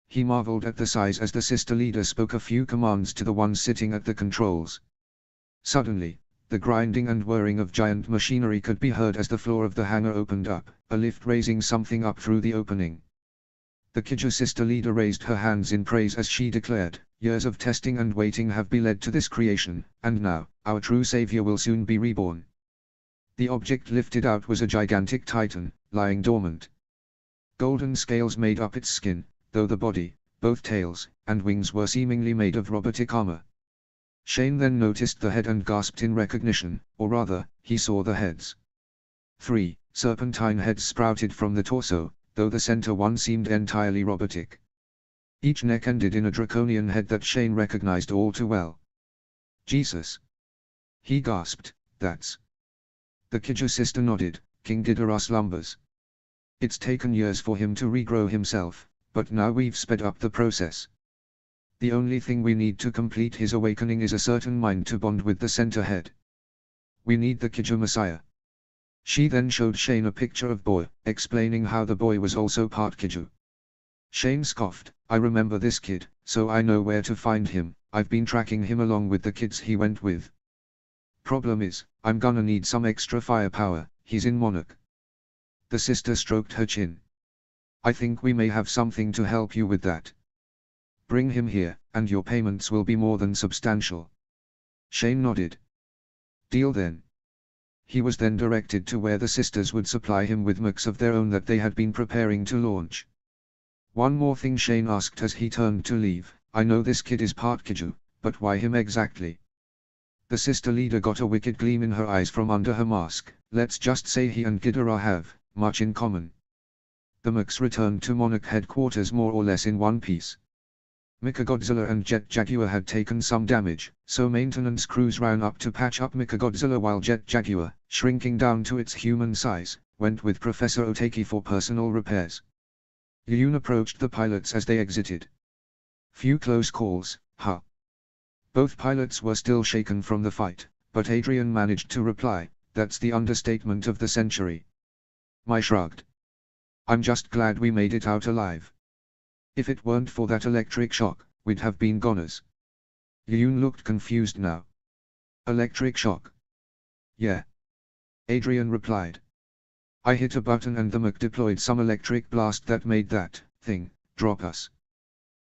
He marveled at the size as the sister leader spoke a few commands to the ones sitting at the controls. Suddenly, the grinding and whirring of giant machinery could be heard as the floor of the hangar opened up, a lift raising something up through the opening. The Kaiju sister leader raised her hands in praise as she declared, "Years of testing and waiting have led to this creation, and now, our true savior will soon be reborn." The object lifted out was a gigantic titan, lying dormant. Golden scales made up its skin, though the body, both tails, and wings were seemingly made of robotic armor. Shane then noticed the head and gasped in recognition, or rather, he saw the heads. 3 serpentine heads sprouted from the torso, though the center one seemed entirely robotic. Each neck ended in a draconian head that Shane recognized all too well. "Jesus!" he gasped. "That's..." The Kaiju sister nodded. "King Ghidorah slumbers. It's taken years for him to regrow himself, but now we've sped up the process. The only thing we need to complete his awakening is a certain mind to bond with the center head. We need the Kaiju Messiah." She then showed Shane a picture of Boy, explaining how the boy was also part Kaiju. Shane scoffed. "I remember this kid, so I know where to find him. I've been tracking him along with the kids he went with. Problem is, I'm gonna need some extra firepower. He's in Monarch." The sister stroked her chin. "I think we may have something to help you with that. Bring him here, and your payments will be more than substantial." Shane nodded. "Deal then." He was then directed to where the sisters would supply him with mechs of their own that they had been preparing to launch. "One more thing," Shane asked as he turned to leave. "I know this kid is part Kaiju, but why him exactly?" The sister leader got a wicked gleam in her eyes from under her mask. "Let's just say he and Ghidorah have much in common." The mechs returned to Monarch headquarters more or less in one piece. Mechagodzilla and Jet Jaguar had taken some damage, so maintenance crews ran up to patch up Mechagodzilla while Jet Jaguar, shrinking down to its human size, went with Professor Otaki for personal repairs. Yoon approached the pilots as they exited. "Few close calls, huh?" Both pilots were still shaken from the fight, but Adrian managed to reply, "That's the understatement of the century." Mai shrugged. "I'm just glad we made it out alive. If it weren't for that electric shock, we'd have been goners." Yoon looked confused now. "Electric shock?" "Yeah," Adrian replied. I hit a button and the Mech deployed some electric blast that made that thing drop us.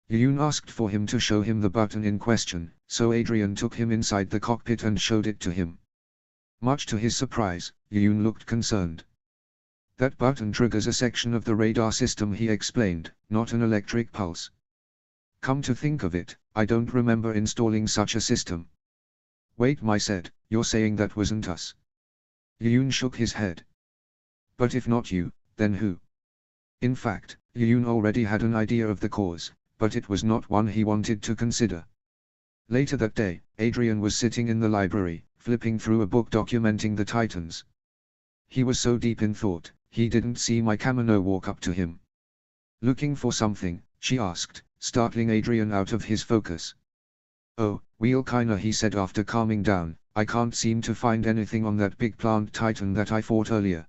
Yoon asked for him to show him the button in question, so Adrian took him inside the cockpit and showed it to him. Much to his surprise, Yoon looked concerned. That button triggers a section of the radar system, he explained, not an electric pulse. Come to think of it, I don't remember installing such a system. Wait, I said, you're saying that wasn't us? Yoon shook his head. But if not you, then who? In fact, Yoon already had an idea of the cause, but it was not one he wanted to consider. Later that day, Adrian was sitting in the library, flipping through a book documenting the Titans. He was so deep in thought, he didn't see Mai Kamino walk up to him. Looking for something, she asked, startling Adrian out of his focus. Oh, well kinda, he said after calming down, I can't seem to find anything on that big plant titan that I fought earlier.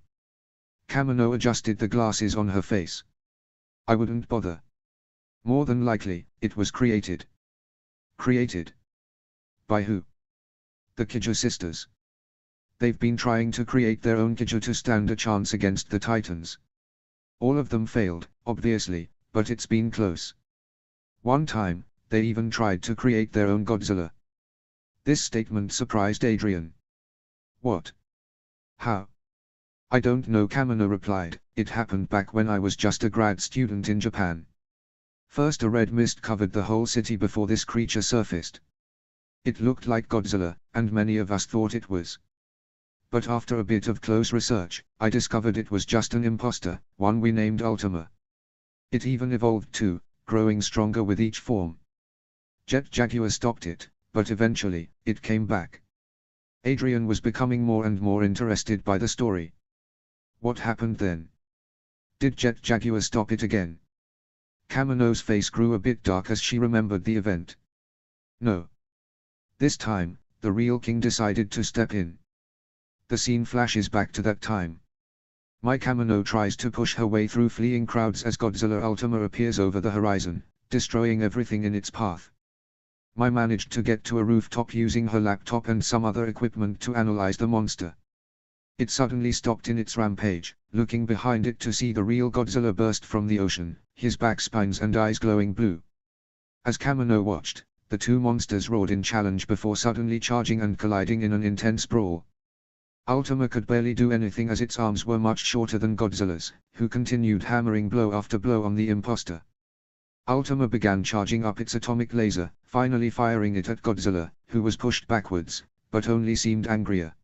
Kamino adjusted the glasses on her face. I wouldn't bother. More than likely, it was created. Created? By who? The Kaiju sisters. They've been trying to create their own Kaiju to stand a chance against the Titans. All of them failed, obviously, but it's been close. One time, they even tried to create their own Godzilla. This statement surprised Adrian. What? How? I don't know, Kamino replied, it happened back when I was just a grad student in Japan. First a red mist covered the whole city before this creature surfaced. It looked like Godzilla, and many of us thought it was. But after a bit of close research, I discovered it was just an imposter, one we named Ultima. It even evolved too, growing stronger with each form. Jet Jaguar stopped it, but eventually, it came back. Adrian was becoming more and more interested by the story. What happened then? Did Jet Jaguar stop it again? Kamino's face grew a bit dark as she remembered the event. No. This time, the real king decided to step in. The scene flashes back to that time. Mai Kamino tries to push her way through fleeing crowds as Godzilla Ultima appears over the horizon, destroying everything in its path. Mai managed to get to a rooftop using her laptop and some other equipment to analyze the monster. It suddenly stopped in its rampage, looking behind it to see the real Godzilla burst from the ocean, his back spines and eyes glowing blue. As Kamino watched, the two monsters roared in challenge before suddenly charging and colliding in an intense brawl. Ultima could barely do anything as its arms were much shorter than Godzilla's, who continued hammering blow after blow on the imposter. Ultima began charging up its atomic laser, finally firing it at Godzilla, who was pushed backwards, but only seemed angrier.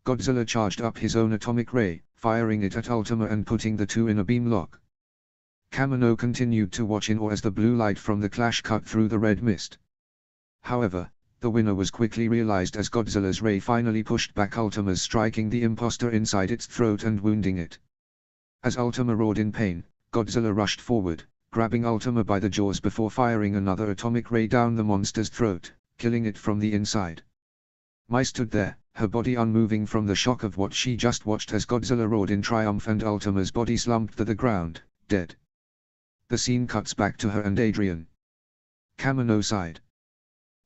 Godzilla charged up his own atomic ray, firing it at Ultima and putting the two in a beam lock. Kamino continued to watch in awe as the blue light from the clash cut through the red mist. However, the winner was quickly realized as Godzilla's ray finally pushed back Ultima's, striking the imposter inside its throat and wounding it. As Ultima roared in pain, Godzilla rushed forward, grabbing Ultima by the jaws before firing another atomic ray down the monster's throat, killing it from the inside. Mai stood there, her body unmoving from the shock of what she just watched as Godzilla roared in triumph and Ultima's body slumped to the ground, dead. The scene cuts back to her and Adrian. Kamino sighed.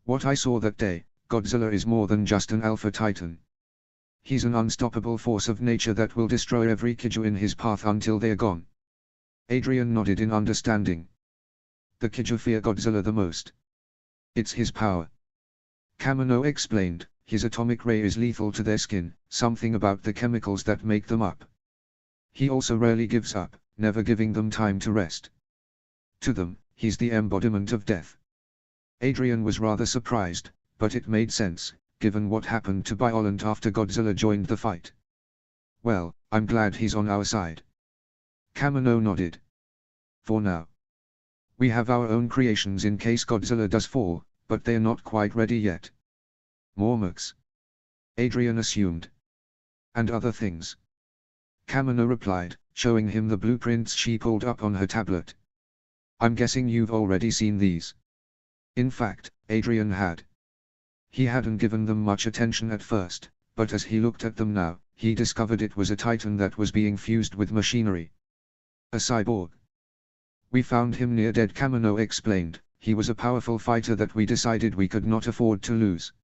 What I saw that day, Godzilla is more than just an alpha titan. He's an unstoppable force of nature that will destroy every Kaiju in his path until they are gone. Adrian nodded in understanding. The Kaiju fear Godzilla the most. It's his power. Kamino explained, his atomic ray is lethal to their skin, something about the chemicals that make them up. He also rarely gives up, never giving them time to rest. To them, he's the embodiment of death. Adrian was rather surprised, but it made sense, given what happened to Biollante after Godzilla joined the fight. Well, I'm glad he's on our side. Kamino nodded. For now. We have our own creations in case Godzilla does fall, but they're not quite ready yet. More mechs? Adrian assumed. And other things. Kamino replied, showing him the blueprints she pulled up on her tablet. I'm guessing you've already seen these. In fact, Adrian had. He hadn't given them much attention at first, but as he looked at them now, he discovered it was a titan that was being fused with machinery. A cyborg. We found him near dead, Kamino explained. He was a powerful fighter that we decided we could not afford to lose.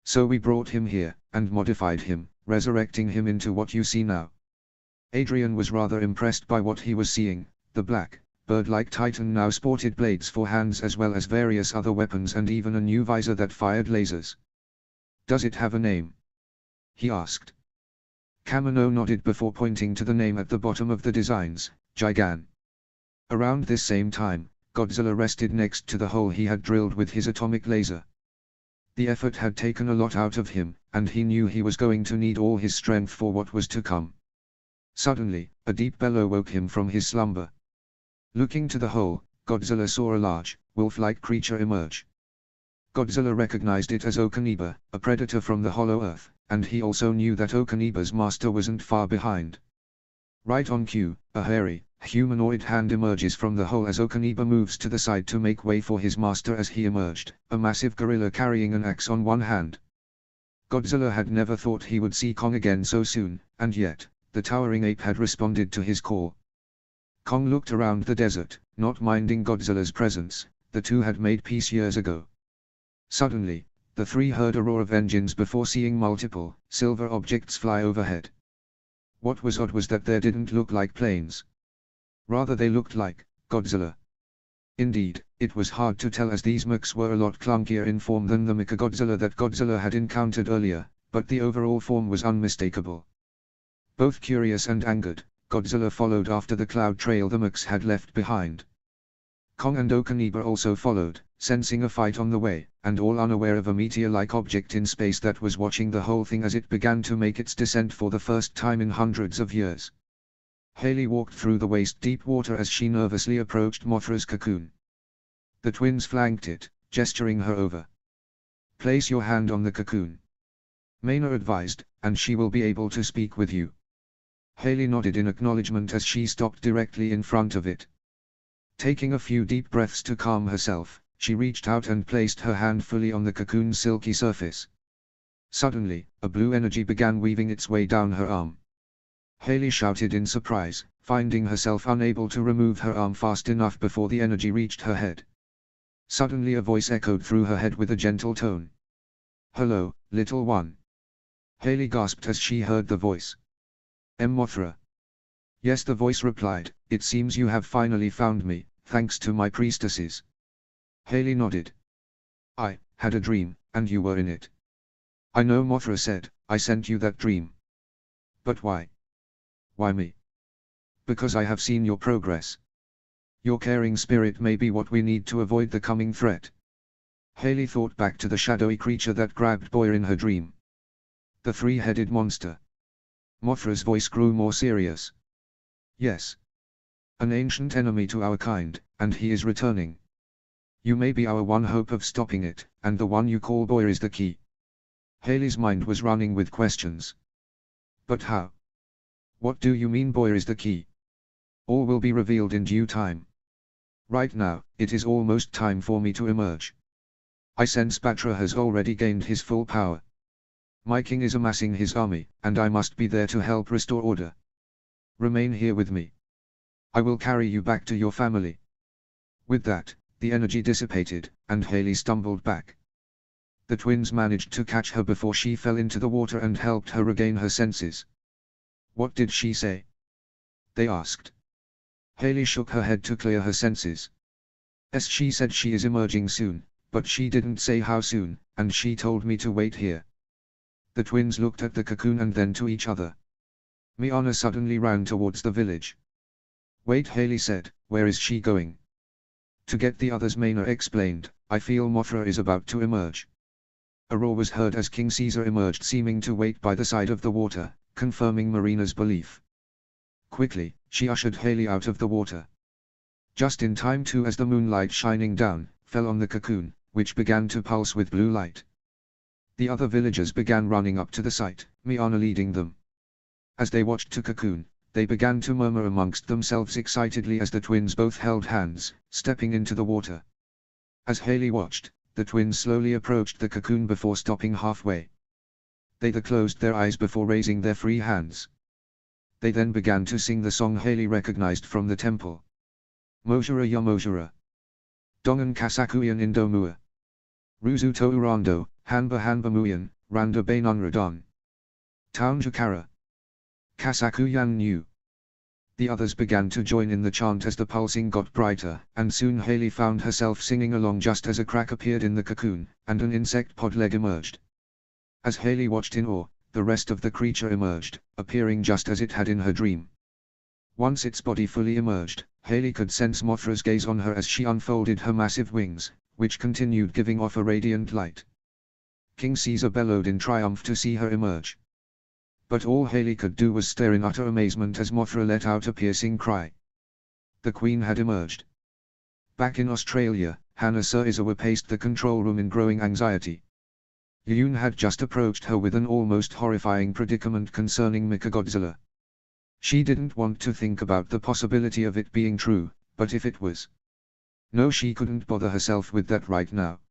So we brought him here, and modified him, resurrecting him into what you see now. Adrian was rather impressed by what he was seeing. The black, bird-like titan now sported blades for hands as well as various other weapons and even a new visor that fired lasers. "Does it have a name?" he asked. Kamino nodded before pointing to the name at the bottom of the designs, Gigan. Around this same time, Godzilla rested next to the hole he had drilled with his atomic laser. The effort had taken a lot out of him, and he knew he was going to need all his strength for what was to come. Suddenly, a deep bellow woke him from his slumber. Looking to the hole, Godzilla saw a large, wolf-like creature emerge. Godzilla recognized it as Okaniba, a predator from the Hollow Earth, and he also knew that Okaniba's master wasn't far behind. Right on cue, a hairy, humanoid hand emerges from the hole as Okaniba moves to the side to make way for his master as he emerged, a massive gorilla carrying an axe on one hand. Godzilla had never thought he would see Kong again so soon, and yet, the towering ape had responded to his call. Kong looked around the desert, not minding Godzilla's presence. The two had made peace years ago. Suddenly, the three heard a roar of engines before seeing multiple, silver objects fly overhead. What was odd was that they didn't look like planes. Rather they looked like Godzilla. Indeed, it was hard to tell as these mechs were a lot clunkier in form than the Mechagodzilla that Godzilla had encountered earlier, but the overall form was unmistakable. Both curious and angered, Godzilla followed after the cloud trail the mechs had left behind. Kong and Okaniba also followed, sensing a fight on the way, and all unaware of a meteor-like object in space that was watching the whole thing as it began to make its descent for the first time in hundreds of years. Haley walked through the waist-deep water as she nervously approached Mothra's cocoon. The twins flanked it, gesturing her over. "Place your hand on the cocoon," Maina advised, "and she will be able to speak with you." Haley nodded in acknowledgement as she stopped directly in front of it. Taking a few deep breaths to calm herself, she reached out and placed her hand fully on the cocoon's silky surface. Suddenly, a blue energy began weaving its way down her arm. Haley shouted in surprise, finding herself unable to remove her arm fast enough before the energy reached her head. Suddenly a voice echoed through her head with a gentle tone. "Hello, little one." Haley gasped as she heard the voice. Mothra." "Yes," the voice replied, "it seems you have finally found me, thanks to my priestesses." Haley nodded. "I had a dream, and you were in it." "I know," Mothra said, "I sent you that dream." "But why?" "Why me?" "Because I have seen your progress. Your caring spirit may be what we need to avoid the coming threat." Haley thought back to the shadowy creature that grabbed Boyer in her dream. The three-headed monster. Mothra's voice grew more serious. "Yes. An ancient enemy to our kind, and he is returning. You may be our one hope of stopping it, and the one you call Boyer is the key." Haley's mind was running with questions. "But how? What do you mean Boyer is the key?" "All will be revealed in due time. Right now, it is almost time for me to emerge. I sense Batra has already gained his full power. My king is amassing his army, and I must be there to help restore order. Remain here with me. I will carry you back to your family." With that, the energy dissipated, and Haley stumbled back. The twins managed to catch her before she fell into the water and helped her regain her senses. "What did she say?" they asked. Haley shook her head to clear her senses. She said she is emerging soon, but she didn't say how soon, and she told me to wait here." The twins looked at the cocoon and then to each other. Miana suddenly ran towards the village. "Wait," Haley said, "where is she going?" "To get the others," Maina explained. "I feel Mothra is about to emerge." A roar was heard as King Caesar emerged, seeming to wait by the side of the water, confirming Marina's belief. Quickly, she ushered Haley out of the water. Just in time too, as the moonlight shining down, fell on the cocoon, which began to pulse with blue light. The other villagers began running up to the site, Miana leading them. As they watched the cocoon, they began to murmur amongst themselves excitedly as the twins both held hands, stepping into the water. As Haley watched, the twins slowly approached the cocoon before stopping halfway. They closed their eyes before raising their free hands. They then began to sing the song Haley recognized from the temple. "Mojura ya Mojura. Dongan Kasakuyan Indomua. Ruzu to Urando, Hanba Hanba Muyan, Randa Bainunradon. Town Jakara. Kasakuyan New." The others began to join in the chant as the pulsing got brighter, and soon Haley found herself singing along just as a crack appeared in the cocoon, and an insect pod leg emerged. As Haley watched in awe, the rest of the creature emerged, appearing just as it had in her dream. Once its body fully emerged, Haley could sense Mothra's gaze on her as she unfolded her massive wings, which continued giving off a radiant light. King Caesar bellowed in triumph to see her emerge. But all Haley could do was stare in utter amazement as Mothra let out a piercing cry. The Queen had emerged. Back in Australia, Hannah Sir Izawa paced the control room in growing anxiety. Yoon had just approached her with an almost horrifying predicament concerning Mechagodzilla. She didn't want to think about the possibility of it being true, but if it was. No, she couldn't bother herself with that right now.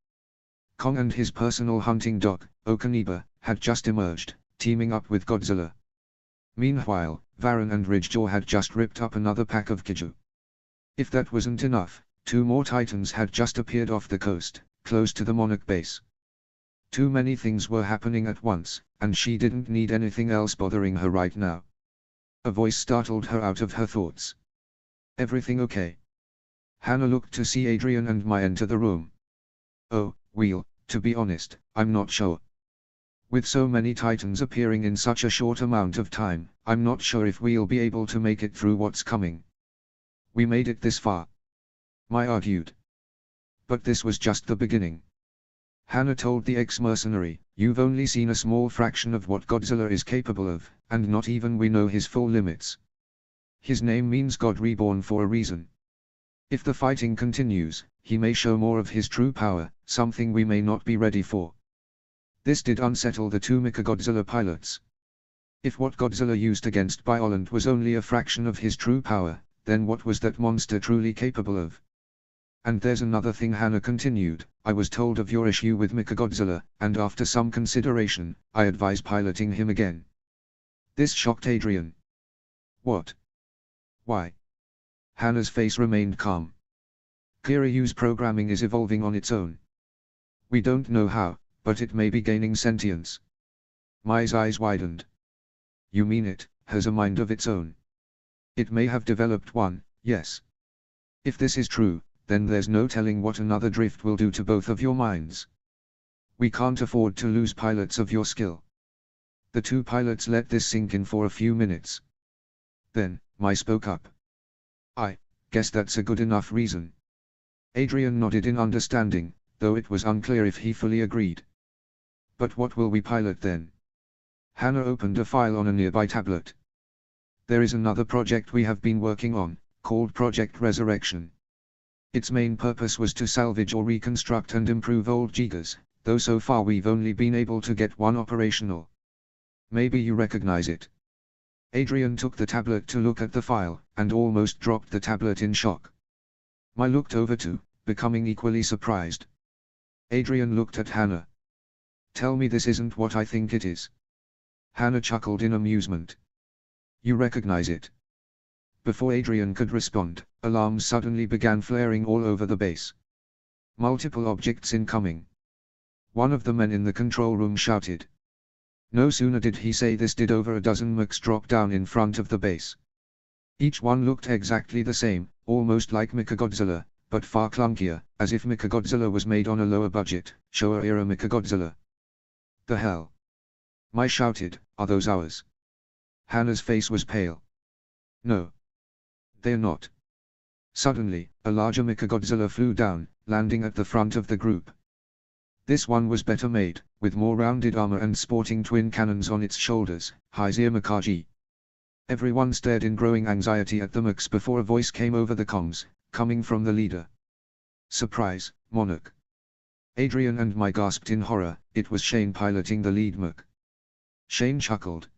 Kong and his personal hunting dog, Okaniba, had just emerged, teaming up with Godzilla. Meanwhile, Varan and Ridgejaw had just ripped up another pack of kaiju. If that wasn't enough, 2 more titans had just appeared off the coast, close to the Monarch base. Too many things were happening at once, and she didn't need anything else bothering her right now. A voice startled her out of her thoughts. "Everything okay?" Hannah looked to see Adrian and Mai enter the room. "Oh, well, to be honest, I'm not sure. With so many titans appearing in such a short amount of time, I'm not sure if we'll be able to make it through what's coming. We made it this far," Mai argued. "But this was just the beginning." Hannah told the ex-mercenary, "You've only seen a small fraction of what Godzilla is capable of, and not even we know his full limits. His name means God reborn for a reason. If the fighting continues, he may show more of his true power, something we may not be ready for." This did unsettle the 2 Mechagodzilla pilots. If what Godzilla used against Biollante was only a fraction of his true power, then what was that monster truly capable of? "And there's another thing," Hannah continued, "I was told of your issue with Mechagodzilla, and after some consideration, I advise piloting him again." This shocked Adrian. "What? Why?" Hannah's face remained calm. "Kiryu's programming is evolving on its own. We don't know how, but it may be gaining sentience." Mai's eyes widened. "You mean it has a mind of its own?" "It may have developed one, yes. If this is true, then there's no telling what another drift will do to both of your minds. We can't afford to lose pilots of your skill." The 2 pilots let this sink in for a few minutes. Then, Mai spoke up. "I guess that's a good enough reason." Adrian nodded in understanding, though it was unclear if he fully agreed. "But what will we pilot then?" Hannah opened a file on a nearby tablet. "There is another project we have been working on, called Project Resurrection. Its main purpose was to salvage or reconstruct and improve old Gigas, though so far we've only been able to get one operational. Maybe you recognize it." Adrian took the tablet to look at the file, and almost dropped the tablet in shock. Mai looked over too, becoming equally surprised. Adrian looked at Hannah. "Tell me this isn't what I think it is." Hannah chuckled in amusement. "You recognize it?" Before Adrian could respond, alarms suddenly began flaring all over the base. "Multiple objects incoming." One of the men in the control room shouted. No sooner did he say this did over a dozen mechs drop down in front of the base. Each one looked exactly the same, almost like Mechagodzilla, but far clunkier, as if Mechagodzilla was made on a lower budget, Showa-era Mechagodzilla. "The hell?" Mai shouted, "Are those ours?" Hannah's face was pale. "No. They're not." Suddenly, a larger Mechagodzilla flew down, landing at the front of the group. This one was better made, with more rounded armor and sporting twin cannons on its shoulders, Hyzir Makaji. Everyone stared in growing anxiety at the mechs before a voice came over the comms, coming from the leader. "Surprise, Monarch." Adrian and Mai gasped in horror. It was Shane piloting the lead mech. Shane chuckled.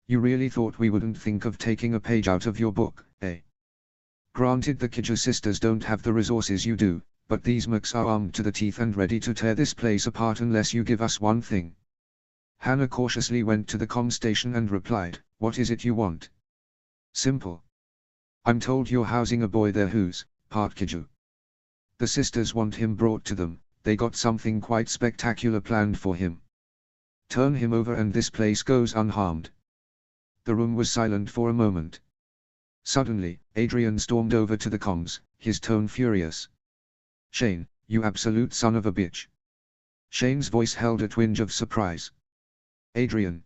"You really thought we wouldn't think of taking a page out of your book, eh? Granted the Kaiju sisters don't have the resources you do, but these mechs are armed to the teeth and ready to tear this place apart unless you give us one thing." Hannah cautiously went to the comm station and replied, "What is it you want?" "Simple. I'm told you're housing a boy there who's part Kaiju. The sisters want him brought to them. They got something quite spectacular planned for him. Turn him over and this place goes unharmed." The room was silent for a moment. Suddenly, Adrian stormed over to the comms, his tone furious. "Shane, you absolute son of a bitch." Shane's voice held a twinge of surprise. "Adrian.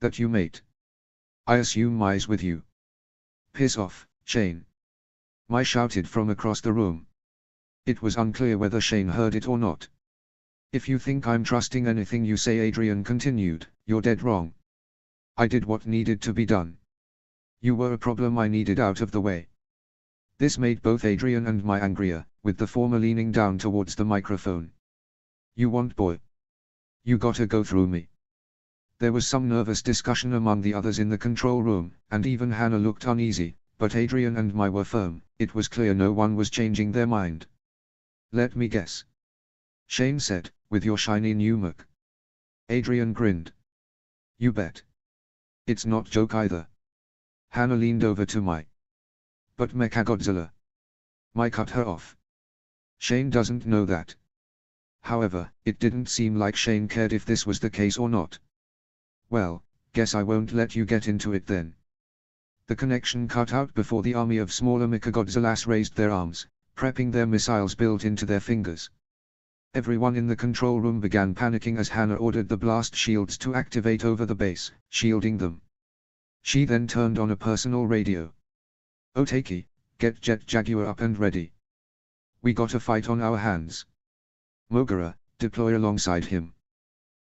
That you, mate? I assume Mai's with you." "Piss off, Shane." Mai shouted from across the room. It was unclear whether Shane heard it or not. "If you think I'm trusting anything you say," Adrian continued, "you're dead wrong. I did what needed to be done. You were a problem I needed out of the way." This made both Adrian and Mai angrier, with the former leaning down towards the microphone. "You want boy? You gotta go through me." There was some nervous discussion among the others in the control room, and even Hannah looked uneasy, but Adrian and Mai were firm. It was clear no one was changing their mind. "Let me guess," Shane said, "with your shiny new mech." Adrian grinned. "You bet. It's not joke either." Hannah leaned over to Mai. "But Mechagodzilla." Mai cut her off. "Shane doesn't know that." However, it didn't seem like Shane cared if this was the case or not. "Well, guess I won't let you get into it then." The connection cut out before the army of smaller Mechagodzillas raised their arms, prepping their missiles built into their fingers. Everyone in the control room began panicking as Hannah ordered the blast shields to activate over the base, shielding them. She then turned on a personal radio. "Otaki, get Jet Jaguar up and ready. We got a fight on our hands. Mogura, deploy alongside him."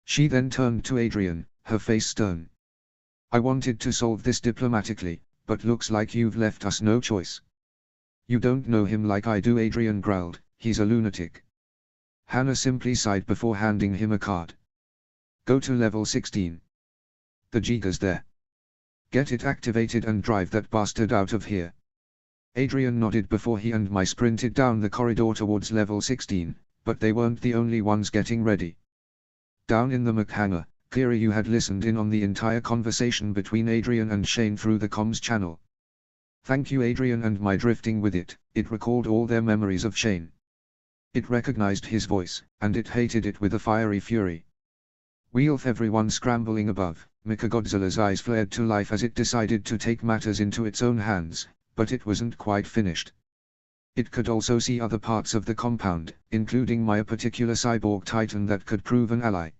She then turned to Adrian, her face stern. "I wanted to solve this diplomatically, but looks like you've left us no choice." "You don't know him like I do," Adrian growled, "he's a lunatic." Hannah simply sighed before handing him a card. "Go to level 16. The Giga's there. Get it activated and drive that bastard out of here." Adrian nodded before he and Mai sprinted down the corridor towards level 16, but they weren't the only ones getting ready. Down in the mech hangar, Kiryu had listened in on the entire conversation between Adrian and Shane through the comms channel. "Thank you," Adrian and Mai drifting with it. It recalled all their memories of Shane. It recognized his voice, and it hated it with a fiery fury. With everyone scrambling above, Mechagodzilla's eyes flared to life as it decided to take matters into its own hands, but it wasn't quite finished. It could also see other parts of the compound, including Mai, a particular cyborg titan that could prove an ally.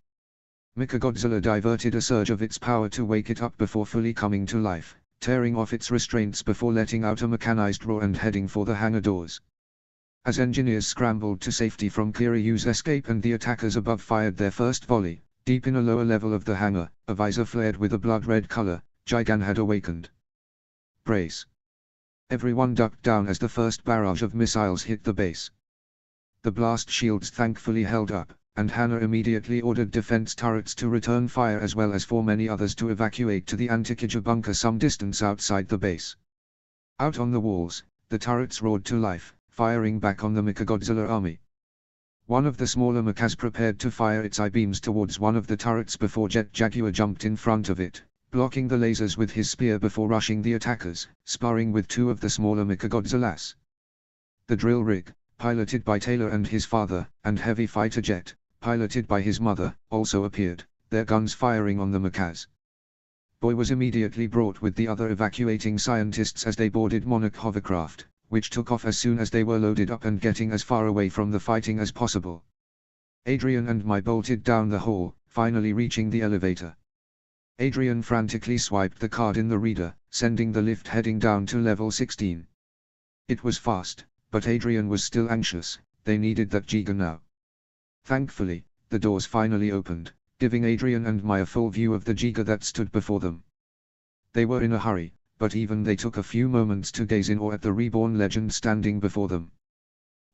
Mechagodzilla diverted a surge of its power to wake it up before fully coming to life, tearing off its restraints before letting out a mechanized roar and heading for the hangar doors. As engineers scrambled to safety from Kiryu's escape and the attackers above fired their first volley, deep in a lower level of the hangar, a visor flared with a blood-red color. Gigan had awakened. "Brace." Everyone ducked down as the first barrage of missiles hit the base. The blast shields thankfully held up, and Hannah immediately ordered defense turrets to return fire as well as for many others to evacuate to the anti-kaiju bunker some distance outside the base. Out on the walls, the turrets roared to life, firing back on the Mechagodzilla army. One of the smaller mechas prepared to fire its I-beams towards one of the turrets before Jet Jaguar jumped in front of it, blocking the lasers with his spear before rushing the attackers, sparring with two of the smaller Mechagodzillas. The drill rig, piloted by Taylor and his father, and heavy fighter jet, piloted by his mother, also appeared, their guns firing on the mechas. Boy was immediately brought with the other evacuating scientists as they boarded Monarch hovercraft, which took off as soon as they were loaded up and getting as far away from the fighting as possible. Adrian and Mai bolted down the hall, finally reaching the elevator. Adrian frantically swiped the card in the reader, sending the lift heading down to level 16. It was fast, but Adrian was still anxious. They needed that Giga now. Thankfully, the doors finally opened, giving Adrian and Mai a full view of the Giga that stood before them. They were in a hurry, but even they took a few moments to gaze in awe at the reborn legend standing before them.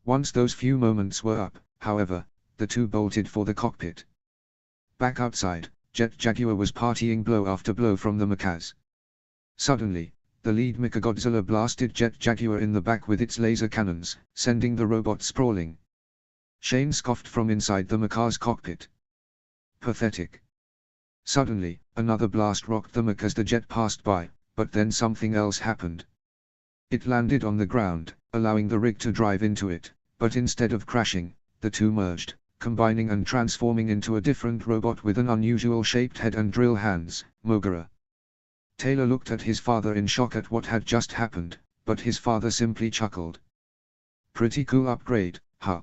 Once those few moments were up, however, the two bolted for the cockpit. Back outside, Jet Jaguar was partying blow after blow from the mechas. Suddenly, the lead Mechagodzilla blasted Jet Jaguar in the back with its laser cannons, sending the robot sprawling. Shane scoffed from inside the mecha's cockpit. "Pathetic." Suddenly, another blast rocked the mech as the jet passed by, but then something else happened. It landed on the ground, allowing the rig to drive into it, but instead of crashing, the two merged, combining and transforming into a different robot with an unusual shaped head and drill hands, Mogura. Taylor looked at his father in shock at what had just happened, but his father simply chuckled. Pretty cool upgrade, huh?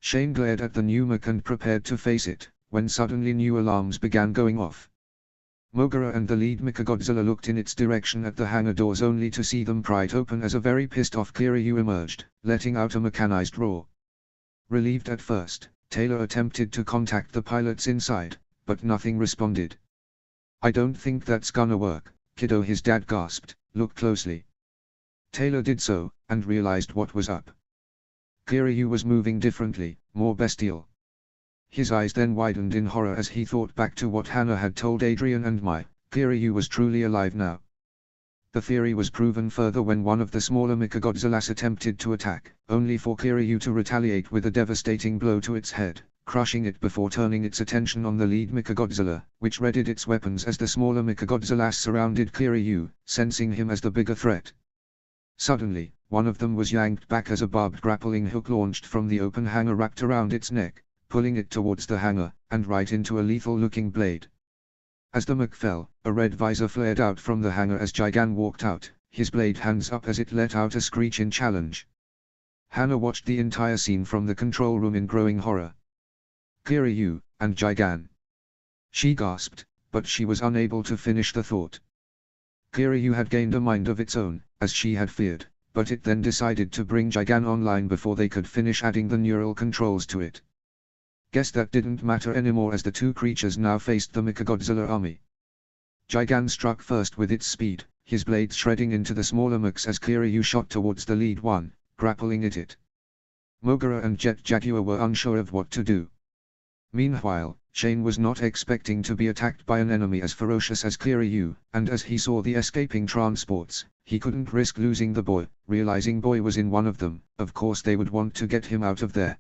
Shane glared at the new mech and prepared to face it, when suddenly new alarms began going off. Mogura and the lead Mechagodzilla looked in its direction at the hangar doors only to see them pried open as a very pissed-off Kiryu emerged, letting out a mechanized roar. Relieved at first, Taylor attempted to contact the pilots inside, but nothing responded. "I don't think that's gonna work, kiddo," his dad gasped. "Look closely." Taylor did so, and realized what was up. Kiryu was moving differently, more bestial. His eyes then widened in horror as he thought back to what Hannah had told Adrian and Mai. Kiryu was truly alive now. The theory was proven further when one of the smaller Mechagodzillas attempted to attack, only for Kiryu to retaliate with a devastating blow to its head, crushing it before turning its attention on the lead Mechagodzilla, which readied its weapons as the smaller Mechagodzillas surrounded Kiryu, sensing him as the bigger threat. Suddenly, one of them was yanked back as a barbed grappling hook launched from the open hangar wrapped around its neck, pulling it towards the hangar, and right into a lethal-looking blade. As the mech fell, a red visor flared out from the hangar as Gigan walked out, his blade hands up as it let out a screech in challenge. Hannah watched the entire scene from the control room in growing horror. "Kiryu, and Gigan." She gasped, but she was unable to finish the thought. Kiryu had gained a mind of its own, as she had feared, but it then decided to bring Gigan online before they could finish adding the neural controls to it. Guess that didn't matter anymore as the two creatures now faced the Mechagodzilla army. Gigan struck first with its speed, his blades shredding into the smaller mechs as Kiryu shot towards the lead one, grappling at it. Mogura and Jet Jaguar were unsure of what to do. Meanwhile, Shane was not expecting to be attacked by an enemy as ferocious as Kiryu, and as he saw the escaping transports, he couldn't risk losing the boy. Realizing Boy was in one of them, of course they would want to get him out of there.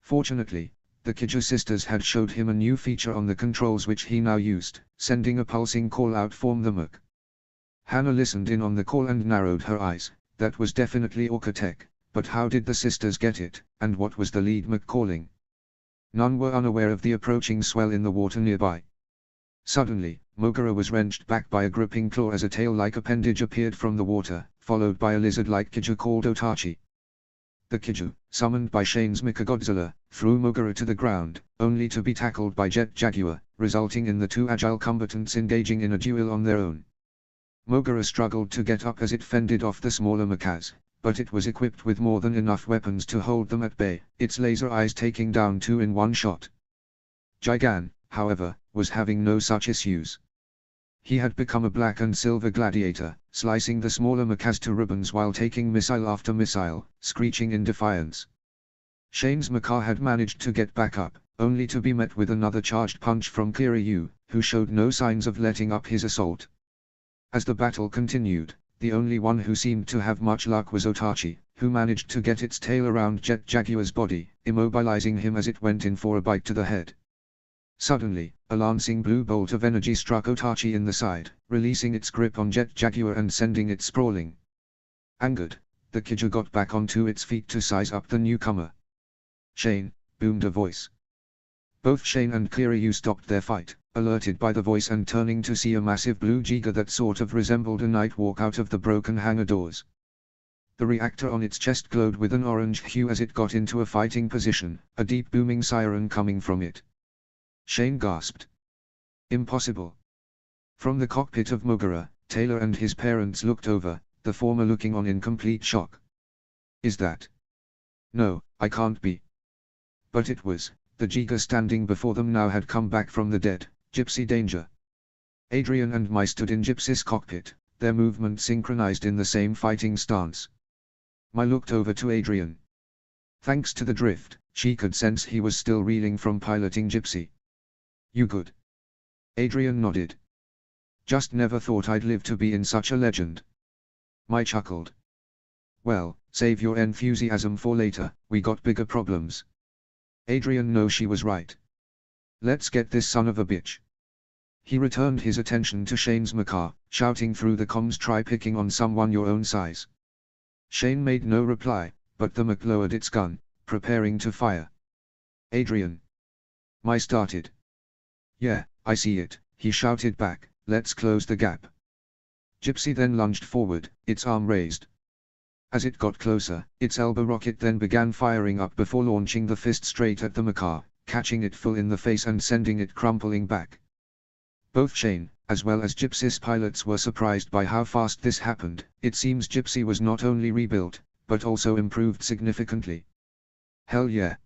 Fortunately, the Kaiju sisters had showed him a new feature on the controls which he now used, sending a pulsing call out from the mech. Hannah listened in on the call and narrowed her eyes. That was definitely Orca tech, but how did the sisters get it, and what was the lead mech calling? None were unaware of the approaching swell in the water nearby. Suddenly, Mogura was wrenched back by a gripping claw as a tail-like appendage appeared from the water, followed by a lizard-like Kaiju called Otachi. The Kaiju, summoned by Shane's Mechagodzilla, threw Mogura to the ground, only to be tackled by Jet Jaguar, resulting in the two agile combatants engaging in a duel on their own. Mogura struggled to get up as it fended off the smaller mechas, but it was equipped with more than enough weapons to hold them at bay, its laser eyes taking down two in one shot. Gigan, however, was having no such issues. He had become a black and silver gladiator, slicing the smaller mechas to ribbons while taking missile after missile, screeching in defiance. Shane's mecha had managed to get back up, only to be met with another charged punch from Kiryu, who showed no signs of letting up his assault. As the battle continued, the only one who seemed to have much luck was Otachi, who managed to get its tail around Jet Jaguar's body, immobilizing him as it went in for a bite to the head. Suddenly, a lancing blue bolt of energy struck Otachi in the side, releasing its grip on Jet Jaguar and sending it sprawling. Angered, the Kaiju got back onto its feet to size up the newcomer. "Shane," boomed a voice. Both Shane and Kiryu stopped their fight, alerted by the voice and turning to see a massive blue Giga that sort of resembled a night walk out of the broken hangar doors. The reactor on its chest glowed with an orange hue as it got into a fighting position, a deep booming siren coming from it. Shane gasped. "Impossible." From the cockpit of Mogura, Taylor and his parents looked over, the former looking on in complete shock. "Is that? No, I can't be." But it was. The Giga standing before them now had come back from the dead. Gypsy danger. Adrian and Mai stood in Gypsy's cockpit, their movements synchronized in the same fighting stance. Mai looked over to Adrian. Thanks to the drift, she could sense he was still reeling from piloting Gypsy. "You good?" Adrian nodded. "Just never thought I'd live to be in such a legend." Mai chuckled. "Well, save your enthusiasm for later, we got bigger problems." Adrian knew she was right. "Let's get this son of a bitch." He returned his attention to Shane's mecha, shouting through the comms, "Try picking on someone your own size." Shane made no reply, but the mech lowered its gun, preparing to fire. "Adrian." Mai started. "Yeah, I see it," he shouted back, "let's close the gap." Gypsy then lunged forward, its arm raised. As it got closer, its elbow rocket then began firing up before launching the fist straight at the macaque, catching it full in the face and sending it crumpling back. Both Shane, as well as Gypsy's pilots were surprised by how fast this happened. It seems Gypsy was not only rebuilt, but also improved significantly. Hell yeah.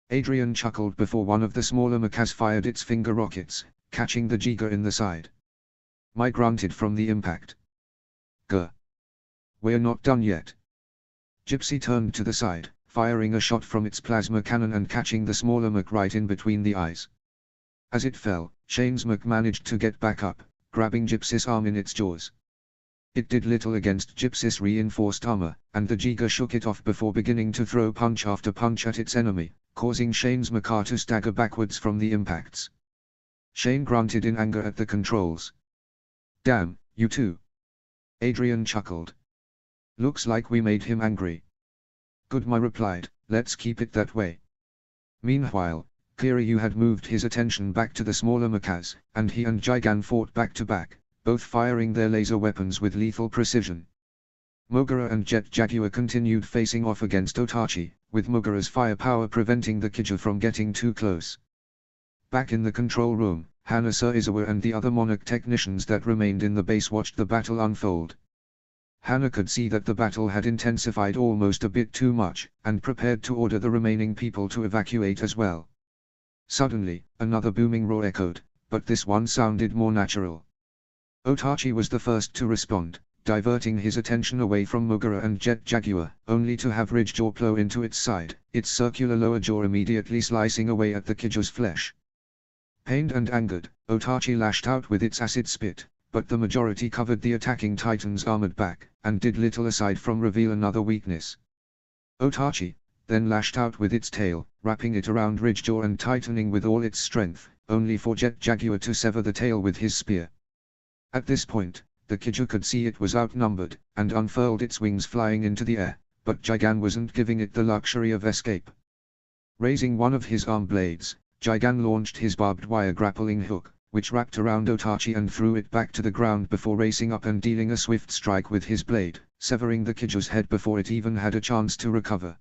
Adrian chuckled before one of the smaller macaques fired its finger rockets, catching the Giga in the side. Mike grunted from the impact. Gah. We're not done yet. Gypsy turned to the side, firing a shot from its plasma cannon and catching the smaller Mac right in between the eyes. As it fell, Shane's Mac managed to get back up, grabbing Gypsy's arm in its jaws. It did little against Gypsy's reinforced armor, and the Giga shook it off before beginning to throw punch after punch at its enemy, causing Shane's macaque to stagger backwards from the impacts. Shane grunted in anger at the controls. Damn, you too. Adrian chuckled. Looks like we made him angry. Good, I replied, let's keep it that way. Meanwhile, Kiryu had moved his attention back to the smaller macaques, and he and Gigan fought back to back, both firing their laser weapons with lethal precision. Mogura and Jet Jaguar continued facing off against Otachi, with Mogura's firepower preventing the kaiju from getting too close. Back in the control room, Hana Sir Izawa and the other Monarch technicians that remained in the base watched the battle unfold. Hana could see that the battle had intensified almost a bit too much, and prepared to order the remaining people to evacuate as well. Suddenly, another booming roar echoed, but this one sounded more natural. Otachi was the first to respond, diverting his attention away from Mogura and Jet Jaguar, only to have Ridgejaw plow into its side, its circular lower jaw immediately slicing away at the kaiju's flesh. Pained and angered, Otachi lashed out with its acid spit, but the majority covered the attacking Titan's armored back, and did little aside from reveal another weakness. Otachi then lashed out with its tail, wrapping it around Ridgejaw and tightening with all its strength, only for Jet Jaguar to sever the tail with his spear. At this point, the kaiju could see it was outnumbered, and unfurled its wings flying into the air, but Gigan wasn't giving it the luxury of escape. Raising one of his arm blades, Gigan launched his barbed wire grappling hook, which wrapped around Otachi and threw it back to the ground before racing up and dealing a swift strike with his blade, severing the kaiju's head before it even had a chance to recover.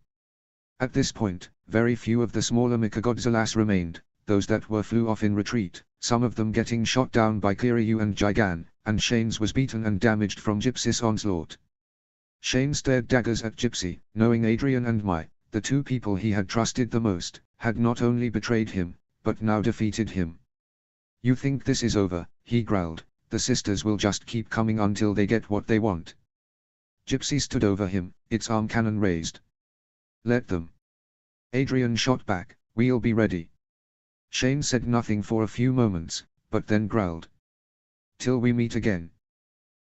At this point, very few of the smaller Mechagodzillas remained, those that were flew off in retreat, some of them getting shot down by Kiryu and Gigan, and Shane's was beaten and damaged from Gypsy's onslaught. Shane stared daggers at Gypsy, knowing Adrian and Mai, the two people he had trusted the most, had not only betrayed him, but now defeated him. You think this is over, he growled, the sisters will just keep coming until they get what they want. Gypsy stood over him, its arm cannon raised. Let them. Adrian shot back, we'll be ready. Shane said nothing for a few moments, but then growled. Till we meet again.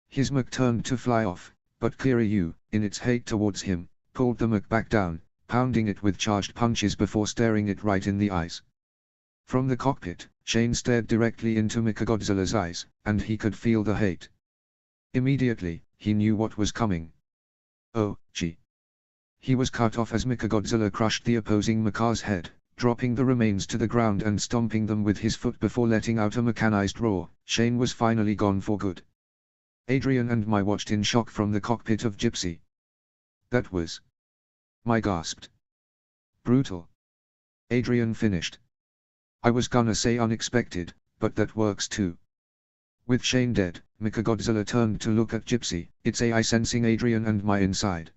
His Mac turned to fly off, but Kiryu, in its hate towards him, pulled the Mac back down, pounding it with charged punches before staring it right in the eyes. From the cockpit, Shane stared directly into Mechagodzilla's eyes, and he could feel the hate. Immediately, he knew what was coming. Oh, gee. He was cut off as Mechagodzilla crushed the opposing macaque's head, dropping the remains to the ground and stomping them with his foot before letting out a mechanized roar. Shane was finally gone for good. Adrian and Mai watched in shock from the cockpit of Gypsy. That was... Mai gasped. Brutal. Adrian finished. I was gonna say unexpected, but that works too. With Shane dead, Mechagodzilla turned to look at Gypsy, its AI sensing Adrian and Mai inside.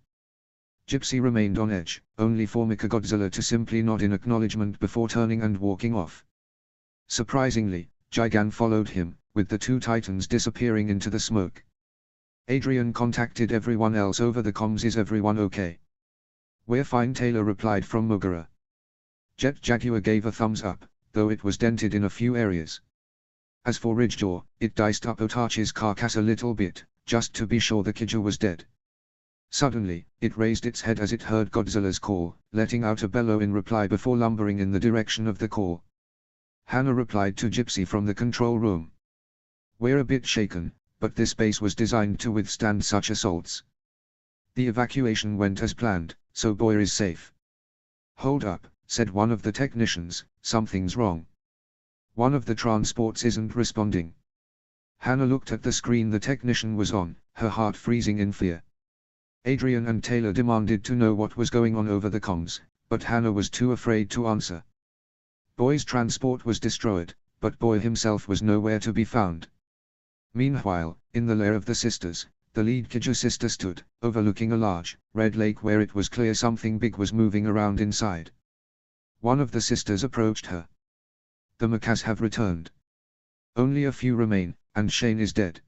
Gypsy remained on edge, only for Mechagodzilla to simply nod in acknowledgement before turning and walking off. Surprisingly, Gigan followed him, with the two titans disappearing into the smoke. Adrian contacted everyone else over the comms. Is everyone okay? We're fine, Taylor replied from Mogura. Jet Jaguar gave a thumbs up, though it was dented in a few areas. As for Ridgejaw, it diced up Otachi's carcass a little bit, just to be sure the kaiju was dead. Suddenly, it raised its head as it heard Godzilla's call, letting out a bellow in reply before lumbering in the direction of the call. Hana replied to Gypsy from the control room. We're a bit shaken, but this base was designed to withstand such assaults. The evacuation went as planned, so boy is safe. Hold up, said one of the technicians, something's wrong. One of the transports isn't responding. Hannah looked at the screen the technician was on, her heart freezing in fear. Adrian and Taylor demanded to know what was going on over the comms, but Hannah was too afraid to answer. Boy's transport was destroyed, but Boy himself was nowhere to be found. Meanwhile, in the lair of the sisters, the lead kaiju sister stood, overlooking a large, red lake where it was clear something big was moving around inside. One of the sisters approached her. The mechas have returned. Only a few remain, and Shane is dead.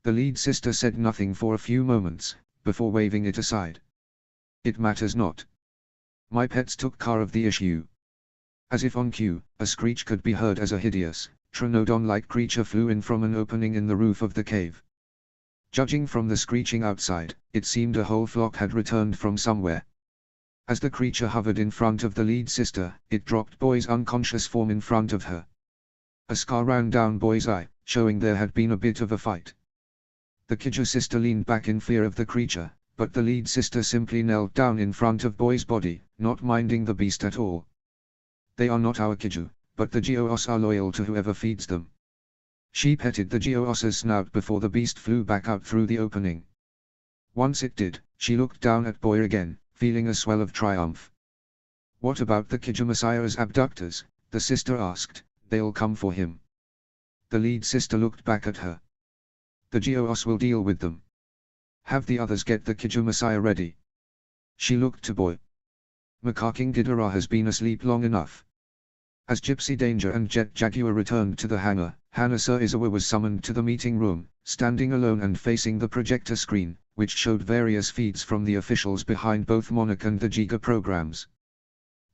The lead sister said nothing for a few moments, before waving it aside. It matters not. My pets took care of the issue. As if on cue, a screech could be heard as a hideous, Pteranodon-like creature flew in from an opening in the roof of the cave. Judging from the screeching outside, it seemed a whole flock had returned from somewhere. As the creature hovered in front of the lead sister, it dropped Boy's unconscious form in front of her. A scar ran down Boy's eye, showing there had been a bit of a fight. The kaiju sister leaned back in fear of the creature, but the lead sister simply knelt down in front of Boy's body, not minding the beast at all. They are not our kaiju, but the Geoos are loyal to whoever feeds them. She petted the Geoos's snout before the beast flew back out through the opening. Once it did, she looked down at Boy again, feeling a swell of triumph. What about the kaiju Messiah's abductors? The sister asked. They'll come for him. The lead sister looked back at her. The Geoos will deal with them. Have the others get the kaiju Messiah ready. She looked to Boy. Macaking Ghidorah has been asleep long enough. As Gypsy Danger and Jet Jaguar returned to the hangar, Hannah Sir Izawa was summoned to the meeting room, standing alone and facing the projector screen, which showed various feeds from the officials behind both Monarch and the Giga programs.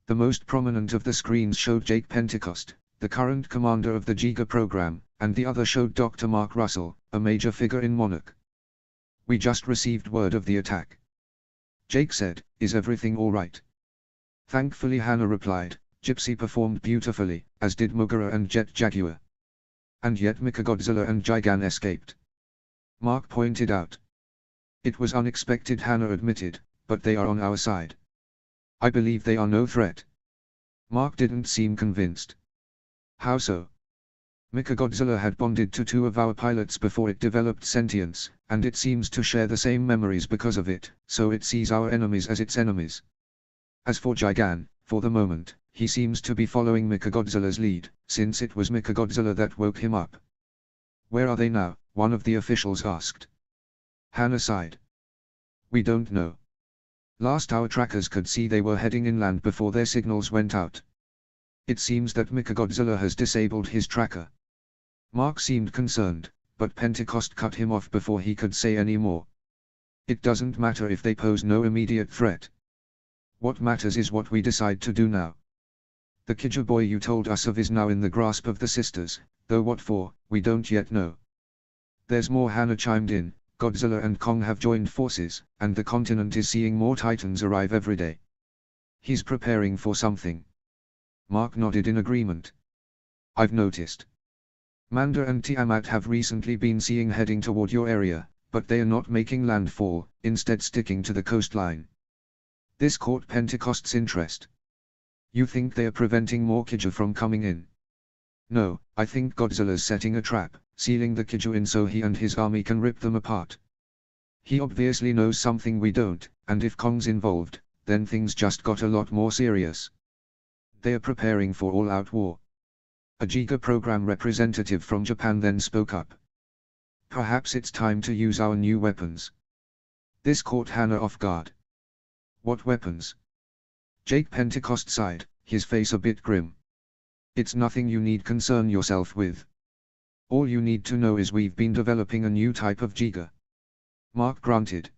The most prominent of the screens showed Jake Pentecost, the current commander of the Giga program, and the other showed Dr. Mark Russell, a major figure in Monarch. We just received word of the attack. Jake said, is everything all right? Thankfully Hannah replied, Gypsy performed beautifully, as did Mogura and Jet Jaguar. And yet Mechagodzilla and Gigan escaped. Mark pointed out. It was unexpected, Hannah admitted, but they are on our side. I believe they are no threat. Mark didn't seem convinced. How so? Mechagodzilla had bonded to two of our pilots before it developed sentience, and it seems to share the same memories because of it, so it sees our enemies as its enemies. As for Gigan, for the moment, he seems to be following Mechagodzilla's lead, since it was Mechagodzilla that woke him up. Where are they now? One of the officials asked. Hannah sighed. We don't know. Last our trackers could see they were heading inland before their signals went out. It seems that Mechagodzilla has disabled his tracker. Mark seemed concerned, but Pentecost cut him off before he could say any more. It doesn't matter if they pose no immediate threat. What matters is what we decide to do now. The kaiju boy you told us of is now in the grasp of the sisters, though what for, we don't yet know. There's more. Hannah chimed in. Godzilla and Kong have joined forces, and the continent is seeing more titans arrive every day. He's preparing for something. Mark nodded in agreement. I've noticed. Manda and Tiamat have recently been seen heading toward your area, but they are not making landfall, instead sticking to the coastline. This caught Pentecost's interest. You think they are preventing more kaiju from coming in? No, I think Godzilla's setting a trap, sealing the kaiju in so he and his army can rip them apart. He obviously knows something we don't, and if Kong's involved, then things just got a lot more serious. They are preparing for all-out war. A Giga program representative from Japan then spoke up. Perhaps it's time to use our new weapons. This caught Hannah off guard. What weapons? Jake Pentecost sighed, his face a bit grim. It's nothing you need concern yourself with. All you need to know is we've been developing a new type of Giga. Mark grunted.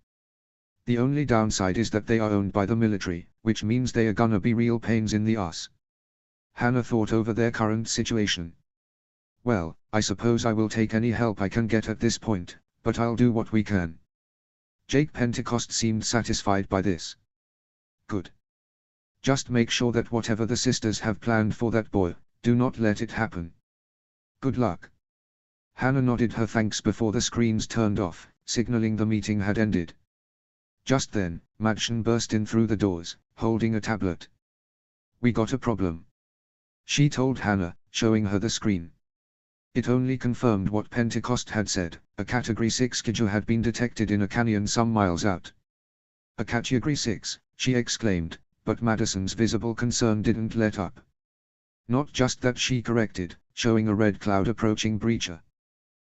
The only downside is that they are owned by the military, which means they are gonna be real pains in the ass. Hannah thought over their current situation. Well, I suppose I will take any help I can get at this point, but I'll do what we can. Jake Pentecost seemed satisfied by this. Good. Just make sure that whatever the sisters have planned for that boy, do not let it happen. Good luck. Hannah nodded her thanks before the screens turned off, signaling the meeting had ended. Just then, Madchen burst in through the doors, holding a tablet. We got a problem. She told Hannah, showing her the screen. It only confirmed what Pentecost had said, a Category 6 kaiju had been detected in a canyon some miles out. A Category 6, she exclaimed, but Madison's visible concern didn't let up. Not just that, she corrected, showing a red cloud approaching Breacher.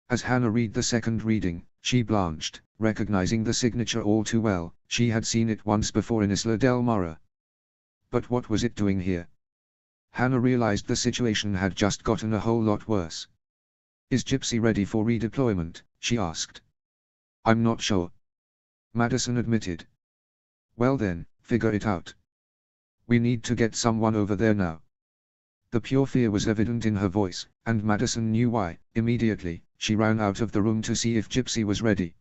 As Hannah read the second reading, she blanched, recognizing the signature all too well. She had seen it once before in Isla del Mara. But what was it doing here? Hannah realized the situation had just gotten a whole lot worse. "Is Gypsy ready for redeployment?" she asked. "I'm not sure," Madison admitted. "Well then, figure it out. We need to get someone over there now." The pure fear was evident in her voice, and Madison knew why. Immediately, she ran out of the room to see if Gypsy was ready.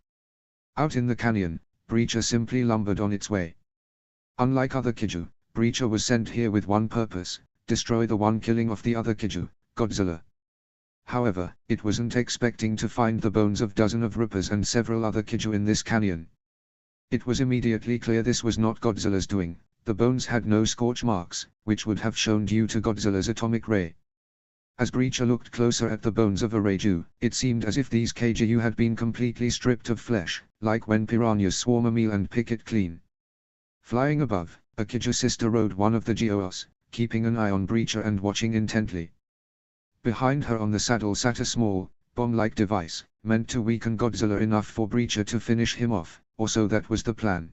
Out in the canyon, Breacher simply lumbered on its way. Unlike other kaiju, Breacher was sent here with one purpose: destroy the one killing off the other kaiju, Godzilla. However, it wasn't expecting to find the bones of dozens of Rippers and several other kaiju in this canyon. It was immediately clear this was not Godzilla's doing. The bones had no scorch marks, which would have shown due to Godzilla's atomic ray. As Breacher looked closer at the bones of a kaiju, it seemed as if these kaiju had been completely stripped of flesh, like when piranhas swarm a meal and pick it clean. Flying above, a kaiju sister rode one of the Geoos, keeping an eye on Breacher and watching intently. Behind her on the saddle sat a small, bomb-like device, meant to weaken Godzilla enough for Breacher to finish him off, or so that was the plan.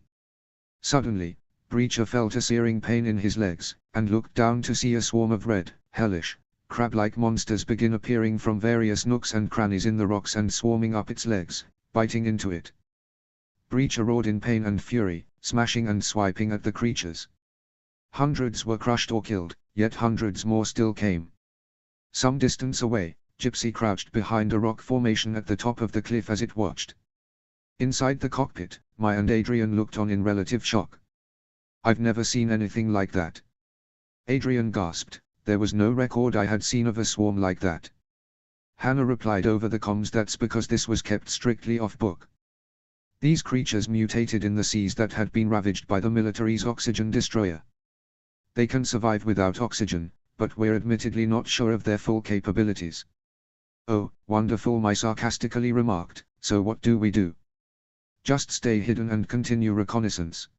Suddenly, Breacher felt a searing pain in his legs, and looked down to see a swarm of red, hellish, crab-like monsters begin appearing from various nooks and crannies in the rocks and swarming up its legs, biting into it. Breacher roared in pain and fury, smashing and swiping at the creatures. Hundreds were crushed or killed, yet hundreds more still came. Some distance away, Gypsy crouched behind a rock formation at the top of the cliff as it watched. Inside the cockpit, Mai and Adrian looked on in relative shock. "I've never seen anything like that." Adrian gasped. "There was no record I had seen of a swarm like that." Hannah replied over the comms, "That's because this was kept strictly off book. These creatures mutated in the seas that had been ravaged by the military's oxygen destroyer. They can survive without oxygen, but we're admittedly not sure of their full capabilities." "Oh, wonderful," Mai sarcastically remarked. "So what do we do?" "Just stay hidden and continue reconnaissance.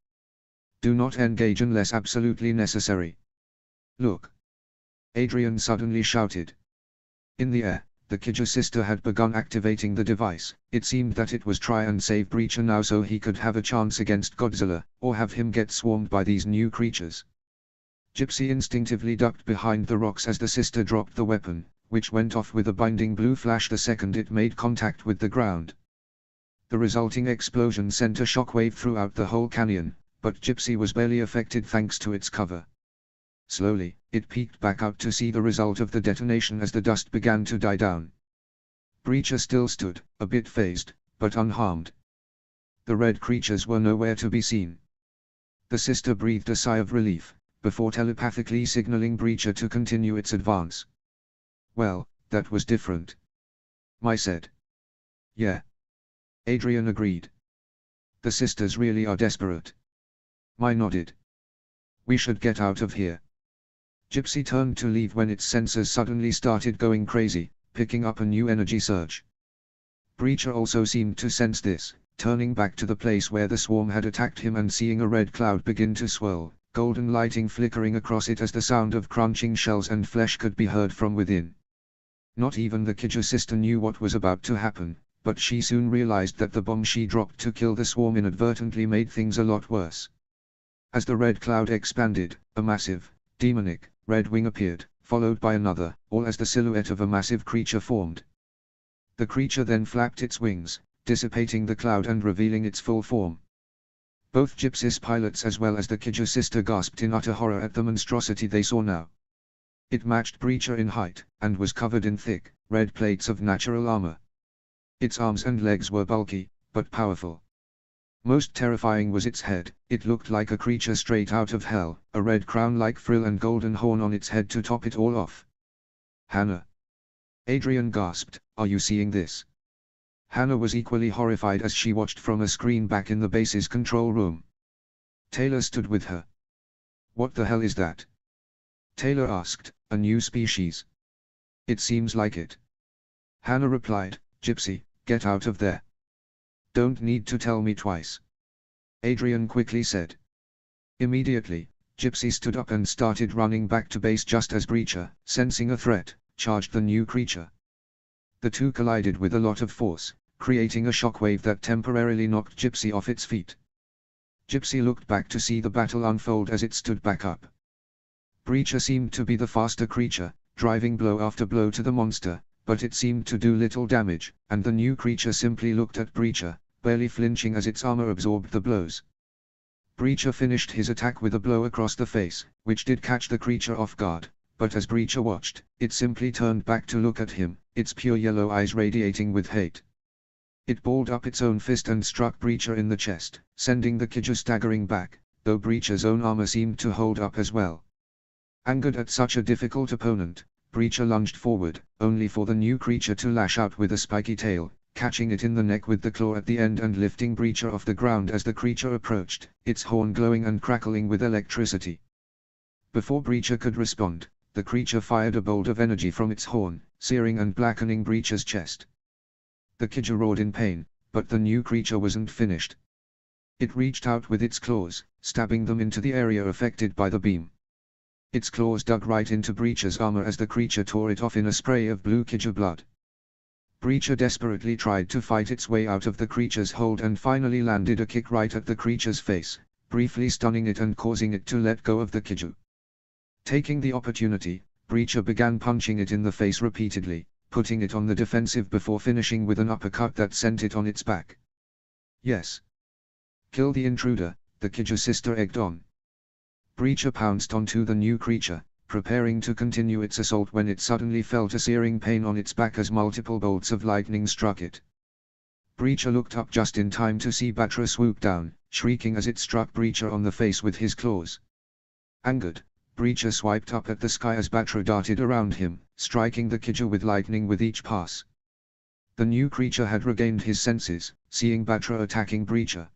Do not engage unless absolutely necessary." "Look!" Adrian suddenly shouted. In the air, the kaiju sister had begun activating the device. It seemed that it was try and save Breacher now so he could have a chance against Godzilla, or have him get swarmed by these new creatures. Gypsy instinctively ducked behind the rocks as the sister dropped the weapon, which went off with a blinding blue flash the second it made contact with the ground. The resulting explosion sent a shockwave throughout the whole canyon, but Gypsy was barely affected thanks to its cover. Slowly, it peeked back out to see the result of the detonation as the dust began to die down. Breacher still stood, a bit phased, but unharmed. The red creatures were nowhere to be seen. The sister breathed a sigh of relief, before telepathically signaling Breacher to continue its advance. "Well, that was different," Mai said. "Yeah," Adrian agreed. "The sisters really are desperate." Mai nodded. "We should get out of here." Gypsy turned to leave when its sensors suddenly started going crazy, picking up a new energy surge. Breacher also seemed to sense this, turning back to the place where the swarm had attacked him and seeing a red cloud begin to swirl, golden lighting flickering across it as the sound of crunching shells and flesh could be heard from within. Not even the kaiju sister knew what was about to happen, but she soon realized that the bomb she dropped to kill the swarm inadvertently made things a lot worse. As the red cloud expanded, a massive, demonic, red wing appeared, followed by another, all as the silhouette of a massive creature formed. The creature then flapped its wings, dissipating the cloud and revealing its full form. Both Gypsy's pilots as well as the kaiju sister gasped in utter horror at the monstrosity they saw now. It matched Breacher in height, and was covered in thick, red plates of natural armor. Its arms and legs were bulky, but powerful. Most terrifying was its head. It looked like a creature straight out of hell, a red crown-like frill and golden horn on its head to top it all off. "Hannah!" Adrian gasped, "Are you seeing this?" Hannah was equally horrified as she watched from a screen back in the base's control room. Taylor stood with her. "What the hell is that?" Taylor asked. "A new species." "It seems like it." Hannah replied, Gypsy, get out of there. Don't need to tell me twice. Adrian quickly said. Immediately, Gypsy stood up and started running back to base just as Breacher, sensing a threat, charged the new creature. The two collided with a lot of force, creating a shockwave that temporarily knocked Gypsy off its feet. Gypsy looked back to see the battle unfold as it stood back up. Breacher seemed to be the faster creature, driving blow after blow to the monster, but it seemed to do little damage, and the new creature simply looked at Breacher, barely flinching as its armor absorbed the blows. Breacher finished his attack with a blow across the face, which did catch the creature off guard, but as Breacher watched, it simply turned back to look at him, its pure yellow eyes radiating with hate. It balled up its own fist and struck Breacher in the chest, sending the kaiju staggering back, though Breacher's own armor seemed to hold up as well. Angered at such a difficult opponent, Breacher lunged forward, only for the new creature to lash out with a spiky tail, catching it in the neck with the claw at the end and lifting Breacher off the ground as the creature approached, its horn glowing and crackling with electricity. Before Breacher could respond, the creature fired a bolt of energy from its horn, searing and blackening Breacher's chest. The kaiju roared in pain, but the new creature wasn't finished. It reached out with its claws, stabbing them into the area affected by the beam. Its claws dug right into Breacher's armor as the creature tore it off in a spray of blue kaiju blood. Breacher desperately tried to fight its way out of the creature's hold and finally landed a kick right at the creature's face, briefly stunning it and causing it to let go of the kaiju. Taking the opportunity, Breacher began punching it in the face repeatedly, putting it on the defensive before finishing with an uppercut that sent it on its back. Yes. Kill the intruder, the kaiju sister egged on. Breacher pounced onto the new creature, preparing to continue its assault when it suddenly felt a searing pain on its back as multiple bolts of lightning struck it. Breacher looked up just in time to see Batra swoop down, shrieking as it struck Breacher on the face with his claws. Angered, Breacher swiped up at the sky as Batra darted around him, striking the kaiju with lightning with each pass. The new creature had regained his senses, seeing Batra attacking Breacher.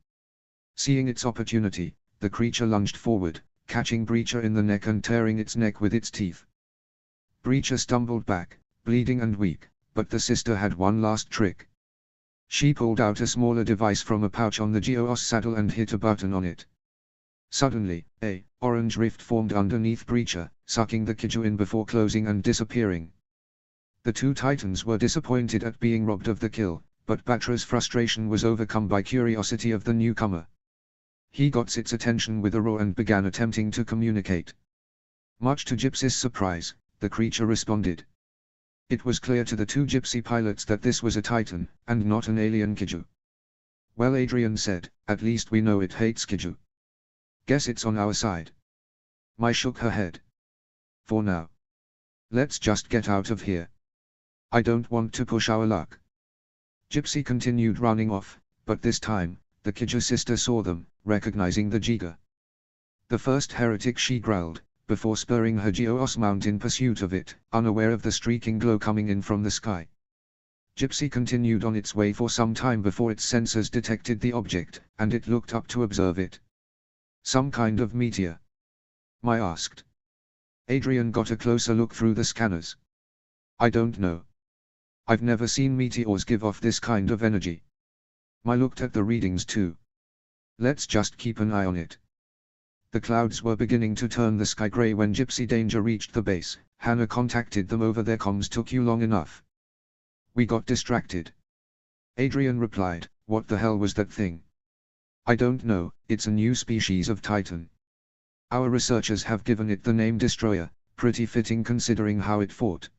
Seeing its opportunity, the creature lunged forward, catching Breacher in the neck and tearing its neck with its teeth. Breacher stumbled back, bleeding and weak, but the sister had one last trick. She pulled out a smaller device from a pouch on the Geos saddle and hit a button on it. Suddenly, a orange rift formed underneath Breacher, sucking the kaiju in before closing and disappearing. The two titans were disappointed at being robbed of the kill, but Batra's frustration was overcome by curiosity of the newcomer. He got its attention with a roar and began attempting to communicate. Much to Gypsy's surprise, the creature responded. It was clear to the two Gypsy pilots that this was a titan, and not an alien kaiju. Well, Adrian said, at least we know it hates kaiju. Guess it's on our side. Mai shook her head. For now. Let's just get out of here. I don't want to push our luck. Gypsy continued running off, but this time, the kaiju sister saw them, recognizing the Jiga. The first heretic, she growled, before spurring her Geos mount in pursuit of it, unaware of the streaking glow coming in from the sky. Gypsy continued on its way for some time before its sensors detected the object, and it looked up to observe it. Some kind of meteor? Mai asked. Adrian got a closer look through the scanners. I don't know. I've never seen meteors give off this kind of energy. Mai looked at the readings too. Let's just keep an eye on it. The clouds were beginning to turn the sky grey when Gypsy Danger reached the base. Hannah contacted them over their comms. Took you long enough. We got distracted. Adrian replied, what the hell was that thing? I don't know, it's a new species of titan. Our researchers have given it the name Destroyer, pretty fitting considering how it fought.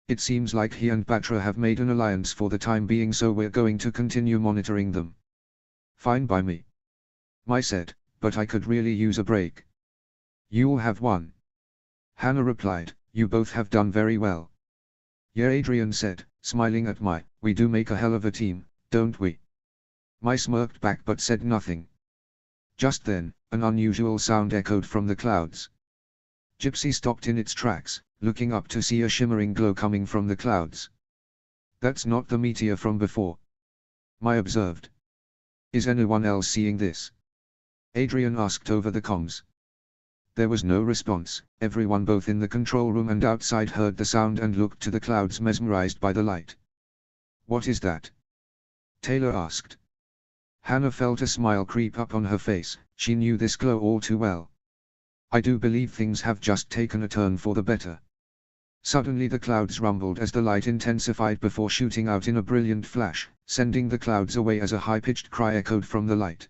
It seems like he and Batra have made an alliance for the time being, so we're going to continue monitoring them. Fine by me. Mai said, but I could really use a break. You'll have one. Hannah replied, you both have done very well. Yeah, Adrian said, smiling at Mai, we do make a hell of a team, don't we? Mai smirked back but said nothing. Just then, an unusual sound echoed from the clouds. Gypsy stopped in its tracks, looking up to see a shimmering glow coming from the clouds. That's not the meteor from before. Mai observed. Is anyone else seeing this? Adrian asked over the comms. There was no response. Everyone both in the control room and outside heard the sound and looked to the clouds mesmerized by the light. What is that? Taylor asked. Hannah felt a smile creep up on her face, she knew this glow all too well. I do believe things have just taken a turn for the better. Suddenly the clouds rumbled as the light intensified before shooting out in a brilliant flash, sending the clouds away as a high-pitched cry echoed from the light.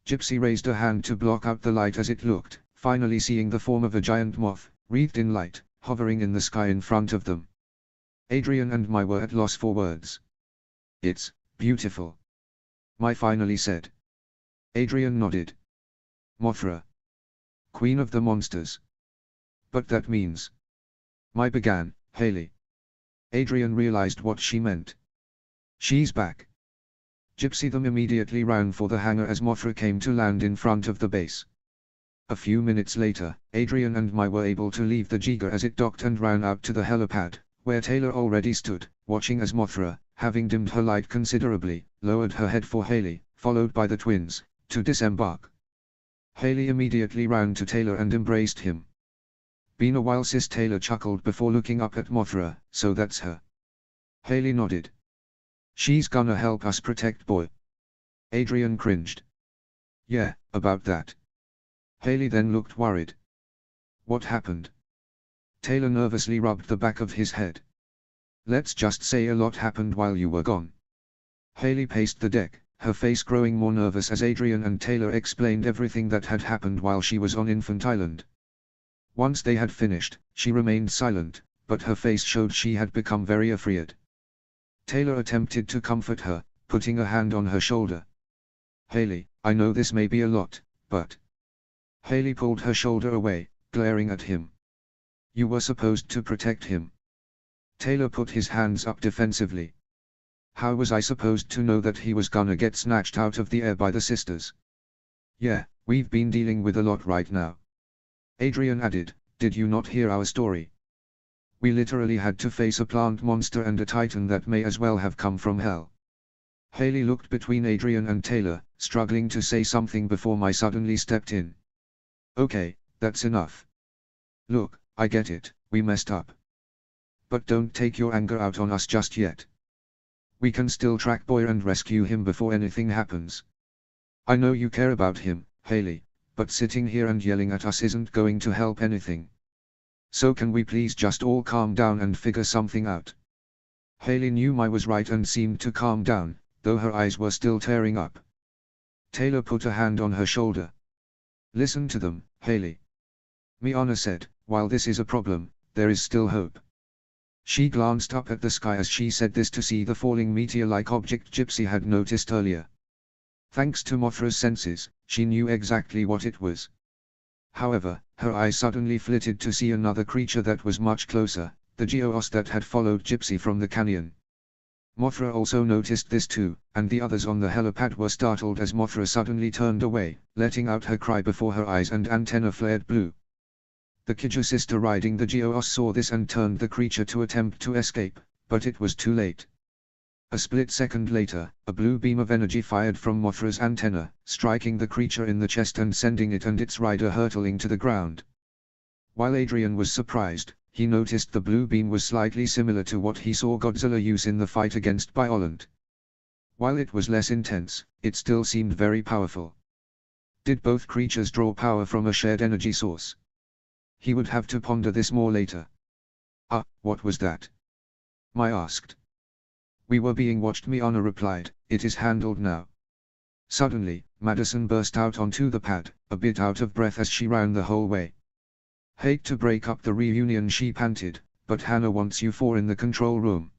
Gypsy raised a hand to block out the light as it looked, finally seeing the form of a giant moth, wreathed in light, hovering in the sky in front of them. Adrian and Mai were at loss for words. It's beautiful, Mai finally said. Adrian nodded. Mothra. Queen of the monsters. But that means. Mai began, Haley. Adrian realized what she meant. She's back. Gypsy them immediately ran for the hangar as Mothra came to land in front of the base. A few minutes later, Adrian and Mai were able to leave the Giga as it docked and ran out to the helipad, where Taylor already stood, watching as Mothra, having dimmed her light considerably, lowered her head for Haley, followed by the twins, to disembark. Haley immediately ran to Taylor and embraced him. Been a while, sis, Taylor chuckled before looking up at Mothra. So that's her. Haley nodded. She's gonna help us protect boy. Adrian cringed. Yeah, about that. Haley then looked worried. What happened? Taylor nervously rubbed the back of his head. Let's just say a lot happened while you were gone. Haley paced the deck, her face growing more nervous as Adrian and Taylor explained everything that had happened while she was on Infant Island. Once they had finished, she remained silent, but her face showed she had become very afraid. Taylor attempted to comfort her, putting a hand on her shoulder. Haley, I know this may be a lot, but... Haley pulled her shoulder away, glaring at him. You were supposed to protect him. Taylor put his hands up defensively. How was I supposed to know that he was gonna get snatched out of the air by the sisters? Yeah, we've been dealing with a lot right now. Adrian added, did you not hear our story? We literally had to face a plant monster and a titan that may as well have come from hell. Haley looked between Adrian and Taylor, struggling to say something before Mai suddenly stepped in. Okay, that's enough. Look, I get it, we messed up. But don't take your anger out on us just yet. We can still track Boy and rescue him before anything happens. I know you care about him, Haley, but sitting here and yelling at us isn't going to help anything. So can we please just all calm down and figure something out? Haley knew Mai was right and seemed to calm down, though her eyes were still tearing up. Taylor put a hand on her shoulder. Listen to them, Haley. Miana said, while this is a problem, there is still hope. She glanced up at the sky as she said this to see the falling meteor-like object Gypsy had noticed earlier. Thanks to Mothra's senses, she knew exactly what it was. However, her eyes suddenly flitted to see another creature that was much closer, the Geoos that had followed Gypsy from the canyon. Mothra also noticed this too, and the others on the helipad were startled as Mothra suddenly turned away, letting out her cry before her eyes and antenna flared blue. The Kaiju sister riding the Geoos saw this and turned the creature to attempt to escape, but it was too late. A split second later, a blue beam of energy fired from Mothra's antenna, striking the creature in the chest and sending it and its rider hurtling to the ground. While Adrian was surprised, he noticed the blue beam was slightly similar to what he saw Godzilla use in the fight against Biollante. While it was less intense, it still seemed very powerful. Did both creatures draw power from a shared energy source? He would have to ponder this more later. Ah, what was that? Mai asked. We were being watched, Miana replied, it is handled now. Suddenly, Madison burst out onto the pad, a bit out of breath as she ran the whole way. Hate to break up the reunion, she panted, but Hannah wants you four in the control room.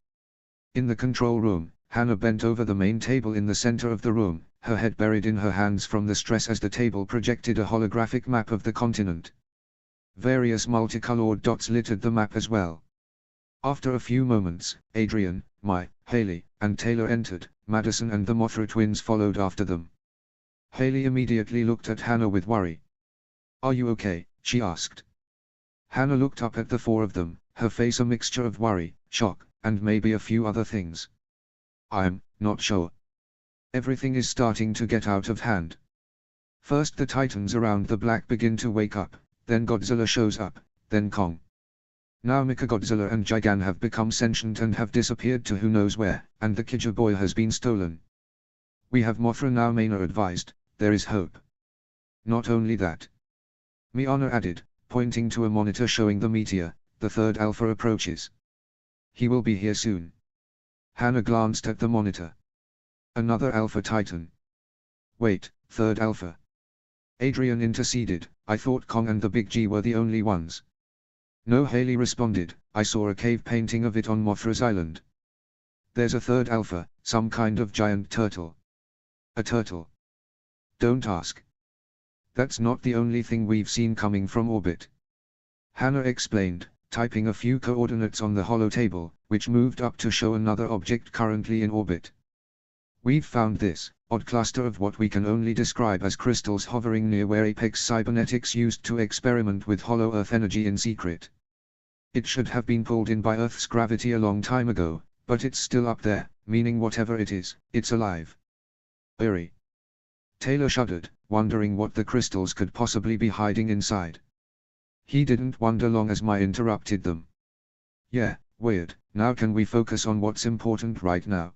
In the control room, Hannah bent over the main table in the center of the room, her head buried in her hands from the stress as the table projected a holographic map of the continent. Various multicolored dots littered the map as well. After a few moments, Adrian, Mai, Haley, and Taylor entered. Madison and the Mothra twins followed after them. Haley immediately looked at Hannah with worry. Are you okay? She asked. Hannah looked up at the four of them, her face a mixture of worry, shock, and maybe a few other things. I'm not sure. Everything is starting to get out of hand. First the titans around the black begin to wake up, then Godzilla shows up, then Kong. Now Mechagodzilla and Gigan have become sentient and have disappeared to who knows where, and the Kaiju boy has been stolen. We have Mothra now, Maina advised. There is hope. Not only that. Miana added, pointing to a monitor showing the meteor, the third Alpha approaches. He will be here soon. Hannah glanced at the monitor. Another Alpha Titan. Wait, third Alpha. Adrian interceded. I thought Kong and the Big G were the only ones. No, Haley responded, I saw a cave painting of it on Mothra's island. There's a third Alpha, some kind of giant turtle. A turtle. Don't ask. That's not the only thing we've seen coming from orbit. Hannah explained, typing a few coordinates on the hollow table, which moved up to show another object currently in orbit. We've found this odd cluster of what we can only describe as crystals hovering near where Apex Cybernetics used to experiment with hollow Earth energy in secret. It should have been pulled in by Earth's gravity a long time ago, but it's still up there, meaning whatever it is, it's alive. Eerie. Taylor shuddered, wondering what the crystals could possibly be hiding inside. He didn't wonder long as Mai interrupted them. Yeah, weird. Now can we focus on what's important right now?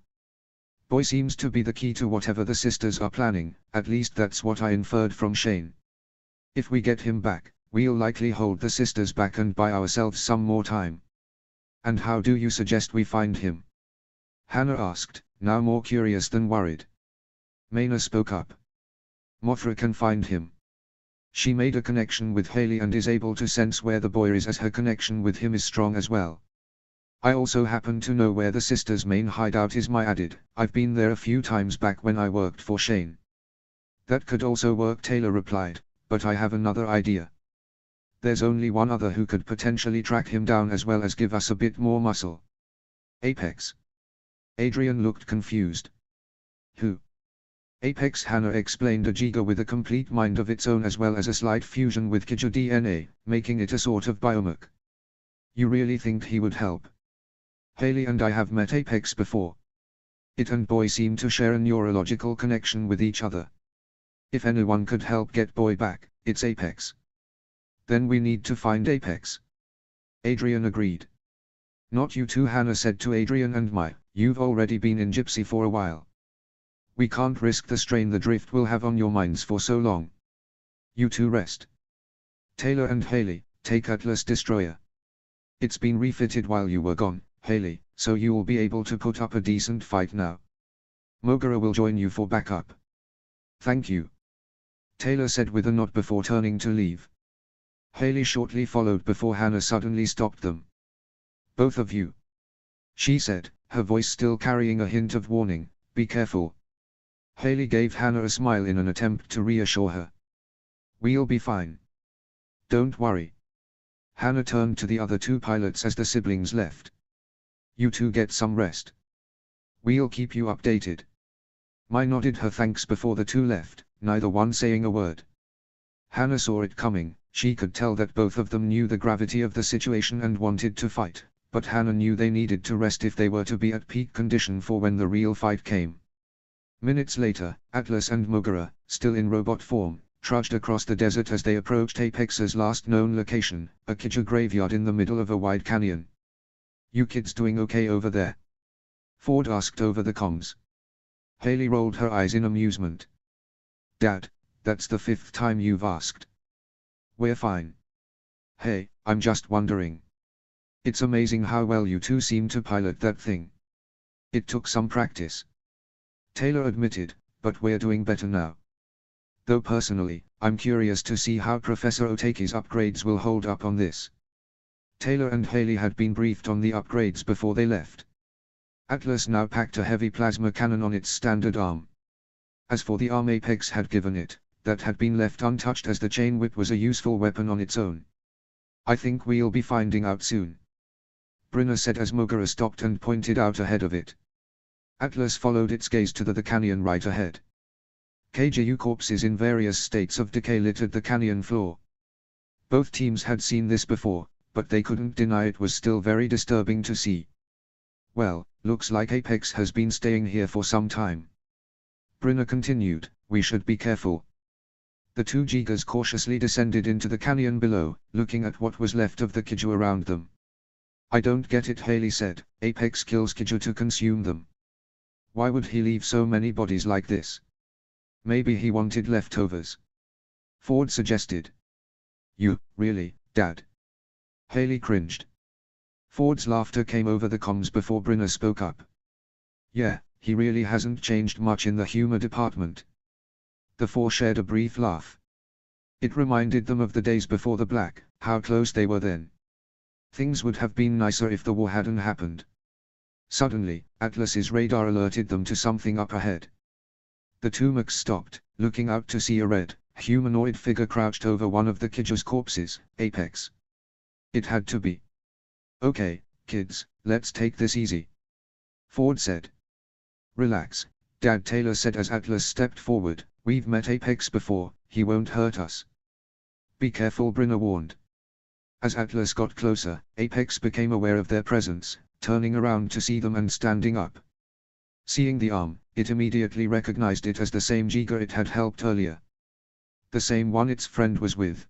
Boy seems to be the key to whatever the sisters are planning, at least that's what I inferred from Shane. If we get him back, we'll likely hold the sisters back and buy ourselves some more time. And how do you suggest we find him? Hannah asked, now more curious than worried. Maina spoke up. Mothra can find him. She made a connection with Haley and is able to sense where the boy is, as her connection with him is strong as well. I also happen to know where the sisters' main hideout is, Mai added. I've been there a few times back when I worked for Shane. That could also work, Taylor replied, but I have another idea. There's only one other who could potentially track him down as well as give us a bit more muscle. Apex. Adrian looked confused. Who? Apex, Hannah explained, a Giga with a complete mind of its own as well as a slight fusion with Kaiju DNA, making it a sort of biomech. You really think he would help? Haley and I have met Apex before. It and Boy seem to share a neurological connection with each other. If anyone could help get Boy back, it's Apex. Then we need to find Apex. Adrian agreed. Not you two, Hannah said to Adrian and Mai, you've already been in Gypsy for a while. We can't risk the strain the drift will have on your minds for so long. You two rest. Taylor and Haley, take Atlas Destroyer. It's been refitted while you were gone, Haley, so you'll be able to put up a decent fight now. Mogura will join you for backup. Thank you. Taylor said with a nod before turning to leave. Haley shortly followed before Hannah suddenly stopped them. Both of you. She said, her voice still carrying a hint of warning, be careful. Haley gave Hannah a smile in an attempt to reassure her. We'll be fine. Don't worry. Hannah turned to the other two pilots as the siblings left. You two get some rest. We'll keep you updated. Mai nodded her thanks before the two left, neither one saying a word. Hannah saw it coming. She could tell that both of them knew the gravity of the situation and wanted to fight, but Hannah knew they needed to rest if they were to be at peak condition for when the real fight came. Minutes later, Atlas and Mogura, still in robot form, trudged across the desert as they approached Apex's last known location, a Kaiju graveyard in the middle of a wide canyon. You kids doing okay over there? Ford asked over the comms. Haley rolled her eyes in amusement. Dad, that's the 5th time you've asked. We're fine. Hey, I'm just wondering. It's amazing how well you two seem to pilot that thing. It took some practice. Taylor admitted, but we're doing better now. Though personally, I'm curious to see how Professor Otake's upgrades will hold up on this. Taylor and Haley had been briefed on the upgrades before they left. Atlas now packed a heavy plasma cannon on its standard arm. As for the arm Apex had given it, that had been left untouched as the chain whip was a useful weapon on its own. I think we'll be finding out soon. Brenner said as Mogura stopped and pointed out ahead of it. Atlas followed its gaze to the canyon right ahead. Kaiju corpses in various states of decay littered the canyon floor. Both teams had seen this before, but they couldn't deny it was still very disturbing to see. Well, looks like Apex has been staying here for some time. Brenner continued, we should be careful. The two Gigas cautiously descended into the canyon below, looking at what was left of the Kaiju around them. I don't get it, Haley said. Apex kills kaiju to consume them. Why would he leave so many bodies like this? Maybe he wanted leftovers. Ford suggested. You, really, Dad? Haley cringed. Ford's laughter came over the comms before Brenner spoke up. Yeah, he really hasn't changed much in the humor department. The four shared a brief laugh. It reminded them of the days before the black, how close they were then. Things would have been nicer if the war hadn't happened. Suddenly, Atlas's radar alerted them to something up ahead. The two Mechs stopped, looking out to see a red, humanoid figure crouched over one of the Kiju's corpses. Apex. It had to be. Okay, kids, let's take this easy. Ford said. Relax, Dad, Taylor said as Atlas stepped forward. We've met Apex before, he won't hurt us. Be careful, Brenner warned. As Atlas got closer, Apex became aware of their presence, turning around to see them and standing up. Seeing the arm, it immediately recognized it as the same Jiga it had helped earlier. The same one its friend was with.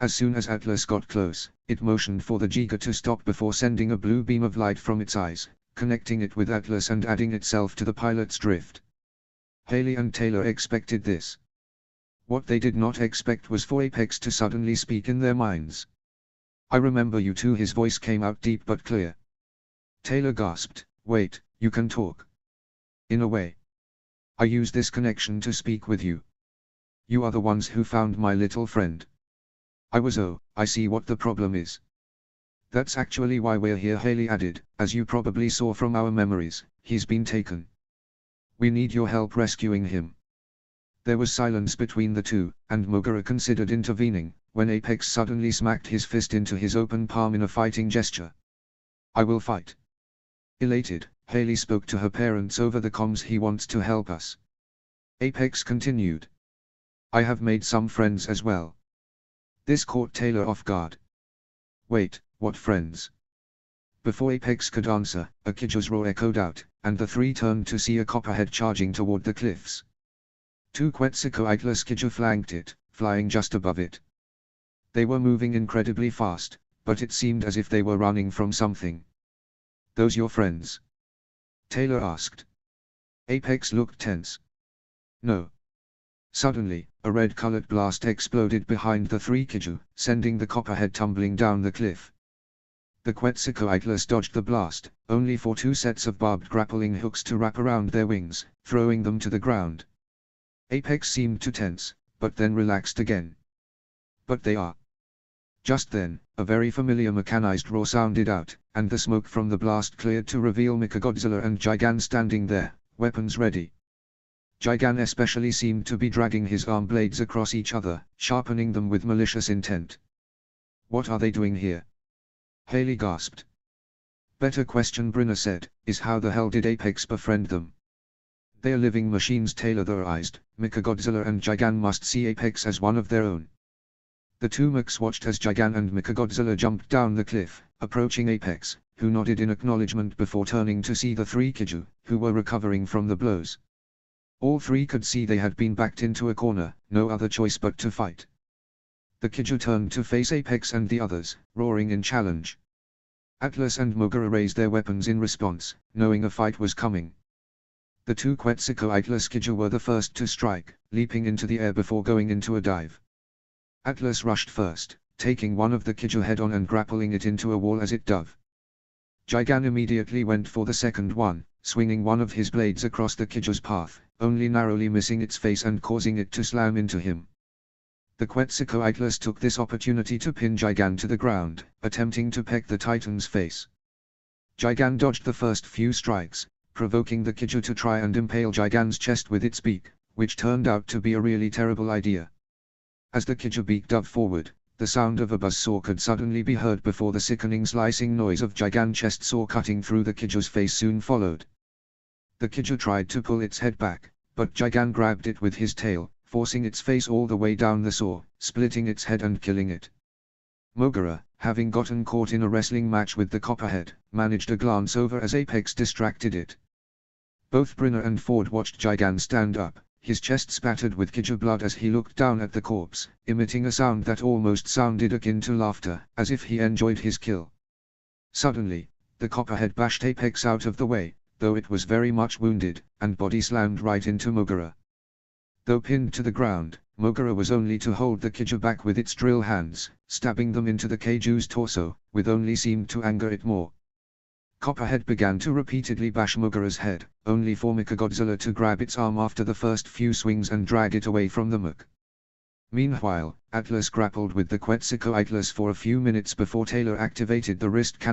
As soon as Atlas got close, it motioned for the Jiga to stop before sending a blue beam of light from its eyes, connecting it with Atlas and adding itself to the pilot's drift. Haley and Taylor expected this. What they did not expect was for Apex to suddenly speak in their minds. I remember you too, his voice came out deep but clear. Taylor gasped, wait, you can talk? In a way. I use this connection to speak with you. You are the ones who found my little friend. I see what the problem is. That's actually why we're here, Haley added, as you probably saw from our memories, he's been taken. We need your help rescuing him. There was silence between the two, and Mogura considered intervening, when Apex suddenly smacked his fist into his open palm in a fighting gesture. I will fight. Elated, Haley spoke to her parents over the comms. He wants to help us. Apex continued. I have made some friends as well. This caught Taylor off guard. Wait, what friends? Before Apex could answer, a Kiju's roar echoed out, and the three turned to see a copperhead charging toward the cliffs. Two Quetzalcoatlus Kiju flanked it, flying just above it. They were moving incredibly fast, but it seemed as if they were running from something. Those your friends? Taylor asked. Apex looked tense. No. Suddenly, a red-colored blast exploded behind the three Kiju, sending the copperhead tumbling down the cliff. The Quetzalcoatlus dodged the blast, only for two sets of barbed grappling hooks to wrap around their wings, throwing them to the ground. Apex seemed to tense, but then relaxed again. But they are. Just then, a very familiar mechanized roar sounded out, and the smoke from the blast cleared to reveal Mechagodzilla and Gigan standing there, weapons ready. Gigan especially seemed to be dragging his arm blades across each other, sharpening them with malicious intent. What are they doing here? Haley gasped. Better question, Brenner said, is how the hell did Apex befriend them? They're living machines, Taylor theorized. Mechagodzilla and Gigan must see Apex as one of their own. The two Mechs watched as Gigan and Mechagodzilla jumped down the cliff, approaching Apex, who nodded in acknowledgement before turning to see the three Kiju, who were recovering from the blows. All three could see they had been backed into a corner, no other choice but to fight. The Kiju turned to face Apex and the others, roaring in challenge. Atlas and Mogura raised their weapons in response, knowing a fight was coming. The two Quetzalcoatlus Kiju were the first to strike, leaping into the air before going into a dive. Atlas rushed first, taking one of the Kiju head-on and grappling it into a wall as it dove. Gigan immediately went for the second one, swinging one of his blades across the Kiju's path, only narrowly missing its face and causing it to slam into him. The Quetzalcoatlus took this opportunity to pin Gigan to the ground, attempting to peck the Titan's face. Gigan dodged the first few strikes, provoking the Kiju to try and impale Gigan's chest with its beak, which turned out to be a really terrible idea. As the Kiju beak dove forward, the sound of a buzzsaw could suddenly be heard before the sickening slicing noise of Gigan's chest saw cutting through the Kiju's face soon followed. The Kiju tried to pull its head back, but Gigan grabbed it with his tail, forcing its face all the way down the saw, splitting its head and killing it. Mogura, having gotten caught in a wrestling match with the copperhead, managed a glance over as Apex distracted it. Both Brenner and Ford watched Gigan stand up, his chest spattered with Kiju blood as he looked down at the corpse, emitting a sound that almost sounded akin to laughter, as if he enjoyed his kill. Suddenly, the copperhead bashed Apex out of the way, though it was very much wounded, and body slammed right into Mogura. Though pinned to the ground, Mogura was only to hold the kaiju back with its drill hands, stabbing them into the kaiju's torso, with only seemed to anger it more. Copperhead began to repeatedly bash Mogura's head, only for Mechagodzilla to grab its arm after the first few swings and drag it away from the mech. Meanwhile, Atlas grappled with the Quetzalcoatlus for a few minutes before Taylor activated the wrist cannon.